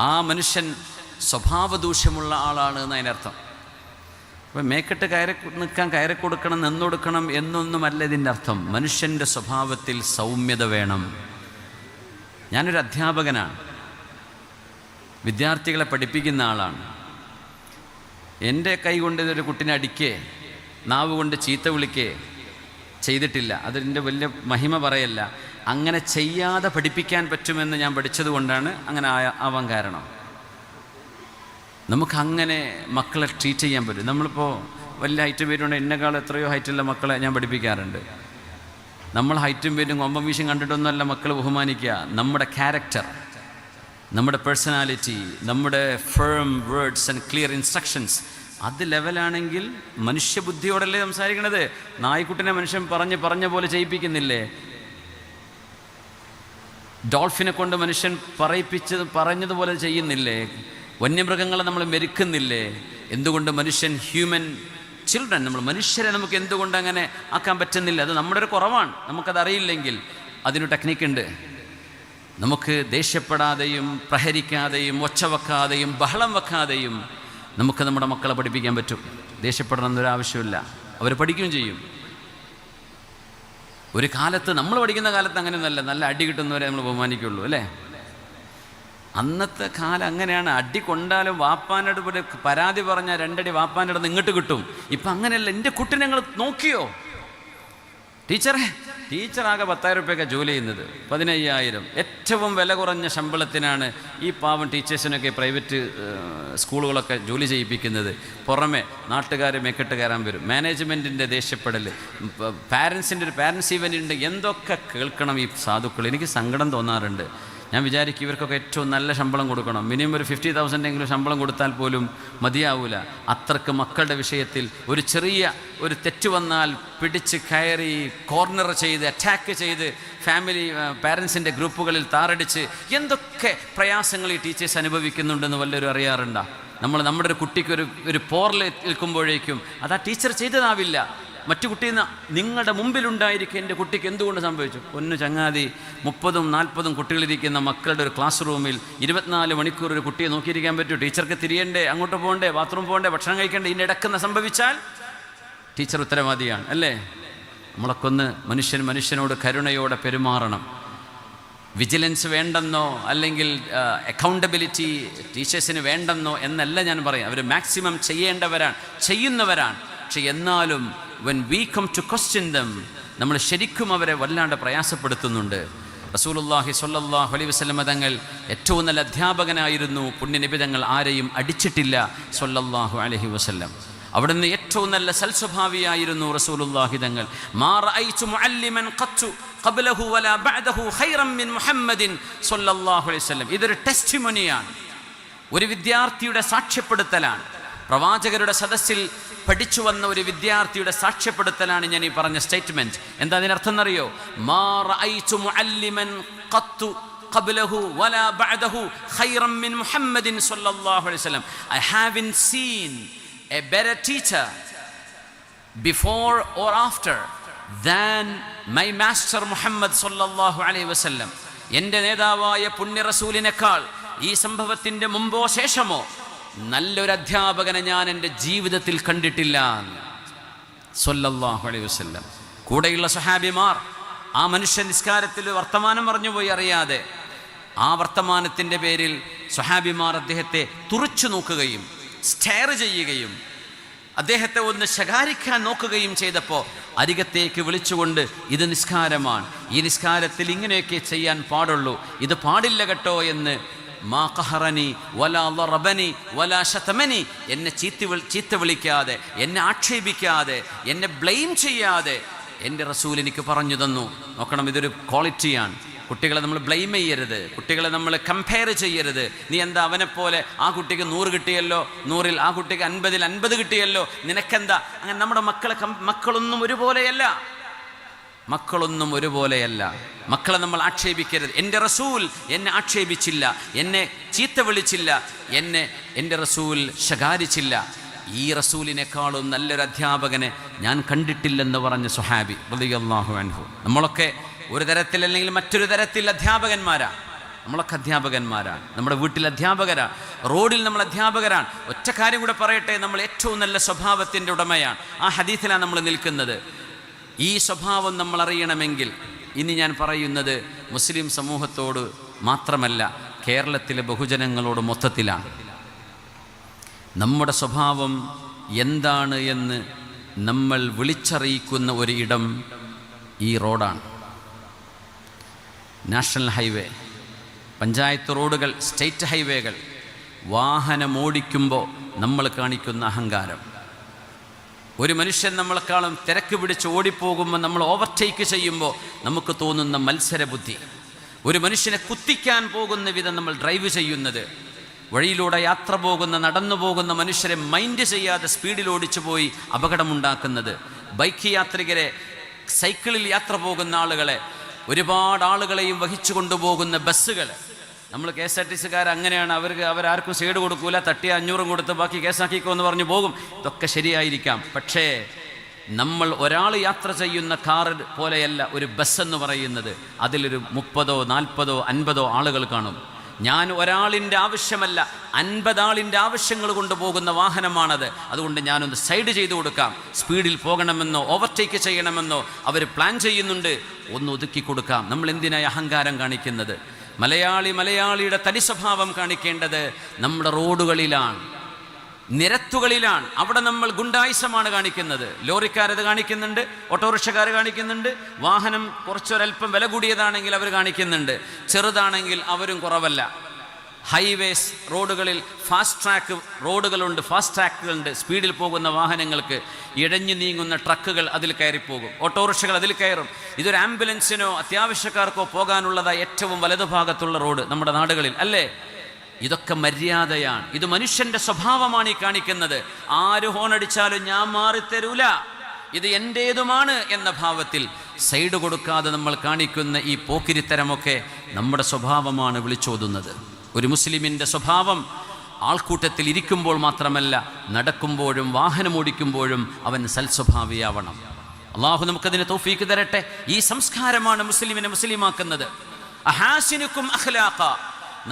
ആ മനുഷ്യൻ സ്വഭാവദൂഷ്യമുള്ള ആളാണ് എന്ന് അതിനർത്ഥം. അപ്പോൾ മേക്കെട്ട് കയറി കൊടുക്കണം, നിന്നൊടുക്കണം എന്നൊന്നുമല്ല ഇതിൻ്റെ അർത്ഥം. മനുഷ്യൻ്റെ സ്വഭാവത്തിൽ സൗമ്യത വേണം. ഞാനൊരു അധ്യാപകനാണ്, വിദ്യാർത്ഥികളെ പഠിപ്പിക്കുന്ന ആളാണ്. എൻ്റെ കൈ കൊണ്ട് ഒരു കുട്ടിനെ അടിക്കേ, നാവ് കൊണ്ട് ചീത്ത വിളിക്കേ ചെയ്തിട്ടില്ല. അതിൻ്റെ വലിയ മഹിമ പറയല്ല. അങ്ങനെ ചെയ്യാതെ പഠിപ്പിക്കാൻ പറ്റുമെന്ന് ഞാൻ പഠിച്ചത് കൊണ്ടാണ് അങ്ങനെ ആവാൻ കാരണം. നമുക്കങ്ങനെ മക്കളെ ട്രീറ്റ് ചെയ്യാൻ പറ്റും. നമ്മളിപ്പോൾ വലിയ ഹൈറ്റും വെയിറ്റുണ്ട്, എന്നെക്കാൾ എത്രയോ ഹൈറ്റുള്ള മക്കളെ ഞാൻ പഠിപ്പിക്കാറുണ്ട്. നമ്മൾ ഹൈറ്റും വെയിറ്റും കൊമ്പം വീശും കണ്ടിട്ടൊന്നുമല്ല മക്കൾ ബഹുമാനിക്കുക. നമ്മുടെ ക്യാരക്ടർ, നമ്മുടെ പേഴ്സണാലിറ്റി, നമ്മുടെ firm words and clear instructions, അത് ലെവലാണെങ്കിൽ മനുഷ്യബുദ്ധിയോടല്ലേ സംസാരിക്കണത്. നായ്ക്കുട്ടിനെ മനുഷ്യൻ പറഞ്ഞ പോലെ ചെയ്യിപ്പിക്കുന്നില്ലേ? ഡോൾഫിനെ കൊണ്ട് മനുഷ്യൻ പറഞ്ഞതുപോലെ ചെയ്യുന്നില്ലേ? വന്യമൃഗങ്ങളെ നമ്മൾ മെരുക്കുന്നില്ലേ? എന്തുകൊണ്ട് മനുഷ്യൻ ഹ്യൂമൻ ചിൽഡ്രൻ, നമ്മൾ മനുഷ്യരെ നമുക്ക് എന്തുകൊണ്ട് അങ്ങനെ ആക്കാൻ പറ്റുന്നില്ല? അത് നമ്മുടെ ഒരു കുറവാണ്. നമുക്കതറിയില്ലെങ്കിൽ അതിന് ടെക്നിക്കുണ്ട്. നമുക്ക് ദേഷ്യപ്പെടാതെയും പ്രഹരിക്കാതെയും ഒച്ച വെക്കാതെയും ബഹളം വെക്കാതെയും നമുക്ക് നമ്മുടെ മക്കളെ പഠിപ്പിക്കാൻ പറ്റും. ദേഷ്യപ്പെടണം എന്നൊരാവശ്യമില്ല, അവർ പഠിക്കുകയും ചെയ്യും. ഒരു കാലത്ത് നമ്മൾ പഠിക്കുന്ന കാലത്ത് അങ്ങനെയൊന്നുമല്ല, നല്ല അടി കിട്ടുന്നവരെ നമ്മൾ ബഹുമാനിക്കുള്ളൂ അല്ലേ? അന്നത്തെ കാലം അങ്ങനെയാണ്. അടി കൊണ്ടാലും വാപ്പാനോട് പരാതി പറഞ്ഞാൽ 2 അടി വാപ്പാൻ്റെ അടുത്ത് ഇങ്ങോട്ട് കിട്ടും. ഇപ്പം അങ്ങനെയല്ല. എൻ്റെ കുട്ടി ഞങ്ങൾ നോക്കിയോ? ടീച്ചറാകെ 10,000 രൂപയൊക്കെ ജോലി ചെയ്യുന്നത്, 15,000 ഏറ്റവും വില കുറഞ്ഞ ശമ്പളത്തിനാണ് ഈ പാവം ടീച്ചേഴ്സിനൊക്കെ പ്രൈവറ്റ് സ്കൂളുകളൊക്കെ ജോലി ചെയ്യിപ്പിക്കുന്നത്. പുറമെ നാട്ടുകാരെ മെക്കെട്ട് കയറാൻ വരും. മാനേജ്മെൻറ്റിൻ്റെ ദേഷ്യപ്പെടൽ, പാരൻസിൻ്റെ ഒരു പാരൻസ് ഈവൻ്റ് ഉണ്ട്. എന്തൊക്കെ കേൾക്കണം ഈ സാധുക്കൾ. എനിക്ക് സങ്കടം തോന്നാറുണ്ട്. ഞാൻ വിചാരിക്കും ഇവർക്കൊക്കെ ഏറ്റവും നല്ല ശമ്പളം കൊടുക്കണം. മിനിമം ഒരു 50,000 എങ്കിലും ശമ്പളം കൊടുത്താൽ പോലും മതിയാവില്ല. അത്രക്ക് മക്കളുടെ വിഷയത്തിൽ ഒരു ചെറിയ ഒരു തെറ്റ് വന്നാൽ പിടിച്ച് കയറി കോർണർ ചെയ്ത് അറ്റാക്ക് ചെയ്ത് ഫാമിലി പാരൻസിൻ്റെ ഗ്രൂപ്പുകളിൽ താറടിച്ച് എന്തൊക്കെ പ്രയാസങ്ങൾ ഈ ടീച്ചേഴ്സ് അനുഭവിക്കുന്നുണ്ടെന്ന് വല്ലവരും അറിയാറുണ്ടോ? നമ്മുടെ ഒരു കുട്ടിക്ക് ഒരു പോറിൽ നിൽക്കുമ്പോഴേക്കും അത് ആ ടീച്ചർ ചെയ്തതാവില്ല. മറ്റു കുട്ടിയിൽ നിന്ന് നിങ്ങളുടെ മുമ്പിലുണ്ടായിരിക്കും എൻ്റെ കുട്ടിക്ക് എന്തുകൊണ്ട് സംഭവിച്ചു. ഒന്ന് ചങ്ങാതി 30-40 കുട്ടികളിരിക്കുന്ന മക്കളുടെ ഒരു ക്ലാസ് റൂമിൽ 24 മണിക്കൂർ ഒരു കുട്ടിയെ നോക്കിയിരിക്കാൻ പറ്റൂ? ടീച്ചർക്ക് തിരിയണ്ടേ, അങ്ങോട്ട് പോകണ്ടേ, ബാത്റൂം പോകണ്ടേ, ഭക്ഷണം കഴിക്കണ്ടേ? ഇതിൻ്റെ ഇടക്കുന്ന സംഭവിച്ചാൽ ടീച്ചർ ഉത്തരവാദിയാണ് അല്ലേ? നമ്മളൊക്കെ ഒന്ന് മനുഷ്യനോട് കരുണയോടെ പെരുമാറണം. വിജിലൻസ് വേണ്ടെന്നോ അല്ലെങ്കിൽ അക്കൗണ്ടബിലിറ്റി ടീച്ചേഴ്സിന് വേണ്ടെന്നോ എന്നല്ല ഞാൻ പറയാം. അവർ മാക്സിമം ചെയ്യേണ്ടവരാണ്, ചെയ്യുന്നവരാണ്. പക്ഷെ എന്നാലും when we come to question them, നമ്മൾ ശരിക്കും അവരെ വല്ലാണ്ട് പ്രയാസപ്പെടുത്തുന്നുണ്ട്. റസൂലുള്ളാഹി സ്വല്ലല്ലാഹു അലൈഹി വസല്ലം തങ്ങൾ ഏറ്റവും നല്ല അധ്യാപകനായിരുന്നു. പുണ്യനബി തങ്ങൾ ആരെയും അടിച്ചിട്ടില്ല സ്വല്ലല്ലാഹു അലൈഹി വസല്ലം. അവിടുന്ന് ഏറ്റവും നല്ല സൽസ്വഭാവിയായിരുന്നു റസൂലുള്ളാഹി തങ്ങൾ. മാ റഅയ്തു മുഅല്ലിമൻ ഖത്തു ഖബ്ലഹു വലാ ബഅദഹു ഖൈറൻ മിൻ മുഹമ്മദിൻ സ്വല്ലല്ലാഹു അലൈഹി വസല്ലം. ഇതൊരു ടെസ്റ്റിമോണിയാണ്, ഒരു വിദ്യാർത്ഥിയുടെ സാക്ഷ്യപ്പെടുത്തലാണ്. പ്രവാചകരുടെ സദസ്സിൽ പഠിച്ചു വന്ന ഒരു വിദ്യാർത്ഥിയുടെ സാക്ഷ്യപ്പെടുത്തലാണ് ഞാൻ ഈ പറഞ്ഞ സ്റ്റേറ്റ്മെന്റ്. എന്താ അതിനർത്ഥം എന്നറിയോ? മാ റഅയ്തു മുഅല്ലിമൻ ഖത്തു ഖബ്ലഹു വലാ ബഅദഹു ഖൈറൻ മിൻ മുഹമ്മദിൻ സ്വല്ലല്ലാഹു അലൈഹി വസല്ലം. I haven't seen a better teacher before or after than my master Muhammad sallallahu alaihi wasallam. എൻ്റെ നേതാവായ പുണ്യ റസൂലിനേക്കാൾ ഈ സംഭവത്തിൻ്റെ മുമ്പോ ശേഷമോ നല്ലൊരു അധ്യാപകനെ ഞാൻ എൻ്റെ ജീവിതത്തിൽ കണ്ടിട്ടില്ല സല്ലല്ലാഹു അലൈഹി വസല്ലം. കൂടെയുള്ള സ്വഹാബിമാർ ആ മനുഷ്യ നിസ്കാരത്തിൽ വർത്തമാനം പറഞ്ഞുപോയി അറിയാതെ. ആ വർത്തമാനത്തിൻ്റെ പേരിൽ സ്വഹാബിമാർ അദ്ദേഹത്തെ തുറിച്ചു നോക്കുകയും സ്റ്റെയർ ചെയ്യുകയും അദ്ദേഹത്തെ ഒന്ന് ശകാരിക്കാൻ നോക്കുകയും ചെയ്തപ്പോൾ അരികത്തേക്ക് വിളിച്ചുകൊണ്ട് ഇത് നിസ്കാരമാണ്, ഈ നിസ്കാരത്തിൽ ഇങ്ങനെയൊക്കെ ചെയ്യാൻ പാടുള്ളൂ, ഇത് പാടില്ല കേട്ടോ എന്ന് മാ ഖഹറനി വലാ ദറബനി വലാ ശതമനി, എന്നെ ചീത്ത വിളിക്കാതെ, എന്നെ ആക്ഷേപിക്കാതെ, എന്നെ ബ്ലെയിം ചെയ്യാതെ എൻ്റെ റസൂൽ എനിക്ക് പറഞ്ഞു തന്നു. നോക്കണം, ഇതൊരു ക്വാളിറ്റിയാണ്. കുട്ടികളെ നമ്മൾ ബ്ലെയിം ചെയ്യരുത്, കുട്ടികളെ നമ്മൾ കമ്പയർ ചെയ്യരുത്. നീ എന്താ അവനെപ്പോലെ, ആ കുട്ടിക്ക് 100 കിട്ടിയല്ലോ, 100-ൽ ആ കുട്ടിക്ക് 50-ൽ 50 കിട്ടിയല്ലോ, നിനക്കെന്താ? അങ്ങനെ നമ്മുടെ മക്കളൊന്നും ഒരുപോലെയല്ല, മക്കളൊന്നും ഒരുപോലെയല്ല. മക്കളെ നമ്മൾ ആക്ഷേപിക്കരുത്. എൻ്റെ റസൂൽ എന്നെ ആക്ഷേപിച്ചില്ല, എന്നെ ചീത്ത വിളിച്ചില്ല, എൻ്റെ റസൂൽ ശകാരിച്ചില്ല. ഈ റസൂലിനേക്കാളും നല്ലൊരു അധ്യാപകനെ ഞാൻ കണ്ടിട്ടില്ലെന്ന് പറഞ്ഞ സ്വഹാബി റളിയല്ലാഹു അൻഹു. നമ്മളൊക്കെ ഒരു തരത്തിൽ അല്ലെങ്കിൽ മറ്റൊരു തരത്തിൽ അധ്യാപകന്മാരാണ്. നമ്മളൊക്കെ അധ്യാപകന്മാരാണ്, നമ്മുടെ വീട്ടിൽ അധ്യാപകരാണ്, റോഡിൽ നമ്മൾ അധ്യാപകരാണ്. ഒറ്റ കാര്യം കൂടെ പറയട്ടെ, നമ്മൾ ഏറ്റവും നല്ല സ്വഭാവത്തിൻ്റെ ഉടമയാണ്. ആ ഹദീസിലാണ് നമ്മൾ നിൽക്കുന്നത്. ഈ സ്വഭാവം നമ്മൾ അറിയണമെങ്കിൽ ഇനി ഞാൻ പറയുന്നത് മുസ്ലിം സമൂഹത്തോട് മാത്രമല്ല, കേരളത്തിലെ ബഹുജനങ്ങളോട് മൊത്തത്തിലാണ്. നമ്മുടെ സ്വഭാവം എന്താണ് എന്ന് നമ്മൾ വിളിച്ചറിയിക്കുന്ന ഒരു ഇടം ഈ റോഡാണ്. നാഷണൽ ഹൈവേ, പഞ്ചായത്ത് റോഡുകൾ, സ്റ്റേറ്റ് ഹൈവേകൾ. വാഹനമോടിക്കുമ്പോൾ നമ്മൾ കാണിക്കുന്ന അഹങ്കാരം. ഒരു മനുഷ്യൻ നമ്മളെക്കാളും തിരക്ക് പിടിച്ച് ഓടിപ്പോകുമ്പോൾ നമ്മൾ ഓവർടേക്ക് ചെയ്യുമ്പോൾ നമുക്ക് തോന്നുന്ന മത്സരബുദ്ധി. ഒരു മനുഷ്യനെ കുത്തിക്കാൻ പോകുന്ന വിധം നമ്മൾ ഡ്രൈവ് ചെയ്യുന്നത്. വഴിയിലൂടെ യാത്ര പോകുന്ന, നടന്നു പോകുന്ന മനുഷ്യരെ മൈൻഡ് ചെയ്യാതെ സ്പീഡിൽ ഓടിച്ചു പോയി അപകടമുണ്ടാക്കുന്നത്. ബൈക്ക് യാത്രികരെ, സൈക്കിളിൽ യാത്ര പോകുന്ന ആളുകളെ, ഒരുപാട് ആളുകളെയും വഹിച്ചു കൊണ്ടുപോകുന്ന ബസ്സുകൾ. നമ്മൾ KSRTC-കാർ അങ്ങനെയാണ്, അവരാർക്കും സൈഡ് കൊടുക്കൂല, തട്ടിയ 500 കൊടുത്ത് ബാക്കി കേസാക്കിക്കോ എന്ന് പറഞ്ഞു പോകും. ഇതൊക്കെ ശരിയായിരിക്കാം. പക്ഷേ നമ്മൾ ഒരാൾ യാത്ര ചെയ്യുന്ന കാർ പോലെയല്ല ഒരു ബസ് എന്ന് പറയുന്നത്. അതിലൊരു 30, 40, 50 ആളുകൾ കാണും. ഞാൻ ഒരാളിൻ്റെ ആവശ്യമല്ല, 50 ആളിൻ്റെ ആവശ്യങ്ങൾ കൊണ്ടുപോകുന്ന വാഹനമാണത്. അതുകൊണ്ട് ഞാനൊന്ന് സൈഡ് ചെയ്ത് കൊടുക്കാം, സ്പീഡിൽ പോകണമെന്നോ ഓവർടേക്ക് ചെയ്യണമെന്നോ അവർ പ്ലാൻ ചെയ്യുന്നുണ്ട്, ഒന്ന് ഒതുക്കി കൊടുക്കാം. നമ്മൾ എന്തിനായി അഹങ്കാരം കാണിക്കുന്നത്? മലയാളിയുടെ തനി സ്വഭാവം കാണിക്കേണ്ടത് നമ്മുടെ റോഡുകളിലാണ്, നിരത്തുകളിലാണ്. അവിടെ നമ്മൾ ഗുണ്ടായിസമാണ് കാണിക്കുന്നത്. ലോറിക്കാരത് കാണിക്കുന്നുണ്ട്, ഓട്ടോറിക്ഷക്കാർ കാണിക്കുന്നുണ്ട്, വാഹനം കുറച്ചൊരൽപ്പം വില കൂടിയതാണെങ്കിൽ അവർ കാണിക്കുന്നുണ്ട്, ചെറുതാണെങ്കിൽ അവരും കുറവല്ല. ഹൈവേസ് റോഡുകളിൽ ഫാസ്റ്റ് ട്രാക്ക് റോഡുകളുണ്ട്, ഫാസ്റ്റ് ട്രാക്കുകളുണ്ട്. സ്പീഡിൽ പോകുന്ന വാഹനങ്ങൾക്ക് ഇഴഞ്ഞു നീങ്ങുന്ന ട്രക്കുകൾ അതിൽ കയറിപ്പോകും, ഓട്ടോറിക്ഷകൾ അതിൽ കയറും. ഇതൊരു ആംബുലൻസിനോ അത്യാവശ്യക്കാർക്കോ പോകാനുള്ളതായ ഏറ്റവും വലതുഭാഗത്തുള്ള റോഡ് നമ്മുടെ നാടുകളിൽ അല്ലേ? ഇതൊക്കെ മര്യാദയാണ്. ഇത് മനുഷ്യൻ്റെ സ്വഭാവമാണ് ഈ കാണിക്കുന്നത്. ആര് ഹോണടിച്ചാലും ഞാൻ മാറിത്തരൂല, ഇത് എൻ്റേതുമാണ് എന്ന ഭാവത്തിൽ സൈഡ് കൊടുക്കാതെ നമ്മൾ കാണിക്കുന്ന ഈ പോക്കിരിത്തരമൊക്കെ നമ്മുടെ സ്വഭാവമാണ് വിളിച്ചോതുന്നത്. ഒരു മുസ്ലിമിൻ്റെ സ്വഭാവം ആൾക്കൂട്ടത്തിൽ ഇരിക്കുമ്പോൾ മാത്രമല്ല, നടക്കുമ്പോഴും വാഹനമോടിക്കുമ്പോഴും അവൻ സൽസ്വഭാവിയാവണം. അള്ളാഹു നമുക്കതിന് തൗഫീക്ക് തരട്ടെ. ഈ സംസ്കാരമാണ് മുസ്ലിമിനെ മുസ്ലിമാക്കുന്നത്. അഹാസിനുക്കും അഖ്ലാഖ,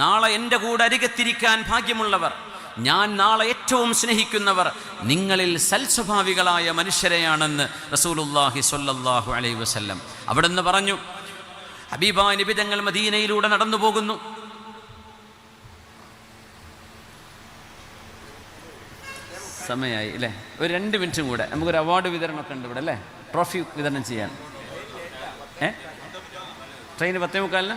നാളെ എൻ്റെ കൂടെ അരികത്തിരിക്കാൻ ഭാഗ്യമുള്ളവർ, ഞാൻ നാളെ ഏറ്റവും സ്നേഹിക്കുന്നവർ നിങ്ങളിൽ സൽസ്വഭാവികളായ മനുഷ്യരെയാണെന്ന് റസൂലുള്ളാഹി സ്വല്ലല്ലാഹു അലൈഹി വസല്ലം. അവിടുന്ന് പറഞ്ഞു, ഹബീബായ നബി തങ്ങൾ മദീനയിലൂടെ നടന്നു പോകുന്നു. സമയമായി അല്ലേ? ഒരു 2 മിനിറ്റും കൂടെ. നമുക്കൊരു അവാർഡ് വിതരണമൊക്കെ ഉണ്ട് ഇവിടെ അല്ലേ? ട്രോഫി വിതരണം ചെയ്യാൻ. ട്രെയിന് 10:45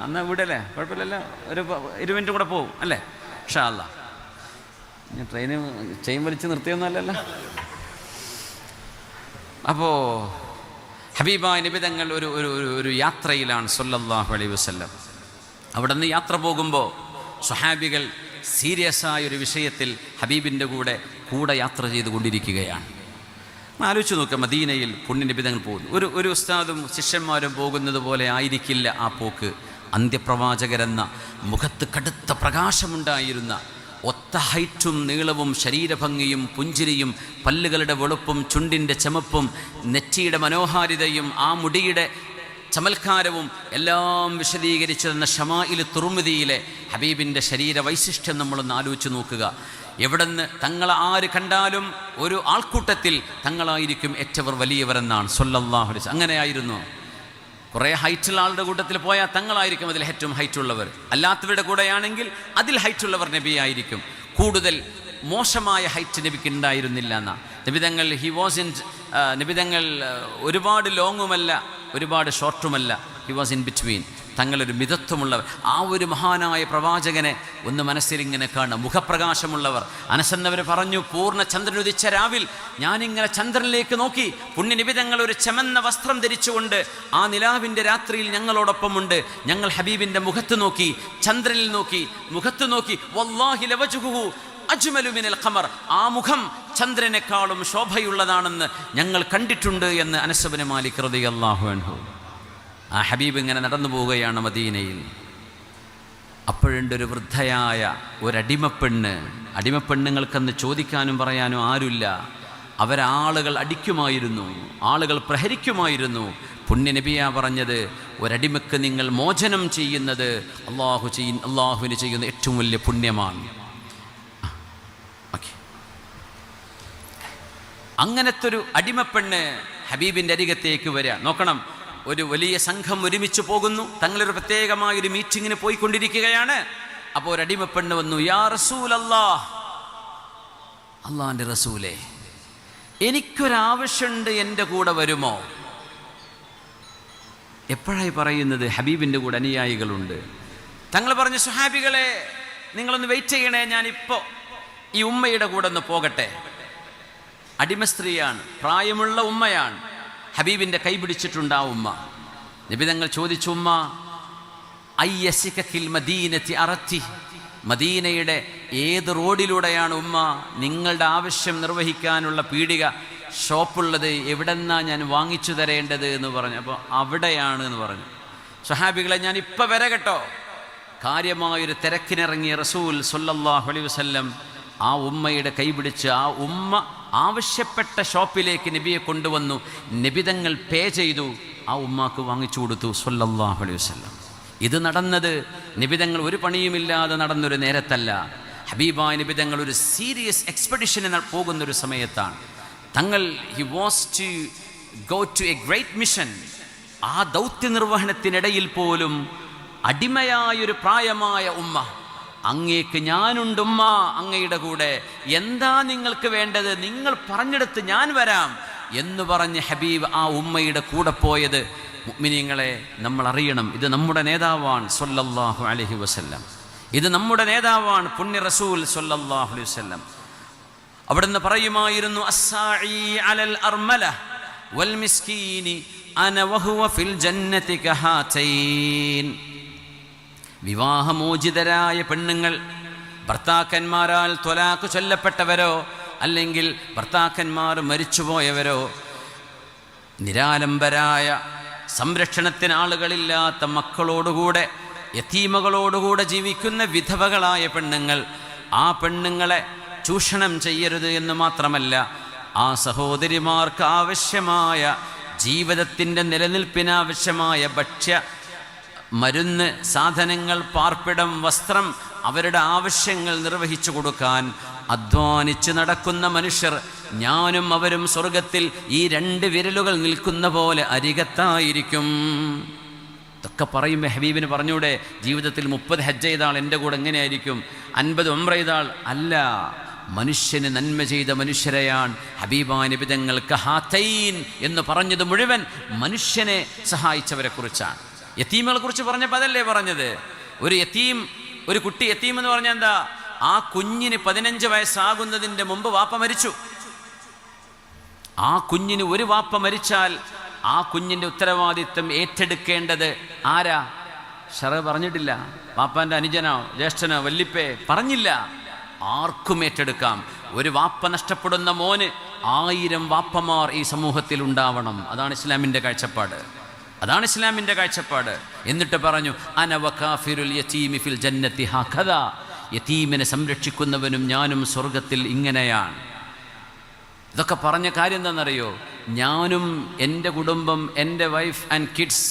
എന്നാൽ ഇവിടെ അല്ലേ? കുഴപ്പമില്ലല്ലോ. ഒരു 20 മിനിറ്റ് കൂടെ പോവും അല്ലേ? ഇൻഷാ അല്ലാഹ്. ഞാൻ ട്രെയിന് ചെയിൻ വലിച്ച് നിർത്തിയൊന്നുമല്ലല്ലോ. അപ്പോൾ ഹബീബായ നബി തങ്ങൾ ഒരു യാത്രയിലാണ് സല്ലല്ലാഹു അലൈഹി വസല്ലം. അവിടെ നിന്ന് യാത്ര പോകുമ്പോൾ സ്വഹാബികൾ സീരിയസ് ആയ ഒരു വിഷയത്തിൽ ഹബീബിൻ്റെ കൂടെ യാത്ര ചെയ്തുകൊണ്ടിരിക്കുകയാണ്. ആലോചിച്ച് നോക്കുക, മദീനയിൽ പുണ്യ നബി തങ്ങൾ പോകുന്നു. ഒരു ഉസ്താദും ശിഷ്യന്മാരും പോകുന്നത് പോലെ ആയിരിക്കില്ല ആ പോക്ക്. അന്ത്യപ്രവാചകരെന്ന മുഖത്ത് കടുത്ത പ്രകാശമുണ്ടായിരുന്ന, ഒത്ത ഹൈറ്റും നീളവും ശരീരഭംഗിയും പുഞ്ചിരിയും പല്ലുകളുടെ വെളുപ്പും ചുണ്ടിൻ്റെ ചെമപ്പും നെറ്റിയുടെ മനോഹാരിതയും ആ മുടിയുടെ ചമൽക്കാരവും എല്ലാം വിശദീകരിച്ചു തന്ന ഷമാഇൽ തുർമിദിയിലെ ഹബീബിൻ്റെ ശരീര വൈശിഷ്ട്യം നമ്മളൊന്ന് ആലോചിച്ച് നോക്കുക. എവിടെന്ന് തങ്ങളെ ആര് കണ്ടാലും ഒരു ആൾക്കൂട്ടത്തിൽ തങ്ങളായിരിക്കും ഏറ്റവും വലിയവരെന്നാണ് സല്ലല്ലാഹു അലൈഹി വസല്ലം. അങ്ങനെയായിരുന്നു. കുറേ ഹൈറ്റുള്ള ആളുടെ കൂട്ടത്തിൽ പോയാൽ തങ്ങളായിരിക്കും അതിൽ ഏറ്റവും ഹൈറ്റുള്ളവർ. അല്ലാത്തവരുടെ കൂടെയാണെങ്കിൽ അതിൽ ഹൈറ്റുള്ളവർ നബിയായിരിക്കും. കൂടുതൽ മോശമായ ഹൈറ്റ് നബിക്ക് ഉണ്ടായിരുന്നില്ല എന്നാണ്. നബിതങ്ങൾ നബിതങ്ങൾ ഒരുപാട് ലോങ്ങുമല്ല, ഒരുപാട് ഷോർട്ടുമല്ല. He was in between. തങ്ങളൊരു മിതത്വമുള്ളവർ. ആ ഒരു മഹാനായ പ്രവാചകനെ ഒന്ന് മനസ്സിലിങ്ങനെ കാണുക. മുഖപ്രകാശമുള്ളവർ. അനസന്നവർ പറഞ്ഞു, പൂർണ്ണ ചന്ദ്രൻ ഉദിച്ച രാവിൽ ഞാനിങ്ങനെ ചന്ദ്രനിലേക്ക് നോക്കി. പുണ്യനിബിതങ്ങൾ ഒരു ചെമന്ന വസ്ത്രം ധരിച്ചുകൊണ്ട് ആ നിലാവിൻ്റെ രാത്രിയിൽ ഞങ്ങളോടൊപ്പമുണ്ട്. ഞങ്ങൾ ഹബീബിൻ്റെ മുഖത്ത് നോക്കി, ചന്ദ്രനിൽ നോക്കി, മുഖത്ത് നോക്കി. വല്ലാഹി ലവജ്ഹുഹു അജ്മലു മിനൽ ഖമർ. ആ മുഖം ചന്ദ്രനേക്കാളും ശോഭയുള്ളതാണെന്ന് ഞങ്ങൾ കണ്ടിട്ടുണ്ട് എന്ന് അനസ് ഇബ്നു മാലിക് റളിയല്ലാഹു അൻഹു. ആ ഹബീബ് ഇങ്ങനെ നടന്നു പോവുകയാണ് മദീനയിൽ. അപ്പോഴുണ്ട് ഒരു വൃദ്ധയായ ഒരടിമപ്പെണ്ണ്. അടിമപ്പെണ്ണുങ്ങൾക്കെന്ന് ചോദിക്കാനും പറയാനും ആരുമില്ല. അവരാളുകൾ അടിക്കുമായിരുന്നു, ആളുകൾ പ്രഹരിക്കുമായിരുന്നു. പുണ്യനബിയാ പറഞ്ഞത്, ഒരടിമക്ക് നിങ്ങൾ മോചനം ചെയ്യുന്നത് അള്ളാഹുവിന് ചെയ്യുന്ന ഏറ്റവും വലിയ പുണ്യമാണ്. അങ്ങനത്തെ ഒരു അടിമപ്പെണ്ണ് ഹബീബിൻ്റെ അരികത്തേക്ക് വരിക. നോക്കണം, ഒരു വലിയ സംഘം ഒരുമിച്ച് പോകുന്നു. തങ്ങളൊരു പ്രത്യേകമായൊരു മീറ്റിങ്ങിന് പോയിക്കൊണ്ടിരിക്കുകയാണ്. അപ്പോൾ ഒരു അടിമപ്പെണ്ണ് വന്നു. യാ റസൂലല്ലാഹ്, അള്ളാഹിൻ്റെ റസൂലേ, എനിക്കൊരാവശ്യമുണ്ട്, എൻ്റെ കൂടെ വരുമോ? എപ്പോഴായി പറയുന്നത്? ഹബീബിൻ്റെ കൂടെ അനുയായികളുണ്ട്. തങ്ങൾ പറഞ്ഞു, സുഹാബികളെ നിങ്ങളൊന്ന് വെയിറ്റ് ചെയ്യണേ, ഞാനിപ്പോൾ ഈ ഉമ്മയുടെ കൂടെ ഒന്ന് പോകട്ടെ. അടിമ സ്ത്രീയാണ്, പ്രായമുള്ള ഉമ്മയാണ്. ഹബീബിൻ്റെ കൈ പിടിച്ചിട്ടുണ്ട് ആ ഉമ്മ. നബി തങ്ങൾ ചോദിച്ചു, ഉമ്മ അയ്യസികൽ മദീനത്തി അറത്തി, മദീനയുടെ ഏത് റോഡിലൂടെയാണ് ഉമ്മ നിങ്ങളുടെ ആവശ്യം നിർവഹിക്കാനുള്ള പീടിക ഷോപ്പുള്ളത്? എവിടെന്നാ ഞാൻ വാങ്ങിച്ചു തരേണ്ടത് എന്ന് പറഞ്ഞു. അപ്പോൾ അവിടെയാണ് എന്ന് പറഞ്ഞു. സ്വഹാബികളെ, ഞാൻ ഇപ്പം വരെ കേട്ടോ. കാര്യമായൊരു തിരക്കിനിറങ്ങിയ റസൂൽ സല്ലല്ലാഹു അലൈഹി വസല്ലം ആ ഉമ്മയുടെ കൈപിടിച്ച് ആ ഉമ്മ ആവശ്യപ്പെട്ട ഷോപ്പിലേക്ക് നബിയെ കൊണ്ടുവന്നു. നബിതങ്ങൾ പേ ചെയ്തു, ആ ഉമ്മാക്ക് വാങ്ങിച്ചു കൊടുത്തു സല്ലല്ലാഹു അലൈഹി വസല്ലം. ഇത് നടന്നത് നബിതങ്ങൾ ഒരു പണിയുമില്ലാതെ നടന്നൊരു നേരത്തല്ല. ഹബീബായ നബിതങ്ങൾ ഒരു സീരിയസ് എക്സ്പെഡിഷന് പോകുന്നൊരു സമയത്താണ്. തങ്ങൾ he was to go to a great mission. ആ ദൗത്യ നിർവഹണത്തിനിടയിൽ പോലും അടിമയായൊരു പ്രായമായ ഉമ്മ, അങ്ങേക്ക് ഞാനുണ്ടുമ്മ അങ്ങയുടെ കൂടെ, എന്താ നിങ്ങൾക്ക് വേണ്ടത്? നിങ്ങൾ പറഞ്ഞെടുത്ത് ഞാൻ വരാം എന്ന് പറഞ്ഞ് ഹബീബ് ആ ഉമ്മയുടെ കൂടെ പോയത്. മുഅ്മിനീങ്ങളെ, നമ്മൾ അറിയണം, ഇത് നമ്മുടെ നേതാവാണ് സല്ലല്ലാഹു അലൈഹി വസല്ലം. ഇത് നമ്മുടെ നേതാവാണ് പുണ്യ റസൂൽ സല്ലല്ലാഹു അലൈഹി വസല്ലം. അവിടുന്ന് പറയുമായിരുന്നു, അസ്സാഇ അലൽ അർമല വൽ മിസ്കീനി അന വഹുവ ഫിൽ ജന്നതി കഹാതൈൻ. വിവാഹമോചിതരായ പെണ്ണുങ്ങൾ, ഭർത്താക്കന്മാരാൽ ത്വലാഖ് ചൊല്ലപ്പെട്ടവരോ അല്ലെങ്കിൽ ഭർത്താക്കന്മാർ മരിച്ചുപോയവരോ, നിരാലംബരായ സംരക്ഷണത്തിന് ആളുകളില്ലാത്ത മക്കളോടുകൂടെ യതീമകളോടുകൂടെ ജീവിക്കുന്ന വിധവകളായ പെണ്ണുങ്ങൾ, ആ പെണ്ണുങ്ങളെ ചൂഷണം ചെയ്യരുത് എന്ന് മാത്രമല്ല, ആ സഹോദരിമാർക്ക് ആവശ്യമായ ജീവിതത്തിൻ്റെ നിലനിൽപ്പിനാവശ്യമായ ഭക്ഷ്യ മരുന്ന് സാധനങ്ങൾ, പാർപ്പിടം, വസ്ത്രം, അവരുടെ ആവശ്യങ്ങൾ നിർവഹിച്ചു കൊടുക്കാൻ അധ്വാനിച്ച് നടക്കുന്ന മനുഷ്യർ, ഞാനും അവരും സ്വർഗത്തിൽ ഈ 2 വിരലുകൾ നിൽക്കുന്ന പോലെ അരികത്തായിരിക്കും. ഇതൊക്കെ പറയുമ്പോൾ ഹബീബിന് പറഞ്ഞൂടെ ജീവിതത്തിൽ 30 ഹജ്ജ് ചെയ്ത ആൾ എൻ്റെ കൂടെ എങ്ങനെയായിരിക്കും, 50 ഉംറ ചെയ്ത ആൾ അല്ല. മനുഷ്യന് നന്മ ചെയ്ത മനുഷ്യരെയാണ് ഹബീബാ നബി തങ്ങൾ കഹാതൈൻ എന്ന് പറഞ്ഞത് മുഴുവൻ മനുഷ്യനെ സഹായിച്ചവരെ കുറിച്ചാണ്. യതീമുകളെ കുറിച്ച് പറഞ്ഞപ്പോൾ അതല്ലേ പറഞ്ഞത്. ഒരു യതീം, ഒരു കുട്ടി യതീം എന്ന് പറഞ്ഞാൽ എന്താ, ആ കുഞ്ഞിന് 15 വയസ്സാകുന്നതിൻ്റെ മുമ്പ് വാപ്പ മരിച്ചു. ആ കുഞ്ഞിന് ഒരു വാപ്പ മരിച്ചാൽ ആ കുഞ്ഞിൻ്റെ ഉത്തരവാദിത്വം ഏറ്റെടുക്കേണ്ടത് ആരാ? ശറഅ് പറഞ്ഞിട്ടില്ല. വാപ്പാൻ്റെ അനുജനോ ജ്യേഷ്ഠനോ വല്ലിപ്പേ പറഞ്ഞില്ല. ആർക്കും ഏറ്റെടുക്കാം. ഒരു വാപ്പ നഷ്ടപ്പെടുന്ന മോന് 1000 വാപ്പമാർ ഈ സമൂഹത്തിൽ ഉണ്ടാവണം. അതാണ് ഇസ്ലാമിൻ്റെ കാഴ്ചപ്പാട്. അതാണ് ഇസ്ലാമിൻ്റെ കാഴ്ചപ്പാട്. എന്നിട്ട് പറഞ്ഞു അന വകാഫിറുൽ യതീമി ഫിൽ ജന്നത്തി ഹകദാ, യതീമിനെ സംരക്ഷിക്കുന്നവനും ഞാനും സ്വർഗത്തിൽ ഇങ്ങനെയാണ്. ഇതൊക്കെ പറഞ്ഞ കാര്യം എന്താണെന്നറിയോ? ഞാനും എൻ്റെ കുടുംബം, എൻ്റെ വൈഫ് ആൻഡ് കിഡ്സ്,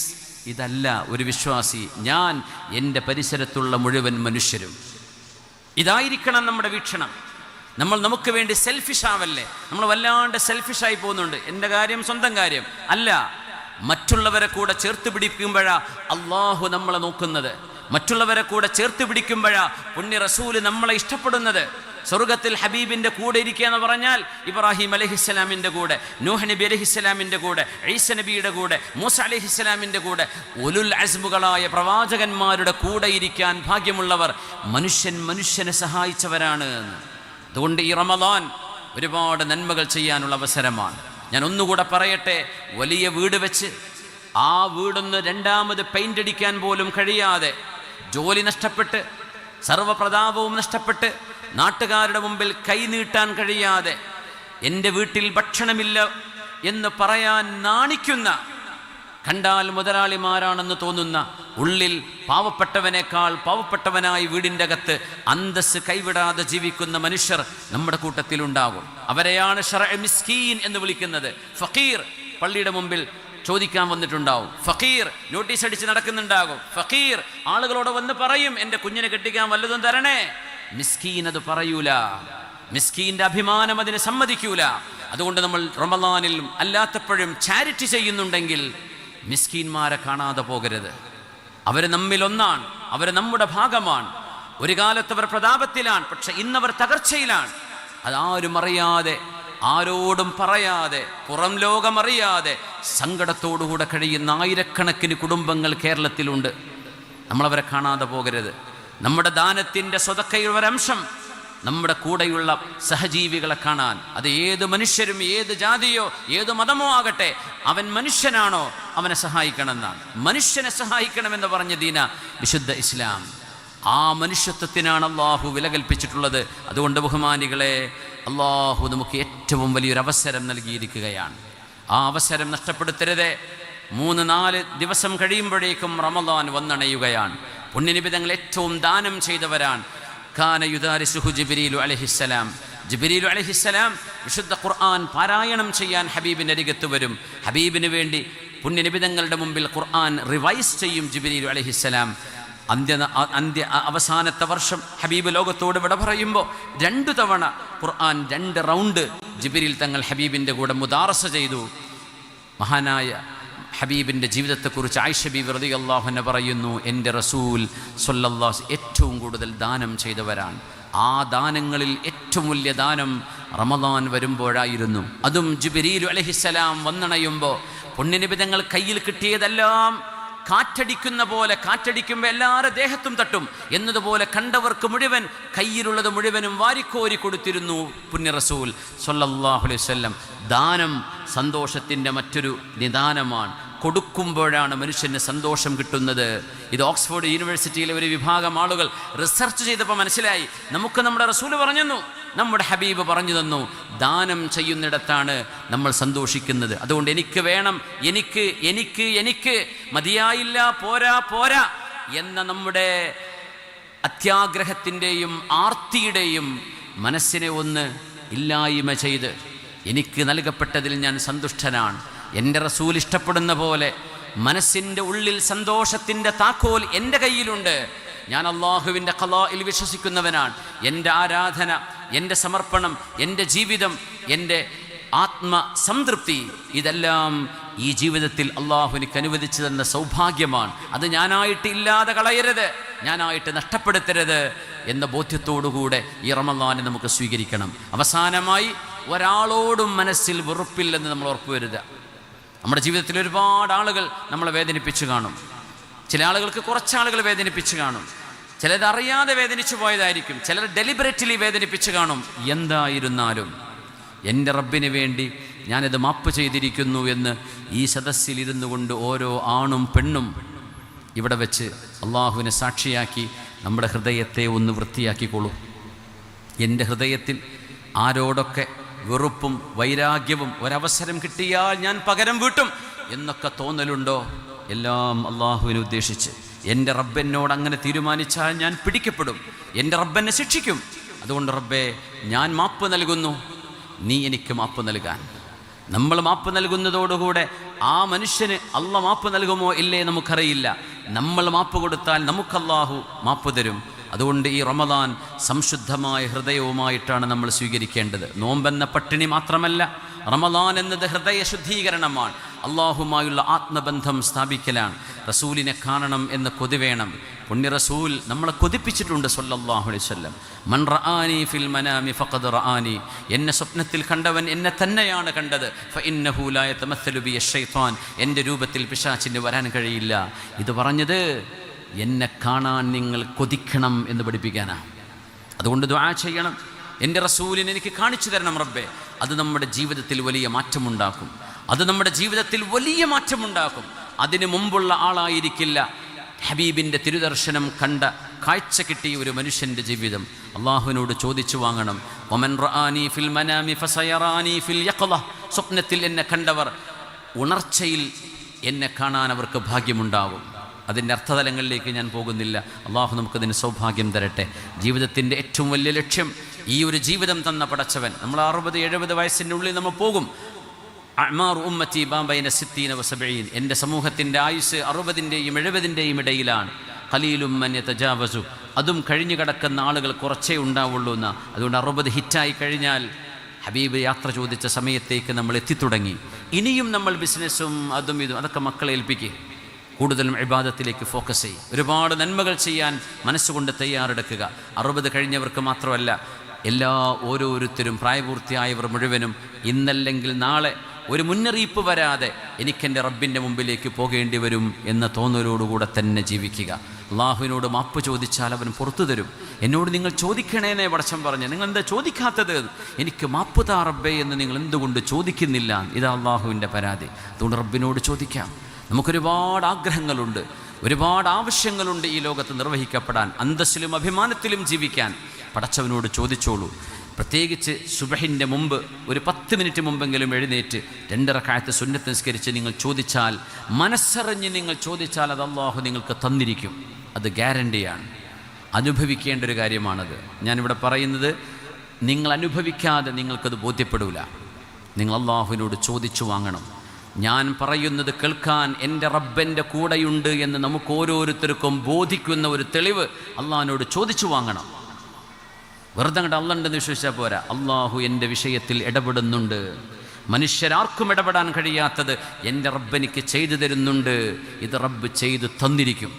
ഇതല്ല ഒരു വിശ്വാസി. ഞാൻ എൻ്റെ പരിസരത്തുള്ള മുഴുവൻ മനുഷ്യരും. ഇതായിരിക്കണം നമ്മുടെ വീക്ഷണം. നമ്മൾ നമുക്ക് വേണ്ടി സെൽഫിഷ് ആവല്ലേ. നമ്മൾ വല്ലാണ്ട് സെൽഫിഷായി പോകുന്നുണ്ട്. എൻ്റെ കാര്യം, സ്വന്തം കാര്യം അല്ല, മറ്റുള്ളവരെ കൂടെ ചേർത്ത് പിടിക്കുമ്പോഴാ അള്ളാഹു നമ്മളെ നോക്കുന്നത്. മറ്റുള്ളവരെ കൂടെ ചേർത്ത് പിടിക്കുമ്പോഴാ പുണ്യ റസൂല് നമ്മളെ ഇഷ്ടപ്പെടുന്നത്. സ്വർഗത്തിൽ ഹബീബിൻ്റെ കൂടെ ഇരിക്കുക എന്ന് പറഞ്ഞാൽ ഇബ്രാഹിം അലൈഹിസ്സലാമിൻ്റെ കൂടെ, നൂഹ് നബി അലൈഹിസ്സലാമിൻ്റെ കൂടെ, ഈസ നബിയുടെ കൂടെ, മൂസ അലൈഹിസ്സലാമിൻ്റെ കൂടെ, ഉലുൽ അസ്മുകളായ പ്രവാചകന്മാരുടെ കൂടെ ഇരിക്കാൻ ഭാഗ്യമുള്ളവർ മനുഷ്യനെ സഹായിച്ചവരാണ്. അതുകൊണ്ട് ഈ റമദാൻ ഒരുപാട് നന്മകൾ ചെയ്യാനുള്ള അവസരമാണ്. ഞാൻ ഒന്നുകൂടെ പറയട്ടെ, വലിയ വീട് വെച്ച് ആ വീടൊന്ന് രണ്ടാമത് പെയിൻ്റ് അടിക്കാൻ പോലും കഴിയാതെ, ജോലി നഷ്ടപ്പെട്ട്, സർവ്വപ്രതാപവും നഷ്ടപ്പെട്ട്, നാട്ടുകാരുടെ മുമ്പിൽ കൈനീട്ടാൻ കഴിയാതെ, എൻ്റെ വീട്ടിൽ ഭക്ഷണമില്ല എന്ന് പറയാൻ നാണിക്കുന്ന, കണ്ടാൽ മുതലാളിമാരാണെന്ന് തോന്നുന്ന, ഉള്ളിൽ പാവപ്പെട്ടവനേക്കാൾ പാവപ്പെട്ടവനായി വീടിൻ്റെ അകത്ത് അന്തസ് കൈവിടാതെ ജീവിക്കുന്ന മനുഷ്യർ നമ്മുടെ കൂട്ടത്തിലുണ്ടാകും. അവരെയാണ് ശറഅ് മിസ്കീൻ എന്ന് വിളിക്കുന്നത്. ഫഖീർ പള്ളിയുടെ മുമ്പിൽ ചോദിക്കാൻ വന്നിട്ടുണ്ടാവും. ഫഖീർ നോട്ടീസ് അടിച്ച് നടക്കുന്നുണ്ടാകും. ഫഖീർ ആളുകളോട് വന്ന് പറയും, എൻ്റെ കുഞ്ഞിനെ കെട്ടിക്കാൻ വല്ലതും തരണേ. മിസ്കീൻ അത് പറയൂല. മിസ്കീൻ്റെ അഭിമാനം അതിന് സമ്മതിക്കൂല. അതുകൊണ്ട് നമ്മൾ റമളാനിലും അല്ലാത്തപ്പോഴും ചാരിറ്റി ചെയ്യുന്നുണ്ടെങ്കിൽ മിസ്കീന്മാരെ കാണാതെ പോകരുത്. അവർ നമ്മിലൊന്നാണ്, അവർ നമ്മുടെ ഭാഗമാണ്. ഒരു കാലത്ത് അവർ പ്രതാപത്തിലാണ്, പക്ഷെ ഇന്നവർ തകർച്ചയിലാണ്. അതാരും അറിയാതെ, ആരോടും പറയാതെ, പുറം ലോകമറിയാതെ സങ്കടത്തോടുകൂടെ കഴിയുന്ന ആയിരക്കണക്കിന് കുടുംബങ്ങൾ കേരളത്തിലുണ്ട്. നമ്മളവരെ കാണാതെ പോകരുത്. നമ്മുടെ ദാനത്തിൻ്റെ സ്വതക്കയുടെ ഒരംശം നമ്മുടെ കൂടെയുള്ള സഹജീവികളെ കാണാൻ, അത് ഏത് മനുഷ്യരും, ഏത് ജാതിയോ ഏത് മതമോ ആകട്ടെ, അവൻ മനുഷ്യനാണോ അവനെ സഹായിക്കണമെന്നാണ്. മനുഷ്യനെ സഹായിക്കണമെന്ന് പറഞ്ഞ ദീന വിശുദ്ധ ഇസ്ലാം. ആ മനുഷ്യത്വത്തിനാണ് അള്ളാഹു വില കൽപ്പിച്ചിട്ടുള്ളത്. അതുകൊണ്ട് ബഹുമാനികളെ, അള്ളാഹു നമുക്ക് ഏറ്റവും വലിയൊരു അവസരം നൽകിയിരിക്കുകയാണ്. ആ അവസരം നഷ്ടപ്പെടുത്തരുതേ. 3-4 ദിവസം കഴിയുമ്പോഴേക്കും റമളാൻ വന്നണയുകയാണ്. പുണ്യനബി തങ്ങൾ ഏറ്റവും ദാനം ചെയ്തവരാണ്. കാന യുദാരിസുഹു ജിബ്രീലു അലൈഹിസ്സലാം. ജിബ്രീലു അലൈഹിസ്സലാം വിശുദ്ധ ഖുർആൻ പാരായണം ചെയ്യാൻ ഹബീബിൻ്റെ അരികത്ത് വരും. ഹബീബിന് വേണ്ടി പുണ്യനബി തങ്ങളുടെ മുമ്പിൽ ഖുർആൻ റിവൈസ് ചെയ്യും ജിബ്രീലു അലൈഹിസ്സലാം. അവസാനത്തെ വർഷം ഹബീബ് ലോകത്തോട് വിട പറയുമ്പോൾ 2 തവണ ഖുർആൻ 2 റൗണ്ട് ജിബ്രീൽ തങ്ങൾ ഹബീബിൻ്റെ കൂടെ മുദാറസ ചെയ്തു. മഹാനായ ഹബീബിൻ്റെ ജീവിതത്തെക്കുറിച്ച് ആയിഷ ബീവി റളിയല്ലാഹു അൻഹ പറയുന്നു, എൻ്റെ റസൂൽ സ്വല്ലല്ലാഹു ഏറ്റവും കൂടുതൽ ദാനം ചെയ്തവരാണ്. ആ ദാനങ്ങളിൽ ഏറ്റവും വലിയ ദാനം റമളാൻ വരുമ്പോഴായിരുന്നു. അതും ജിബ്രീൽ അലൈഹിസ്സലാം വന്നണയുമ്പോൾ പുണ്യനബി തങ്ങൾ കയ്യിൽ കിട്ടിയതെല്ലാം കാറ്റടിക്കുന്ന പോലെ, കാറ്റടിക്കുമ്പോൾ എല്ലാവരുടെ ദേഹത്തും തട്ടും എന്നതുപോലെ കണ്ടവർക്ക് മുഴുവൻ കയ്യിലുള്ളത് മുഴുവനും വാരിക്കോരി കൊടുത്തിരുന്നു പുണ്യ റസൂൽ സ്വല്ലല്ലാഹു അലൈഹി വസല്ലം. ദാനം സന്തോഷത്തിൻ്റെ മറ്റൊരു നിദാനമാണ്. കൊടുക്കുമ്പോഴാണ് മനുഷ്യന് സന്തോഷം കിട്ടുന്നത്. ഇത് ഓക്സ്ഫോർഡ് യൂണിവേഴ്സിറ്റിയിലെ ഒരു വിഭാഗം ആളുകൾ റിസർച്ച് ചെയ്തപ്പോൾ മനസ്സിലായി. നമുക്ക് നമ്മുടെ റസൂല് പറഞ്ഞു തന്നു, നമ്മുടെ ഹബീബ് പറഞ്ഞു തന്നു, ദാനം ചെയ്യുന്നിടത്താണ് നമ്മൾ സന്തോഷിക്കുന്നത്. അതുകൊണ്ട് എനിക്ക് വേണം, എനിക്ക് എനിക്ക് എനിക്ക് മതിയായില്ല, പോരാ പോരാ എന്ന നമ്മുടെ അത്യാഗ്രഹത്തിൻ്റെയും ആർത്തിയുടെയും മനസ്സിനെ ഒന്ന് ഇല്ലായ്മ ചെയ്ത്, എനിക്ക് നൽകപ്പെട്ടതിൽ ഞാൻ സന്തുഷ്ടനാണ്, എൻ്റെ റസൂൽ ഇഷ്ടപ്പെടുന്ന പോലെ മനസ്സിൻ്റെ ഉള്ളിൽ സന്തോഷത്തിൻ്റെ താക്കോൽ എൻ്റെ കയ്യിലുണ്ട്, ഞാൻ അള്ളാഹുവിൻ്റെ ഖളാഇൽ വിശ്വസിക്കുന്നവനാണ്, എൻ്റെ ആരാധന, എൻ്റെ സമർപ്പണം, എൻ്റെ ജീവിതം, എൻ്റെ ആത്മസംതൃപ്തി ഇതെല്ലാം ഈ ജീവിതത്തിൽ അള്ളാഹു എനിക്ക് അനുവദിച്ചു തന്ന സൗഭാഗ്യമാണ്, അത് ഞാനായിട്ട് ഇല്ലാതെ കളയരുത്, ഞാനായിട്ട് നഷ്ടപ്പെടുത്തരുത് എന്ന ബോധ്യത്തോടുകൂടെ ഈ റമളാനെ നമുക്ക് സ്വീകരിക്കണം. അവസാനമായി, ഒരാളോടും മനസ്സിൽ വെറുപ്പില്ലെന്ന് നമ്മൾ ഉറപ്പുവരുത്തുക. നമ്മുടെ ജീവിതത്തിൽ ഒരുപാട് ആളുകൾ നമ്മളെ വേദനിപ്പിച്ചു കാണും. ചില ആളുകൾക്ക് കുറച്ചാളുകൾ വേദനിപ്പിച്ചു കാണും, ചിലരറിയാതെ വേദനിച്ചു പോയതായിരിക്കും, ചിലർ ഡെലിബറേറ്റ്ലി വേദനിപ്പിച്ചു കാണും. എന്തായിരുന്നാലും എൻ്റെ റബ്ബിന് വേണ്ടി ഞാനിത് മാപ്പ് ചെയ്തിരിക്കുന്നു എന്ന് ഈ സദസ്സിൽ ഇരുന്നു കൊണ്ട് ഓരോ ആണും പെണ്ണും ഇവിടെ വെച്ച് അള്ളാഹുവിനെ സാക്ഷിയാക്കി നമ്മുടെ ഹൃദയത്തെ ഒന്ന് വൃത്തിയാക്കിക്കോളൂ. എൻ്റെ ഹൃദയത്തിൽ ആരോടൊക്കെ വെറുപ്പും വൈരാഗ്യവും ഒരവസരം കിട്ടിയാൽ ഞാൻ പകരം വീട്ടും എന്നൊക്കെ തോന്നലുണ്ടോ, എല്ലാം അള്ളാഹുവിനെ ഉദ്ദേശിച്ച്. എൻ്റെ റബ്ബെന്നോട് അങ്ങനെ തീരുമാനിച്ചാൽ ഞാൻ പിടിക്കപ്പെടും, എൻ്റെ റബ്ബെന്നെ ശിക്ഷിക്കും. അതുകൊണ്ട് റബ്ബേ, ഞാൻ മാപ്പ് നൽകുന്നു, നീ എനിക്ക് മാപ്പ് നൽകാൻ. നമ്മൾ മാപ്പ് നൽകുന്നതോടുകൂടെ ആ മനുഷ്യന് അള്ളാഹ് മാപ്പ് നൽകുമോ ഇല്ലേ നമുക്കറിയില്ല. നമ്മൾ മാപ്പ് കൊടുത്താൽ നമുക്ക് അള്ളാഹു മാപ്പ് തരും. അതുകൊണ്ട് ഈ റമളാൻ സംശുദ്ധമായ ഹൃദയവുമായിട്ടാണ് നമ്മൾ സ്വീകരിക്കേണ്ടത്. നോമ്പെന്ന പട്ടിണി മാത്രമല്ല, റമളാൻ എന്നത് ഹൃദയ ശുദ്ധീകരണമാണ്, അള്ളാഹുമായുള്ള ആത്മബന്ധം സ്ഥാപിക്കലാണ്. റസൂലിനെ കാണണം എന്ന കൊതി വേണം. പുണ്യ റസൂൽ നമ്മളെ കൊതിപ്പിച്ചിട്ടുണ്ട് സല്ലല്ലാഹു അലൈഹി വസല്ലം. മൻ റആനി ഫിൽ മനാമി ഫഖദ് റആനി, എന്നെ സ്വപ്നത്തിൽ കണ്ടവൻ എന്നെ തന്നെയാണ് കണ്ടത്. ഫഇന്നഹു ലാ യതമസ്സലു ബി അശ്ശൈത്താൻ, എൻ്റെ രൂപത്തിൽ പിശാചിന് വരാൻ കഴിയില്ല. ഇത് പറഞ്ഞത് എന്നെ കാണാൻ നിങ്ങൾ കൊതിക്കണം എന്ന് പഠിപ്പിക്കാനാണ്. അതുകൊണ്ട് ദുആ ചെയ്യണം, എൻ്റെ റസൂലിനെ എനിക്ക് കാണിച്ചു തരണം റബ്ബേ. അത് നമ്മുടെ ജീവിതത്തിൽ വലിയ മാറ്റമുണ്ടാക്കും, അത് നമ്മുടെ ജീവിതത്തിൽ വലിയ മാറ്റമുണ്ടാക്കും. അതിനു മുമ്പുള്ള ആളായിരിക്കില്ല ഹബീബിൻ്റെ തിരുദർശനം കണ്ട കാഴ്ച കിട്ടിയ ഒരു മനുഷ്യൻ്റെ ജീവിതം. അള്ളാഹുവിനോട് ചോദിച്ചു വാങ്ങണം. വമൻ റആനി ഫിൽ മനാമി ഫസയറാനി ഫിൽ യഖള, സ്വപ്നത്തിൽ എന്നെ കണ്ടവർ ഉണർച്ചയിൽ എന്നെ കാണാൻ അവർക്ക് ഭാഗ്യമുണ്ടാവും. അതിൻ്റെ അർത്ഥതലങ്ങളിലേക്ക് ഞാൻ പോകുന്നില്ല. അള്ളാഹു നമുക്കതിന് സൗഭാഗ്യം തരട്ടെ. ജീവിതത്തിൻ്റെ ഏറ്റവും വലിയ ലക്ഷ്യം ഈ ഒരു ജീവിതം തന്ന പടച്ചവൻ. നമ്മൾ 60-70 വയസ്സിൻ്റെ ഉള്ളിൽ നമ്മൾ പോകും. അഅ്മാറു ഉമ്മത്തി ബൈന 60 വ 70, എൻ്റെ സമൂഹത്തിൻ്റെ ആയുസ് 60-ൻ്റെയും 70-ൻ്റെയും ഇടയിലാണ്. ഖലീലും മൻ യതജാവസു, അതും കഴിഞ്ഞു കിടക്കുന്ന ആളുകൾ കുറച്ചേ ഉണ്ടാവുള്ളൂ എന്ന്. അതുകൊണ്ട് 60 ഹിറ്റായി കഴിഞ്ഞാൽ ഹബീബ് യാത്ര ചോദിച്ച സമയത്തേക്ക് നമ്മൾ എത്തിത്തുടങ്ങി. ഇനിയും നമ്മൾ ബിസിനസ്സും അതും ഇതും അതൊക്കെ മക്കളെ ഏൽപ്പിക്കുക. കൂടുതലും ഇബാദത്തിലേക്ക് ഫോക്കസ് ചെയ്യും. ഒരുപാട് നന്മകൾ ചെയ്യാൻ മനസ്സുകൊണ്ട് തയ്യാറെടുക്കുക. 60 കഴിഞ്ഞവർക്ക് മാത്രമല്ല, ഓരോരുത്തരും പ്രായപൂർത്തിയായവർ മുഴുവനും ഇന്നല്ലെങ്കിൽ നാളെ ഒരു മുന്നറിയിപ്പ് വരാതെ എനിക്കെൻ്റെ റബ്ബിൻ്റെ മുമ്പിലേക്ക് പോകേണ്ടി വരും എന്ന തോന്നലോടുകൂടെ തന്നെ ജീവിക്കുക. അള്ളാഹുവിനോട് മാപ്പ് ചോദിച്ചാൽ അവൻ പുറത്തു തരും. എന്നോട് നിങ്ങൾ ചോദിക്കണേന്നേ പടച്ചവൻ പറഞ്ഞു. നിങ്ങൾ എന്താ ചോദിക്കാത്തത്? എനിക്ക് മാപ്പ് താ റബ്ബേ എന്ന് നിങ്ങൾ എന്തുകൊണ്ട് ചോദിക്കുന്നില്ല? ഇതാ അള്ളാഹുവിൻ്റെ പരാതി. അതുകൊണ്ട് റബ്ബിനോട് ചോദിക്കാം. നമുക്കൊരുപാട് ആഗ്രഹങ്ങളുണ്ട്, ഒരുപാട് ആവശ്യങ്ങളുണ്ട് ഈ ലോകത്ത് നിർവഹിക്കപ്പെടാൻ. അന്തസ്സിലും അഭിമാനത്തിലും ജീവിക്കാൻ പടച്ചവനോട് ചോദിച്ചോളൂ. പ്രത്യേകിച്ച് സുബഹിൻ്റെ മുമ്പ് ഒരു 10 മിനിറ്റ് മുമ്പെങ്കിലും എഴുന്നേറ്റ് 2 റക്അത്ത് സുന്നത്ത് നിസ്കരിച്ച് നിങ്ങൾ ചോദിച്ചാൽ, മനസ്സറിഞ്ഞ് നിങ്ങൾ ചോദിച്ചാൽ അത് അള്ളാഹു നിങ്ങൾക്ക് തന്നിരിക്കും. അത് ഗ്യാരണ്ടിയാണ്. അനുഭവിക്കേണ്ട ഒരു കാര്യമാണത്. ഞാനിവിടെ പറയുന്നത് നിങ്ങൾ അനുഭവിക്കാതെ നിങ്ങൾക്കത് ബോധ്യപ്പെടില്ല. നിങ്ങൾ അള്ളാഹുവിനോട് ചോദിച്ചു വാങ്ങണം. ഞാൻ പറയുന്നത് കേൾക്കാൻ എൻ്റെ റബ്ബൻ്റെ കൂടെയുണ്ട് എന്ന് നമുക്ക് ഓരോരുത്തർക്കും ബോധിക്കുന്ന ഒരു തെളിവ് അള്ളാഹിനോട് ചോദിച്ചു വാങ്ങണം. വെറുതെ അങ്ങോട്ട് അള്ളണ്ടെന്ന് വിശ്വസിച്ചാൽ പോരാ. അള്ളാഹു എൻ്റെ വിഷയത്തിൽ ഇടപെടുന്നുണ്ട്. മനുഷ്യരാർക്കും ഇടപെടാൻ കഴിയാത്തത് എൻ്റെ റബ്ബെനിക്ക് ചെയ്തു തരുന്നുണ്ട്. ഇത് റബ്ബ് ചെയ്തു തന്നിരിക്കും.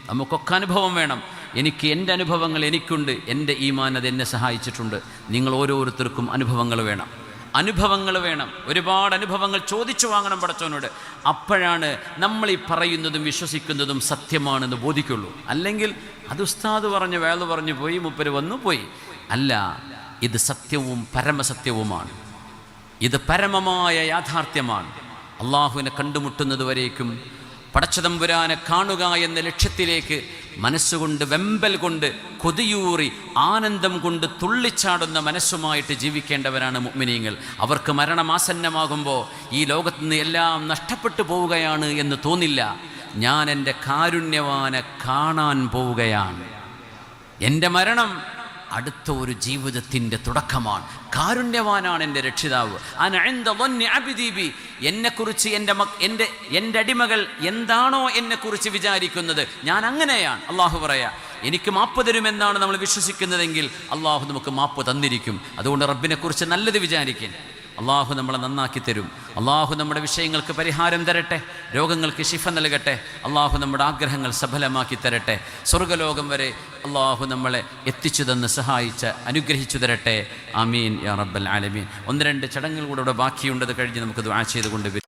നമുക്കൊക്കെ അനുഭവം വേണം. എനിക്ക് എൻ്റെ അനുഭവങ്ങൾ എനിക്കുണ്ട്. എൻ്റെ ഈമാൻ അത് എന്നെ സഹായിച്ചിട്ടുണ്ട്. നിങ്ങൾ ഓരോരുത്തർക്കും അനുഭവങ്ങൾ വേണം. ഒരുപാട് അനുഭവങ്ങൾ ചോദിച്ചു വാങ്ങണം പടച്ചവനോട്. അപ്പോഴാണ് നമ്മൾ ഈ പറയുന്നതും വിശ്വസിക്കുന്നതും സത്യമാണെന്ന് ബോധിക്കുള്ളൂ. അല്ലെങ്കിൽ അത് ഉസ്താദ് പറഞ്ഞ് വേള പറഞ്ഞു പോയി, മൂപ്പര് വന്നു പോയി. അല്ല, ഇത് സത്യവും പരമസത്യവുമാണ്. ഇത് പരമമായ യാഥാർത്ഥ്യമാണ്. അള്ളാഹുവിനെ കണ്ടുമുട്ടുന്നത് വരേക്കും പടച്ചതമ്പുരാനെ കാണുക എന്ന ലക്ഷ്യത്തിലേക്ക് മനസ്സുകൊണ്ട് വെമ്പൽ കൊണ്ട് കൊതിയൂറി ആനന്ദം കൊണ്ട് തുള്ളിച്ചാടുന്ന മനസ്സുമായിട്ട് ജീവിക്കേണ്ടവരാണ് മുഅ്മിനീങ്ങൾ. അവർക്ക് മരണമാസന്നമാകുമ്പോൾ ഈ ലോകത്തുനിന്ന് എല്ലാം നഷ്ടപ്പെട്ടു പോവുകയാണ് എന്ന് തോന്നില്ല. ഞാൻ എൻ്റെ കാരുണ്യവാനെ കാണാൻ പോവുകയാണ്. എൻ്റെ മരണം അടുത്ത ഒരു ജീവിതത്തിൻ്റെ തുടക്കമാണ്. കാരുണ്യവാനാണ് എൻ്റെ രക്ഷിതാവ്. എന്നെക്കുറിച്ച് എൻ്റെ അടിമകൾ എന്താണോ എന്നെക്കുറിച്ച് വിചാരിക്കുന്നത് ഞാൻ അങ്ങനെയാണ്. അള്ളാഹു പറയാ, എനിക്ക് മാപ്പ് തരുമെന്നാണ് നമ്മൾ വിശ്വസിക്കുന്നതെങ്കിൽ അള്ളാഹു നമുക്ക് മാപ്പ് തന്നിരിക്കും. അതുകൊണ്ട് റബ്ബിനെക്കുറിച്ച് നല്ലത് വിചാരിക്കാൻ. അള്ളാഹു നമ്മളെ നന്നാക്കി തരും. അള്ളാഹു നമ്മുടെ വിഷയങ്ങൾക്ക് പരിഹാരം തരട്ടെ, രോഗങ്ങൾക്ക് ശിഫ നൽകട്ടെ. അള്ളാഹു നമ്മുടെ ആഗ്രഹങ്ങൾ സഫലമാക്കി തരട്ടെ. സ്വർഗ്ഗലോകം വരെ അള്ളാഹു നമ്മളെ എത്തിച്ചു തന്ന് സഹായിച്ച് അനുഗ്രഹിച്ചു തരട്ടെ. ആമീൻ യാ റബ്ബൽ ആലമീൻ. 1-2 ചടങ്ങുകൾ കൂടെ ഇവിടെ ബാക്കിയുണ്ടത് കഴിഞ്ഞ് നമുക്ക് ദുആ ചെയ്തുകൊണ്ട്